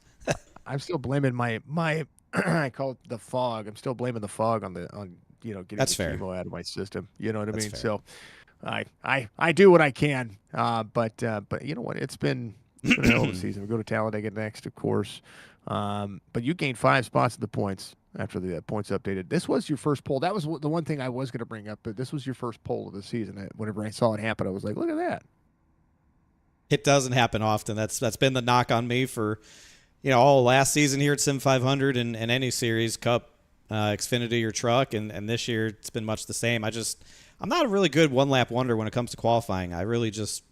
Speaker 14: I'm still blaming my I call it the fog. I'm still blaming the fog on getting
Speaker 1: That's
Speaker 14: the
Speaker 1: fair.
Speaker 14: chemo out of my system. You know what I
Speaker 1: That's
Speaker 14: mean?
Speaker 1: fair.
Speaker 14: So I do what I can. But you know what? It's been a hell of a season. We go to Talladega next, of course. But you gained 5 spots in the points after the points updated. This was your first poll. That was the one thing I was going to bring up, but this was your first poll of the season. Whenever I saw it happen, I was like, look at that.
Speaker 1: It doesn't happen often. That's been the knock on me for, you know, all last season here at SIM500 and any series, Cup, Xfinity or Truck, and this year it's been much the same. I'm not a really good one-lap wonder when it comes to qualifying. I really just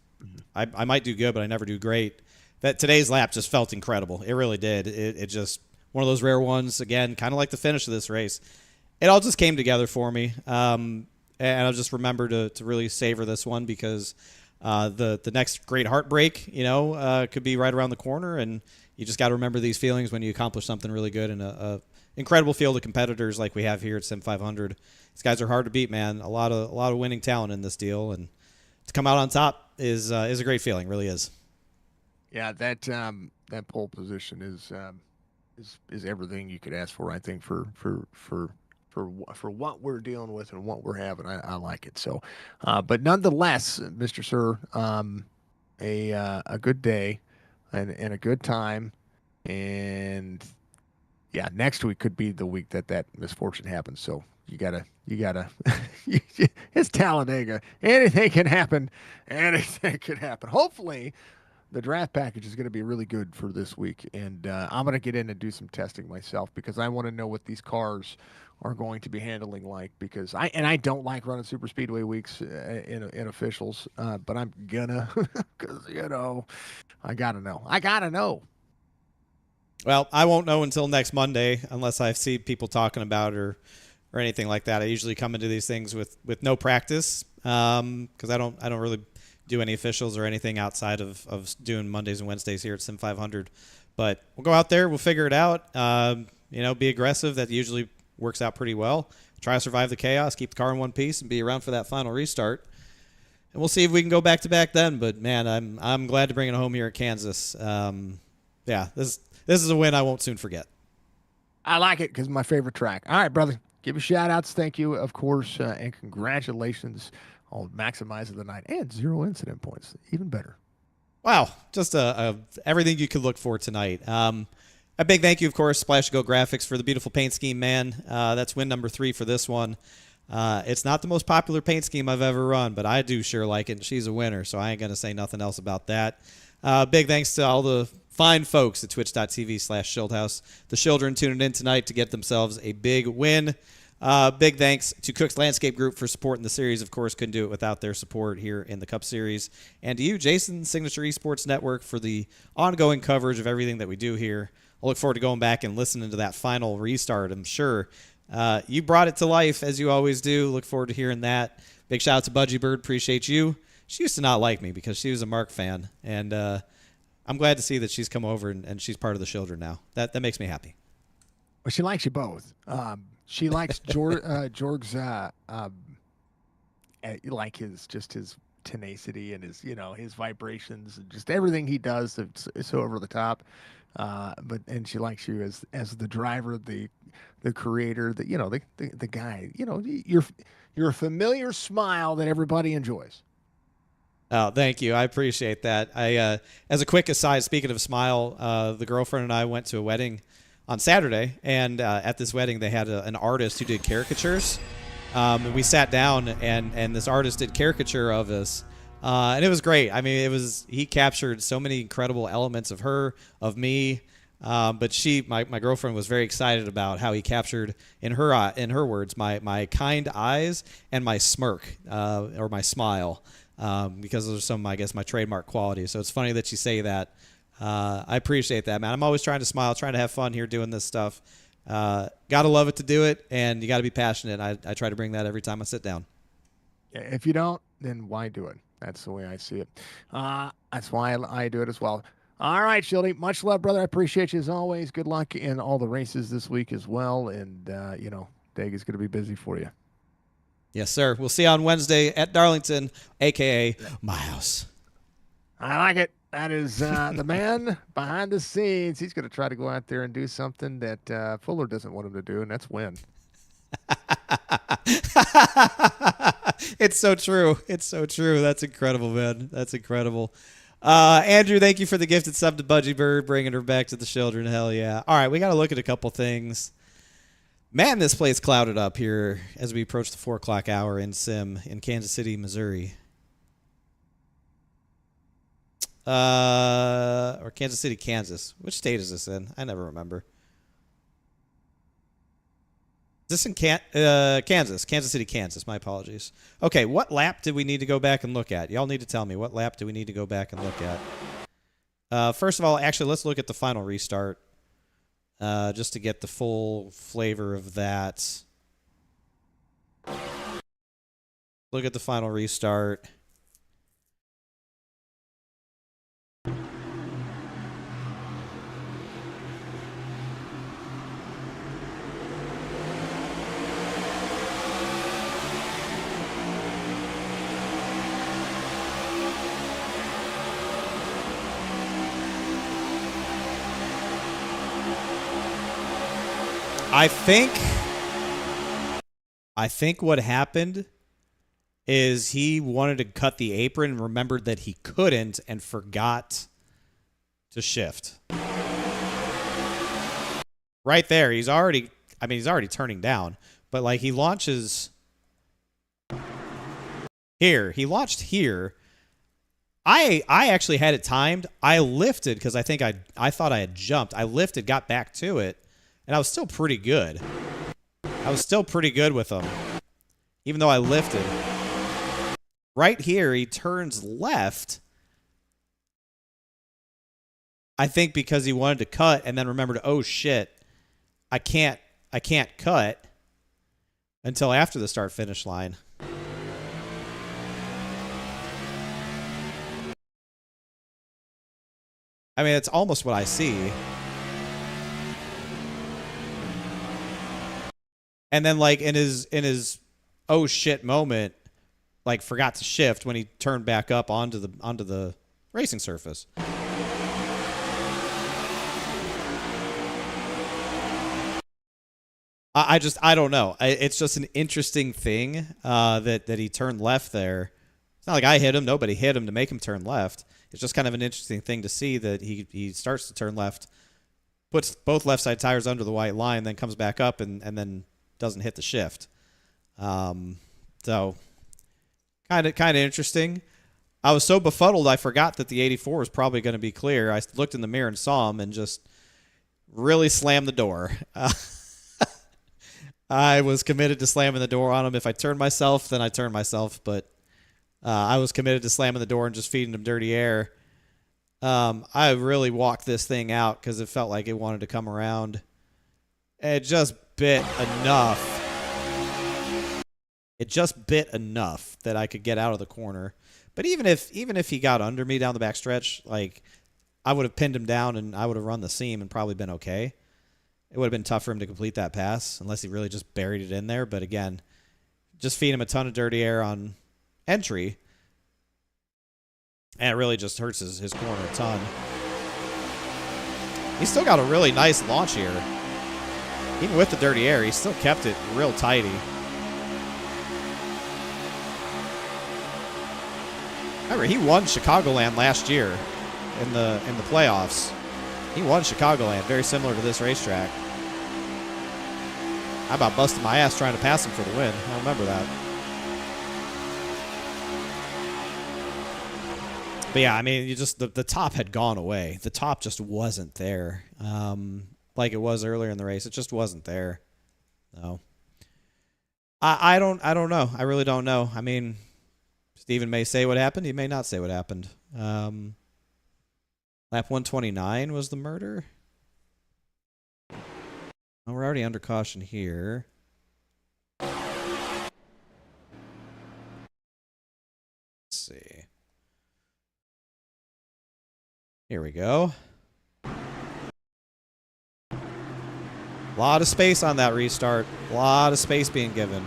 Speaker 1: I might do good, but I never do great. That today's lap just felt incredible. It really did. It just one of those rare ones, again, kind of like the finish of this race. It all just came together for me. And I'll just remember to really savor this one because the next great heartbreak, you know, could be right around the corner, and you just got to remember these feelings when you accomplish something really good in a incredible field of competitors like we have here at Sim500. These guys are hard to beat, man. A lot of winning talent in this deal, and to come out on top is a great feeling. Really is.
Speaker 14: Yeah, that pole position is everything you could ask for. I think for what we're dealing with and what we're having, I like it. So, but nonetheless, Mr. Sir, a good day and a good time, and yeah, next week could be the week that misfortune happens. So you gotta. It's Talladega. Anything can happen. Anything can happen. Hopefully, the draft package is going to be really good for this week, and I'm going to get in and do some testing myself because I want to know what these cars are going to be handling like. Because I don't like running super speedway weeks in officials, but I'm gonna because I gotta know.
Speaker 1: Well, I won't know until next Monday unless I see people talking about it or anything like that. I usually come into these things with no practice because I don't really do any officials or anything outside of doing Mondays and Wednesdays here at Sim500. But we'll go out there. We'll figure it out. Be aggressive. That usually works out pretty well. Try to survive the chaos, keep the car in one piece, and be around for that final restart. And we'll see if we can go back-to-back then. But, man, I'm glad to bring it home here at Kansas. This is a win I won't soon forget.
Speaker 14: I like it because it's my favorite track. All right, brother. Give you shout-outs. Thank you, of course, and congratulations on maximizing the night and 0 incident points. Even better.
Speaker 1: Wow. Just everything you could look for tonight. A big thank you, of course, Splash Go Graphics for the beautiful paint scheme, man. That's win number 3 for this one. It's not the most popular paint scheme I've ever run, but I do sure like it, and she's a winner, so I ain't going to say nothing else about that. Big thanks to all the fine folks at twitch.tv/Schildhouse. The children tuning in tonight to get themselves a big win. Big thanks to Cook's Landscape Group for supporting the series. Of course, couldn't do it without their support here in the Cup Series. And to you, Jason, Signature Esports Network, for the ongoing coverage of everything that we do here. I look forward to going back and listening to that final restart. I'm sure you brought it to life, as you always do. Look forward to hearing that. Big shout out to Budgie Bird. Appreciate you. She used to not like me because she was a Mark fan. And I'm glad to see that she's come over and she's part of the children now. That makes me happy.
Speaker 14: Well, she likes you both. She likes Jorg's like his tenacity and his vibrations and just everything he does is so over the top. And she likes you as the driver, the creator, the guy. You're a familiar smile that everybody enjoys.
Speaker 1: Oh, thank you. I appreciate that. As a quick aside, speaking of smile, the girlfriend and I went to a wedding on Saturday, and at this wedding they had an artist who did caricatures. And we sat down, and this artist did caricature of us, and it was great. I mean, he captured so many incredible elements of her, of me. But my girlfriend was very excited about how he captured in her words my kind eyes and my smirk or my smile. Because those are some of my trademark qualities. So it's funny that you say that. I appreciate that, man. I'm always trying to smile, trying to have fun here doing this stuff. Gotta love it to do it, and you gotta be passionate. I try to bring that every time I sit down.
Speaker 14: If you don't, then why do it? That's the way I see it. That's why I do it as well. All right, Shildy. Much love, brother. I appreciate you as always. Good luck in all the races this week as well. And, Dag is going to be busy for you.
Speaker 1: Yes, sir. We'll see you on Wednesday at Darlington, a.k.a. my house.
Speaker 14: I like it. That is the man behind the scenes. He's going to try to go out there and do something that Fuller doesn't want him to do, and that's win.
Speaker 1: It's so true. It's so true. That's incredible, man. That's incredible. Andrew, thank you for the gifted sub to Budgie Bird, bringing her back to the children. Hell yeah. All right, we got to look at a couple things. Man, this place clouded up here as we approach the 4 o'clock hour in Sim in Kansas City, Missouri. Or Kansas City, Kansas. Which state is this in? I never remember. Is this in Kansas? Kansas City, Kansas. My apologies. Okay, what lap did we need to go back and look at? Y'all need to tell me. What lap do we need to go back and look at? First of all, actually, let's look at the final restart. Just to get the full flavor of that. Look at the final restart. I think what happened is he wanted to cut the apron and remembered that he couldn't and forgot to shift. Right there, he's already turning down, but like he launches here. He launched here. I actually had it timed. I lifted because I thought I had jumped. I lifted, got back to it, and I was still pretty good. I was still pretty good with him, even though I lifted. Right here, he turns left. I think because he wanted to cut and then remembered, oh shit, I can't cut until after the start finish line. I mean, it's almost what I see. And then like in his oh shit moment, like forgot to shift when he turned back up onto the racing surface. I don't know. It's just an interesting thing that he turned left there. It's not like I hit him. Nobody hit him to make him turn left. It's just kind of an interesting thing to see that he starts to turn left, puts both left side tires under the white line, then comes back up and then doesn't hit the shift. So kind of interesting. I was so befuddled I forgot that the 84 was probably going to be clear. I looked in the mirror and saw him and just really slammed the door. I was committed to slamming the door on him. If I turned myself, then I turned myself. But I was committed to slamming the door and just feeding him dirty air. I really walked this thing out because it felt like it wanted to come around. It just bit enough. It just bit enough that I could get out of the corner. But even if he got under me down the back stretch, like I would have pinned him down and I would have run the seam and probably been okay. it would have been tough for him to complete that pass unless he really just buried it in there. But again, just feed him a ton of dirty air on entry, and it really just hurts his corner a ton. He's still got a really nice launch here. Even with the dirty air, he still kept it real tidy. Remember, he won Chicagoland last year in the playoffs. He won Chicagoland, very similar to this racetrack. I about busted my ass trying to pass him for the win. I remember that. But yeah, I mean, you just the top had gone away. The top just wasn't there, like it was earlier in the race. It just wasn't there. No, I don't know. I really don't know. I mean, Steven may say what happened. He may not say what happened. Lap 129 was the murder. Oh, we're already under caution here. Let's see. Here we go. A lot of space on that restart. A lot of space being given.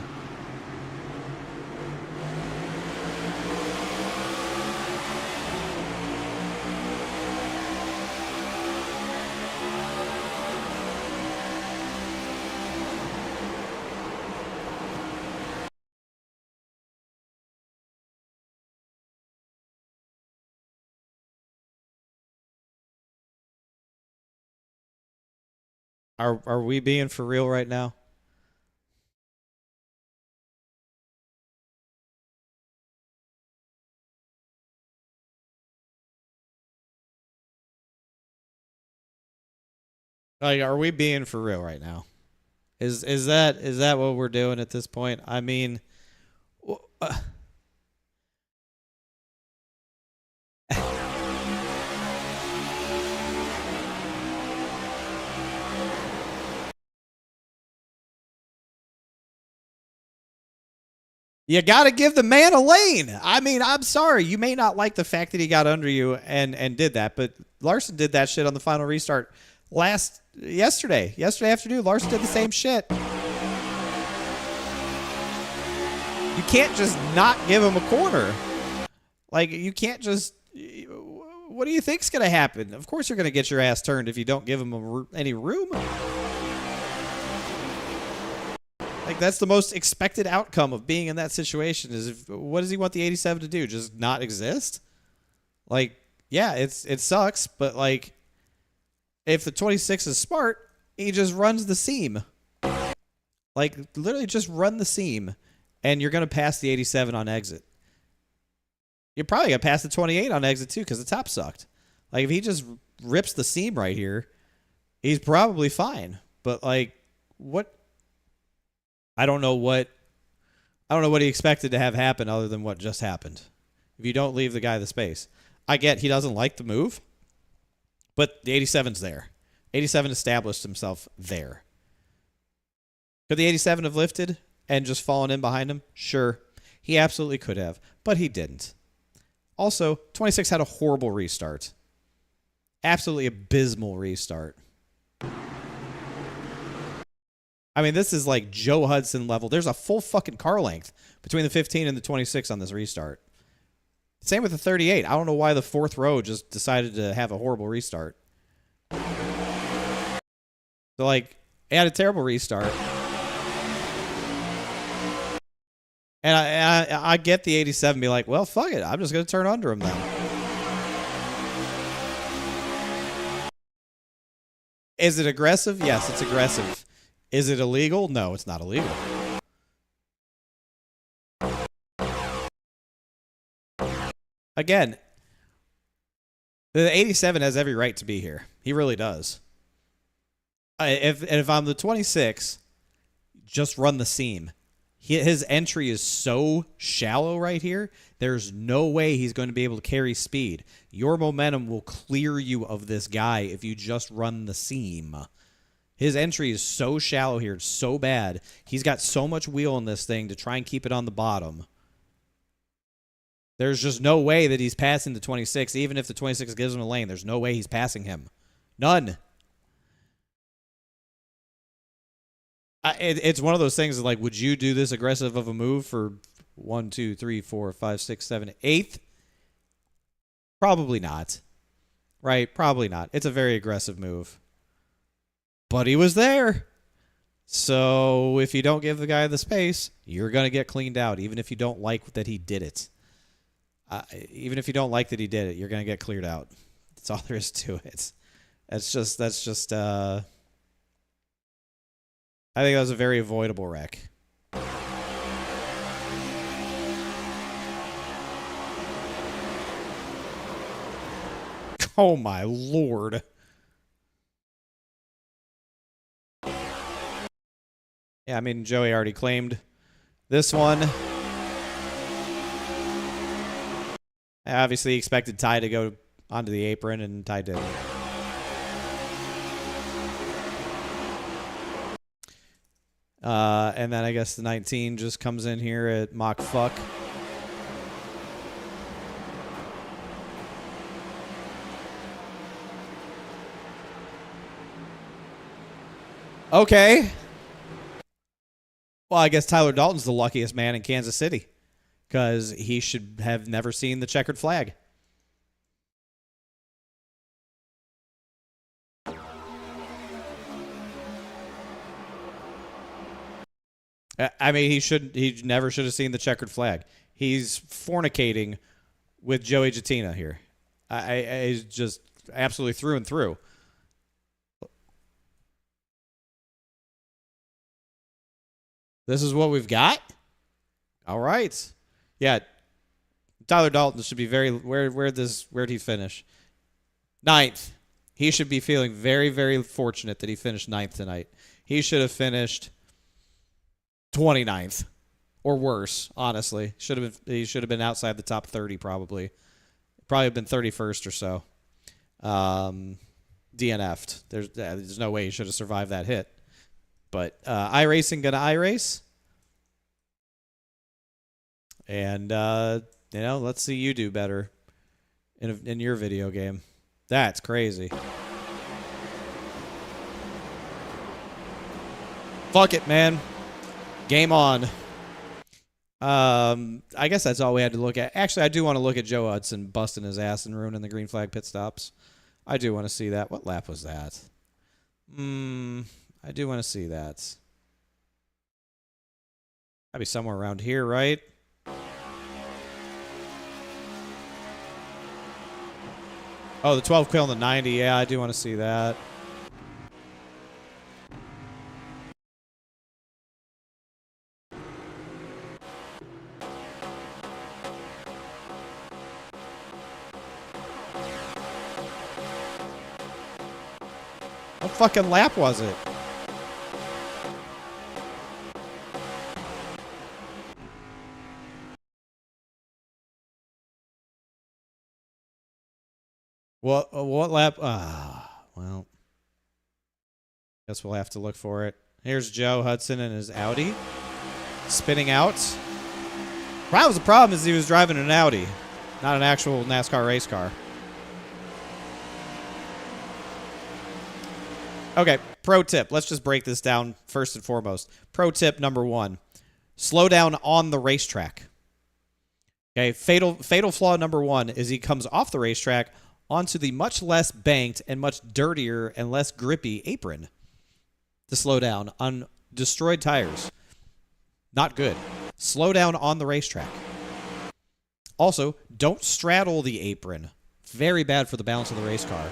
Speaker 1: Are we being for real right now? Like, are we being for real right now? Is that what we're doing at this point? I mean, you got to give the man a lane. I mean, I'm sorry. You may not like the fact that he got under you and did that, but Larson did that shit on the final restart yesterday afternoon. Larson did the same shit. You can't just not give him a corner. Like, you can't just... What do you think's going to happen? Of course you're going to get your ass turned if you don't give him any room. Like, that's the most expected outcome of being in that situation is what does he want the 87 to do? Just not exist? Like, yeah, it sucks, but like, if the 26 is smart, he just runs the seam. Like, literally just run the seam, and you're going to pass the 87 on exit. You're probably going to pass the 28 on exit, too, because the top sucked. Like, if he just rips the seam right here, he's probably fine. But, like, what... I don't know what he expected to have happen other than what just happened. If you don't leave the guy the space. I get he doesn't like the move, but the 87's there. 87 established himself there. Could the 87 have lifted and just fallen in behind him? Sure. He absolutely could have, but he didn't. Also, 26 had a horrible restart. Absolutely abysmal restart. I mean, this is like Joe Hudson level. There's a full fucking car length between the 15 and the 26 on this restart. Same with the 38. I don't know why the fourth row just decided to have a horrible restart. So, like, it had a terrible restart. And I get the 87 be like, well, fuck it. I'm just going to turn under him then. Is it aggressive? Yes, it's aggressive. Is it illegal? No, it's not illegal. Again, the 87 has every right to be here. He really does. If I'm the 26, just run the seam. His entry is so shallow right here, there's no way he's going to be able to carry speed. Your momentum will clear you of this guy if you just run the seam. His entry is so shallow here, it's so bad. He's got so much wheel in this thing to try and keep it on the bottom. There's just no way that he's passing the 26. Even if the 26 gives him a lane, there's no way he's passing him. None. It's one of those things that, like, would you do this aggressive of a move for 1, 2, 3, 4, 5, 6, 7, 8th? Probably not. Right? Probably not. It's a very aggressive move. But he was there. So if you don't give the guy the space, you're going to get cleaned out, even if you don't like that he did it. Even if you don't like that he did it, you're going to get cleared out. That's all there is to it. That's just I think that was a very avoidable wreck. Oh my lord. Yeah, I mean, Joey already claimed this one. I obviously expected Ty to go onto the apron, and Ty didn't. And then I guess the 19 just comes in here at Mach Fuck. Okay. Well, I guess Tyler Dalton's the luckiest man in Kansas City, because he should have never seen the checkered flag. I mean, he never should have seen the checkered flag. He's fornicating with Joey Jatina here. He's just absolutely through and through. This is what we've got? All right. Yeah. Tyler Dalton should be very... Where'd he finish? 9th. He should be feeling very, very fortunate that he finished 9th tonight. He should have finished 29th or worse, honestly. He should have been outside the top 30 probably. Probably been 31st or so. DNF'd. There's no way he should have survived that hit. But iRacing gonna iRace. And let's see you do better in your video game. That's crazy. Fuck it, man. Game on. I guess that's all we had to look at. Actually, I do want to look at Joe Hudson busting his ass and ruining the green flag pit stops. I do want to see that. What lap was that? I do want to see that. That'd be somewhere around here, right? Oh, the 12 kill on the 90. Yeah, I do want to see that. What fucking lap was it? What lap? Well, guess we'll have to look for it. Here's Joe Hudson and his Audi spinning out. That was the problem, is he was driving an Audi, not an actual NASCAR race car. Okay, pro tip. Let's just break this down first and foremost. Pro tip number 1. Slow down on the racetrack. Okay, fatal flaw number 1 is he comes off the racetrack onto the much less banked and much dirtier and less grippy apron to slow down on destroyed tires. Not good. Slow down on the racetrack. Also, don't straddle the apron. Very bad for the balance of the race car.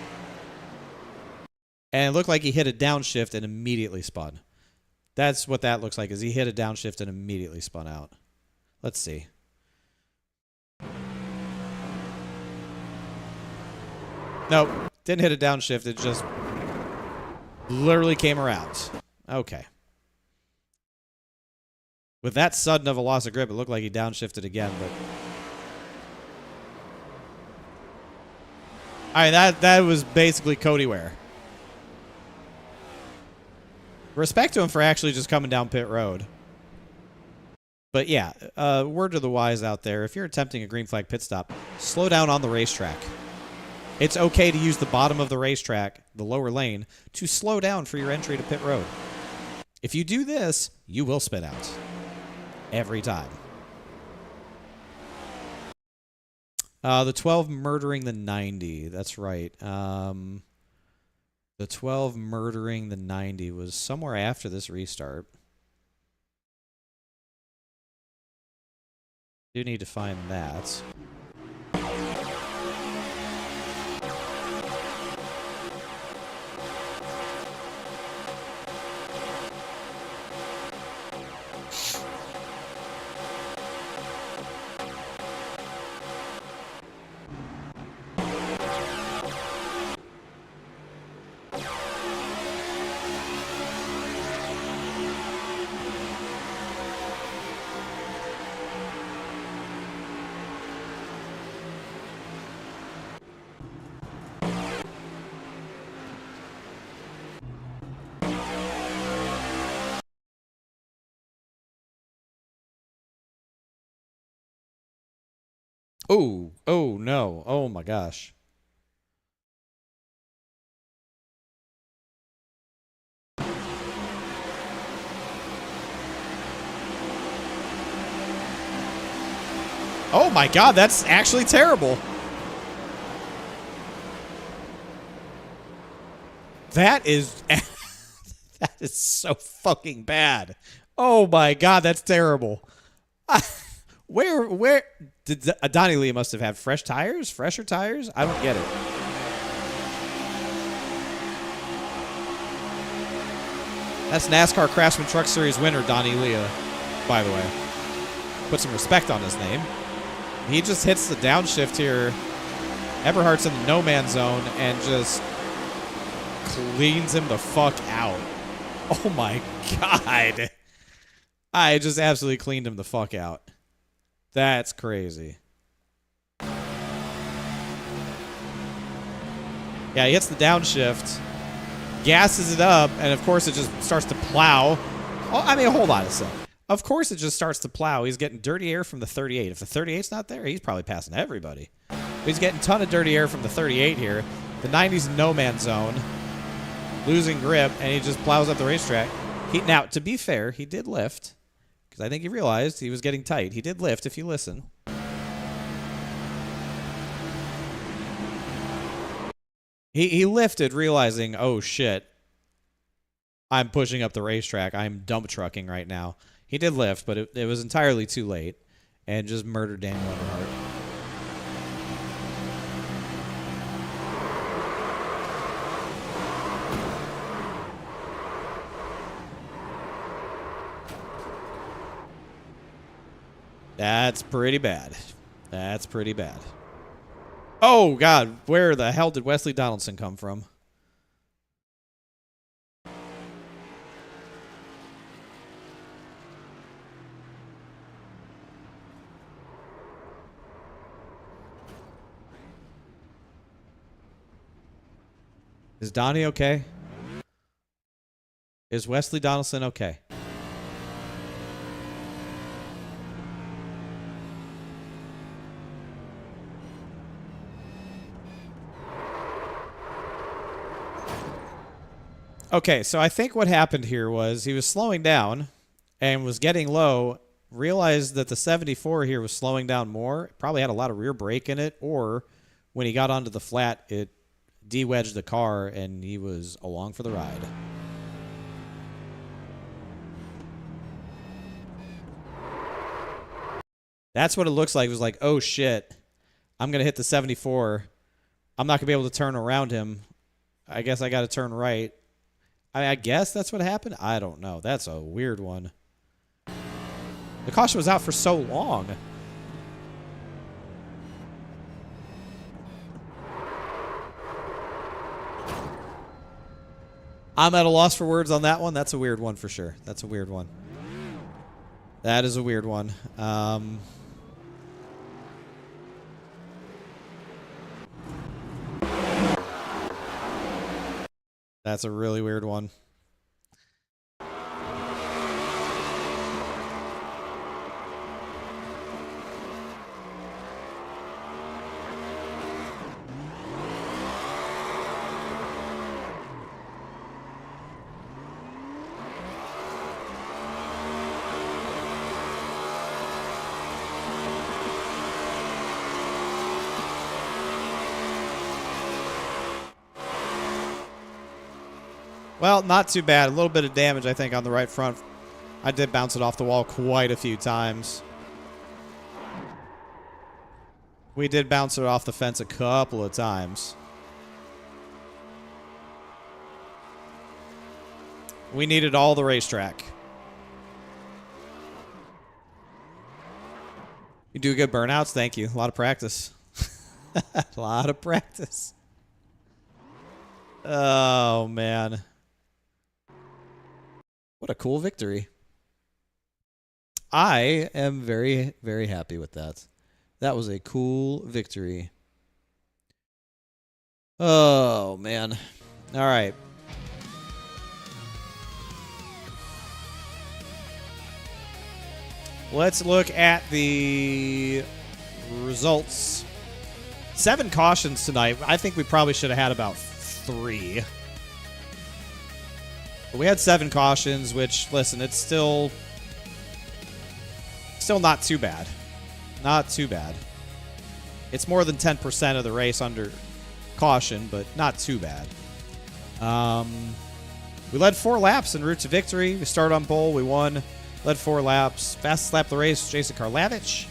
Speaker 1: And it looked like he hit a downshift and immediately spun. That's what that looks like, is he hit a downshift and immediately spun out. Let's see. Nope, didn't hit a downshift. It just literally came around. Okay. With that sudden of a loss of grip, it looked like he downshifted again, but... Alright, that was basically Cody Ware. Respect to him for actually just coming down pit road. But yeah, word to the wise out there, if you're attempting a green flag pit stop, slow down on the racetrack. It's okay to use the bottom of the racetrack, the lower lane, to slow down for your entry to pit road. If you do this, you will spin out. Every time. The 12 murdering the 90. That's right. The 12 murdering the 90 was somewhere after this restart. Do need to find that. Oh, oh no. Oh my gosh. Oh my god, that's actually terrible. That is that is so fucking bad. Oh my god, that's terrible. Where did Donnie Lee must have had fresher tires? I don't get it. That's NASCAR Craftsman Truck Series winner Donnie Lee, by the way. Put some respect on his name. He just hits the downshift here. Eberhardt's in the no man's zone and just cleans him the fuck out. Oh my god. I just absolutely cleaned him the fuck out. That's crazy. Yeah, he hits the downshift, gasses it up, and of course it just starts to plow. Oh, I mean, hold on a sec. Of course it just starts to plow. He's getting dirty air from the 38. If the 38's not there, he's probably passing everybody. He's getting a ton of dirty air from the 38 here. The 90's no man's zone. Losing grip, and he just plows up the racetrack. Now, to be fair, he did lift. Because I think he realized he was getting tight. He did lift, if you listen. He lifted, realizing, oh shit, I'm pushing up the racetrack. I'm dump trucking right now. He did lift, but it was entirely too late. And just murdered Daniel Eberhardt. That's pretty bad. That's pretty bad. Oh, God. Where the hell did Wesley Donaldson come from? Is Donnie okay? Is Wesley Donaldson okay? Okay, so I think what happened here was he was slowing down and was getting low, realized that the 74 here was slowing down more, probably had a lot of rear brake in it, or when he got onto the flat, it de-wedged the car and he was along for the ride. That's what it looks like. It was like, oh shit, I'm going to hit the 74. I'm not going to be able to turn around him. I guess I got to turn right. I guess that's what happened. I don't know. That's a weird one. The caution was out for so long. I'm at a loss for words on that one. That's a weird one for sure. That's a weird one. That is a weird one. That's a really weird one. Well, not too bad. A little bit of damage, I think, on the right front. I did bounce it off the wall quite a few times. We did bounce it off the fence a couple of times. We needed all the racetrack. You do good burnouts. Thank you. A lot of practice. A lot of practice. Oh, man. What a cool victory. I am very, very happy with that. That was a cool victory. Oh, man. All right. Let's look at the results. 7 cautions tonight. I think we probably should have had about 3. But we had 7 cautions, which, listen, it's still not too bad. Not too bad. It's more than 10% of the race under caution, but not too bad. We led 4 laps en route to victory. We started on pole. We won. Led 4 laps. Fastest lap of the race, Jason Karlavich.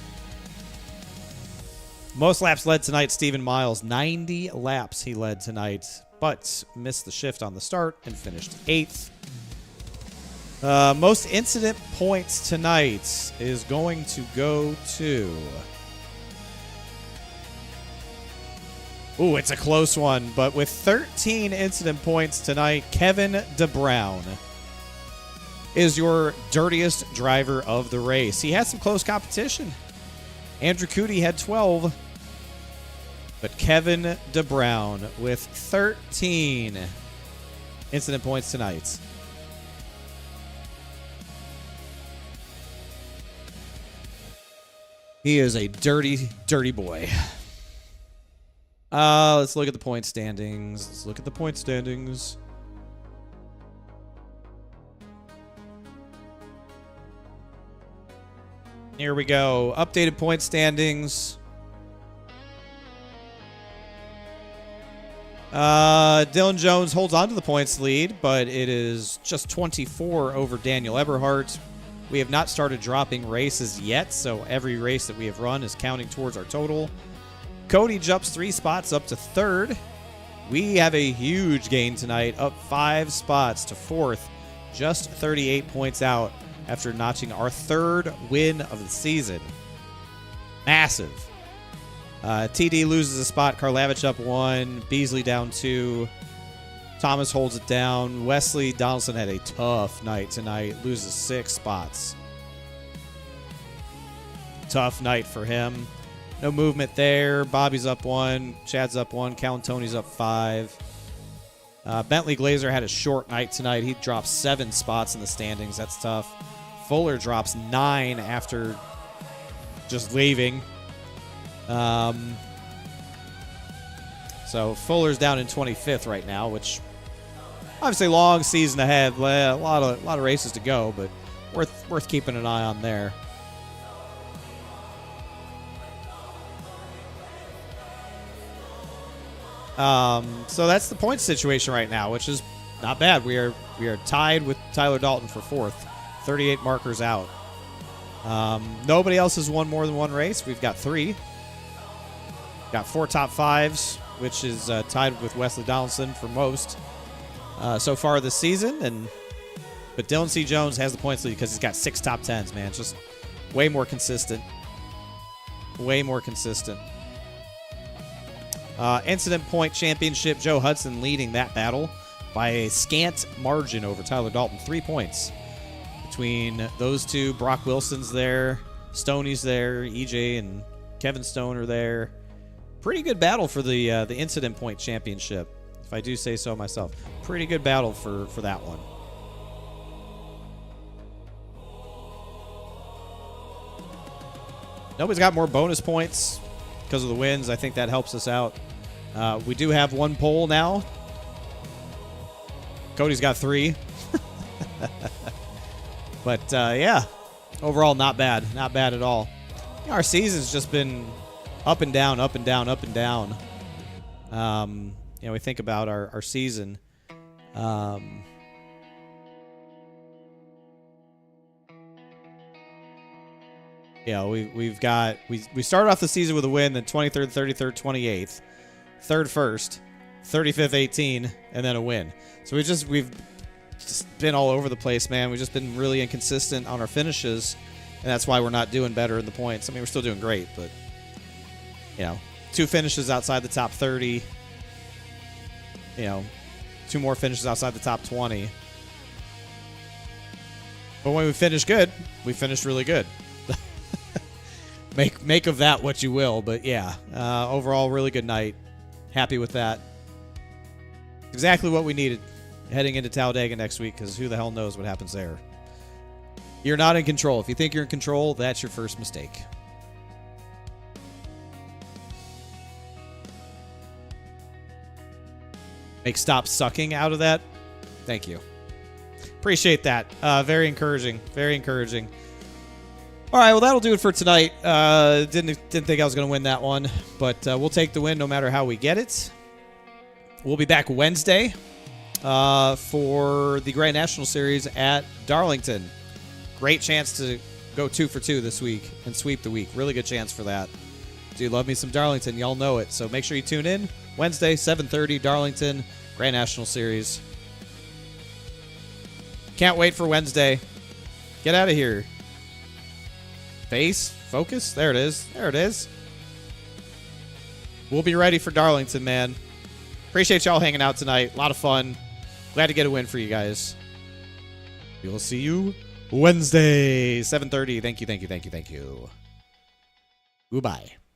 Speaker 1: Most laps led tonight, Stephen Miles. 90 laps he led tonight, but missed the shift on the start and finished 8th. Most incident points tonight is going to go to... Ooh, it's a close one, but with 13 incident points tonight, Kevin DeBrown is your dirtiest driver of the race. He had some close competition. Andrew Cootie had 12, but Kevin DeBrown with 13 incident points tonight. He is a dirty, dirty boy. Let's look at the point standings. Let's look at the point standings. Here we go. Updated point standings. Dylan Jones holds on to the points lead, but it is just 24 over Daniel Eberhardt. We have not started dropping races yet, so every race that we have run is counting towards our total. Cody jumps 3 spots up to 3rd. We have a huge gain tonight, up 5 spots to 4th, just 38 points out after notching our 3rd win of the season. Massive. TD loses a spot. Karlavich up 1. Beasley down 2. Thomas holds it down. Wesley Donaldson had a tough night tonight. Loses 6 spots. Tough night for him. No movement there. Bobby's up 1. Chad's up 1. Cal Tony's up 5. Bentley Glazer had a short night tonight. He dropped 7 spots in the standings. That's tough. Fuller drops 9 after just leaving. So Fuller's down in 25th right now, which obviously long season ahead. A lot of races to go, but worth keeping an eye on there. So that's the point situation right now, which is not bad. We are tied with Tyler Dalton for 4th, 38 markers out. Nobody else has won more than 1 race. We've got 3. Got 4 top 5s, which is tied with Wesley Donaldson for most so far this season. But Dylan C. Jones has the points lead because he's got 6 top 10s, man. Just way more consistent. Way more consistent. Incident point championship, Joe Hudson leading that battle by a scant margin over Tyler Dalton. 3 points between those two. Brock Wilson's there. Stoney's there. EJ and Kevin Stone are there. Pretty good battle for the incident point championship, if I do say so myself. Pretty good battle for that one. Nobody's got more bonus points because of the wins. I think that helps us out. We do have 1 pole now. Cody's got 3. But, yeah, overall not bad. Not bad at all. Our season's just been up and down, up and down, up and down. We think about our season. You know, we started off the season with a win, then 23rd, 33rd, 28th, 3rd, 1st, 35th, 18, and then a win. So we've just been all over the place, man. We've just been really inconsistent on our finishes, and that's why we're not doing better in the points. I mean, we're still doing great, but, you know, 2 finishes outside the top 30, you know, 2 more finishes outside the top 20. But when we finish good, we finished really good. Make of that what you will, but yeah, overall, really good night. Happy with that. Exactly what we needed heading into Talladega next week, because who the hell knows what happens there. You're not in control. If you think you're in control, that's your first mistake. Make stop sucking out of that. Thank you. Appreciate that. Very encouraging. Very encouraging. All right, well, that'll do it for tonight. Didn't think I was going to win that one, but we'll take the win no matter how we get it. We'll be back Wednesday for the Grand National Series at Darlington. Great chance to go 2 for 2 this week and sweep the week. Really good chance for that. Do love me some Darlington. Y'all know it. So make sure you tune in. Wednesday, 7:30, Darlington, Grand National Series. Can't wait for Wednesday. Get out of here. Base, focus. There it is. There it is. We'll be ready for Darlington, man. Appreciate y'all hanging out tonight. A lot of fun. Glad to get a win for you guys. We will see you Wednesday, 7:30. Thank you, thank you, thank you, thank you. Goodbye.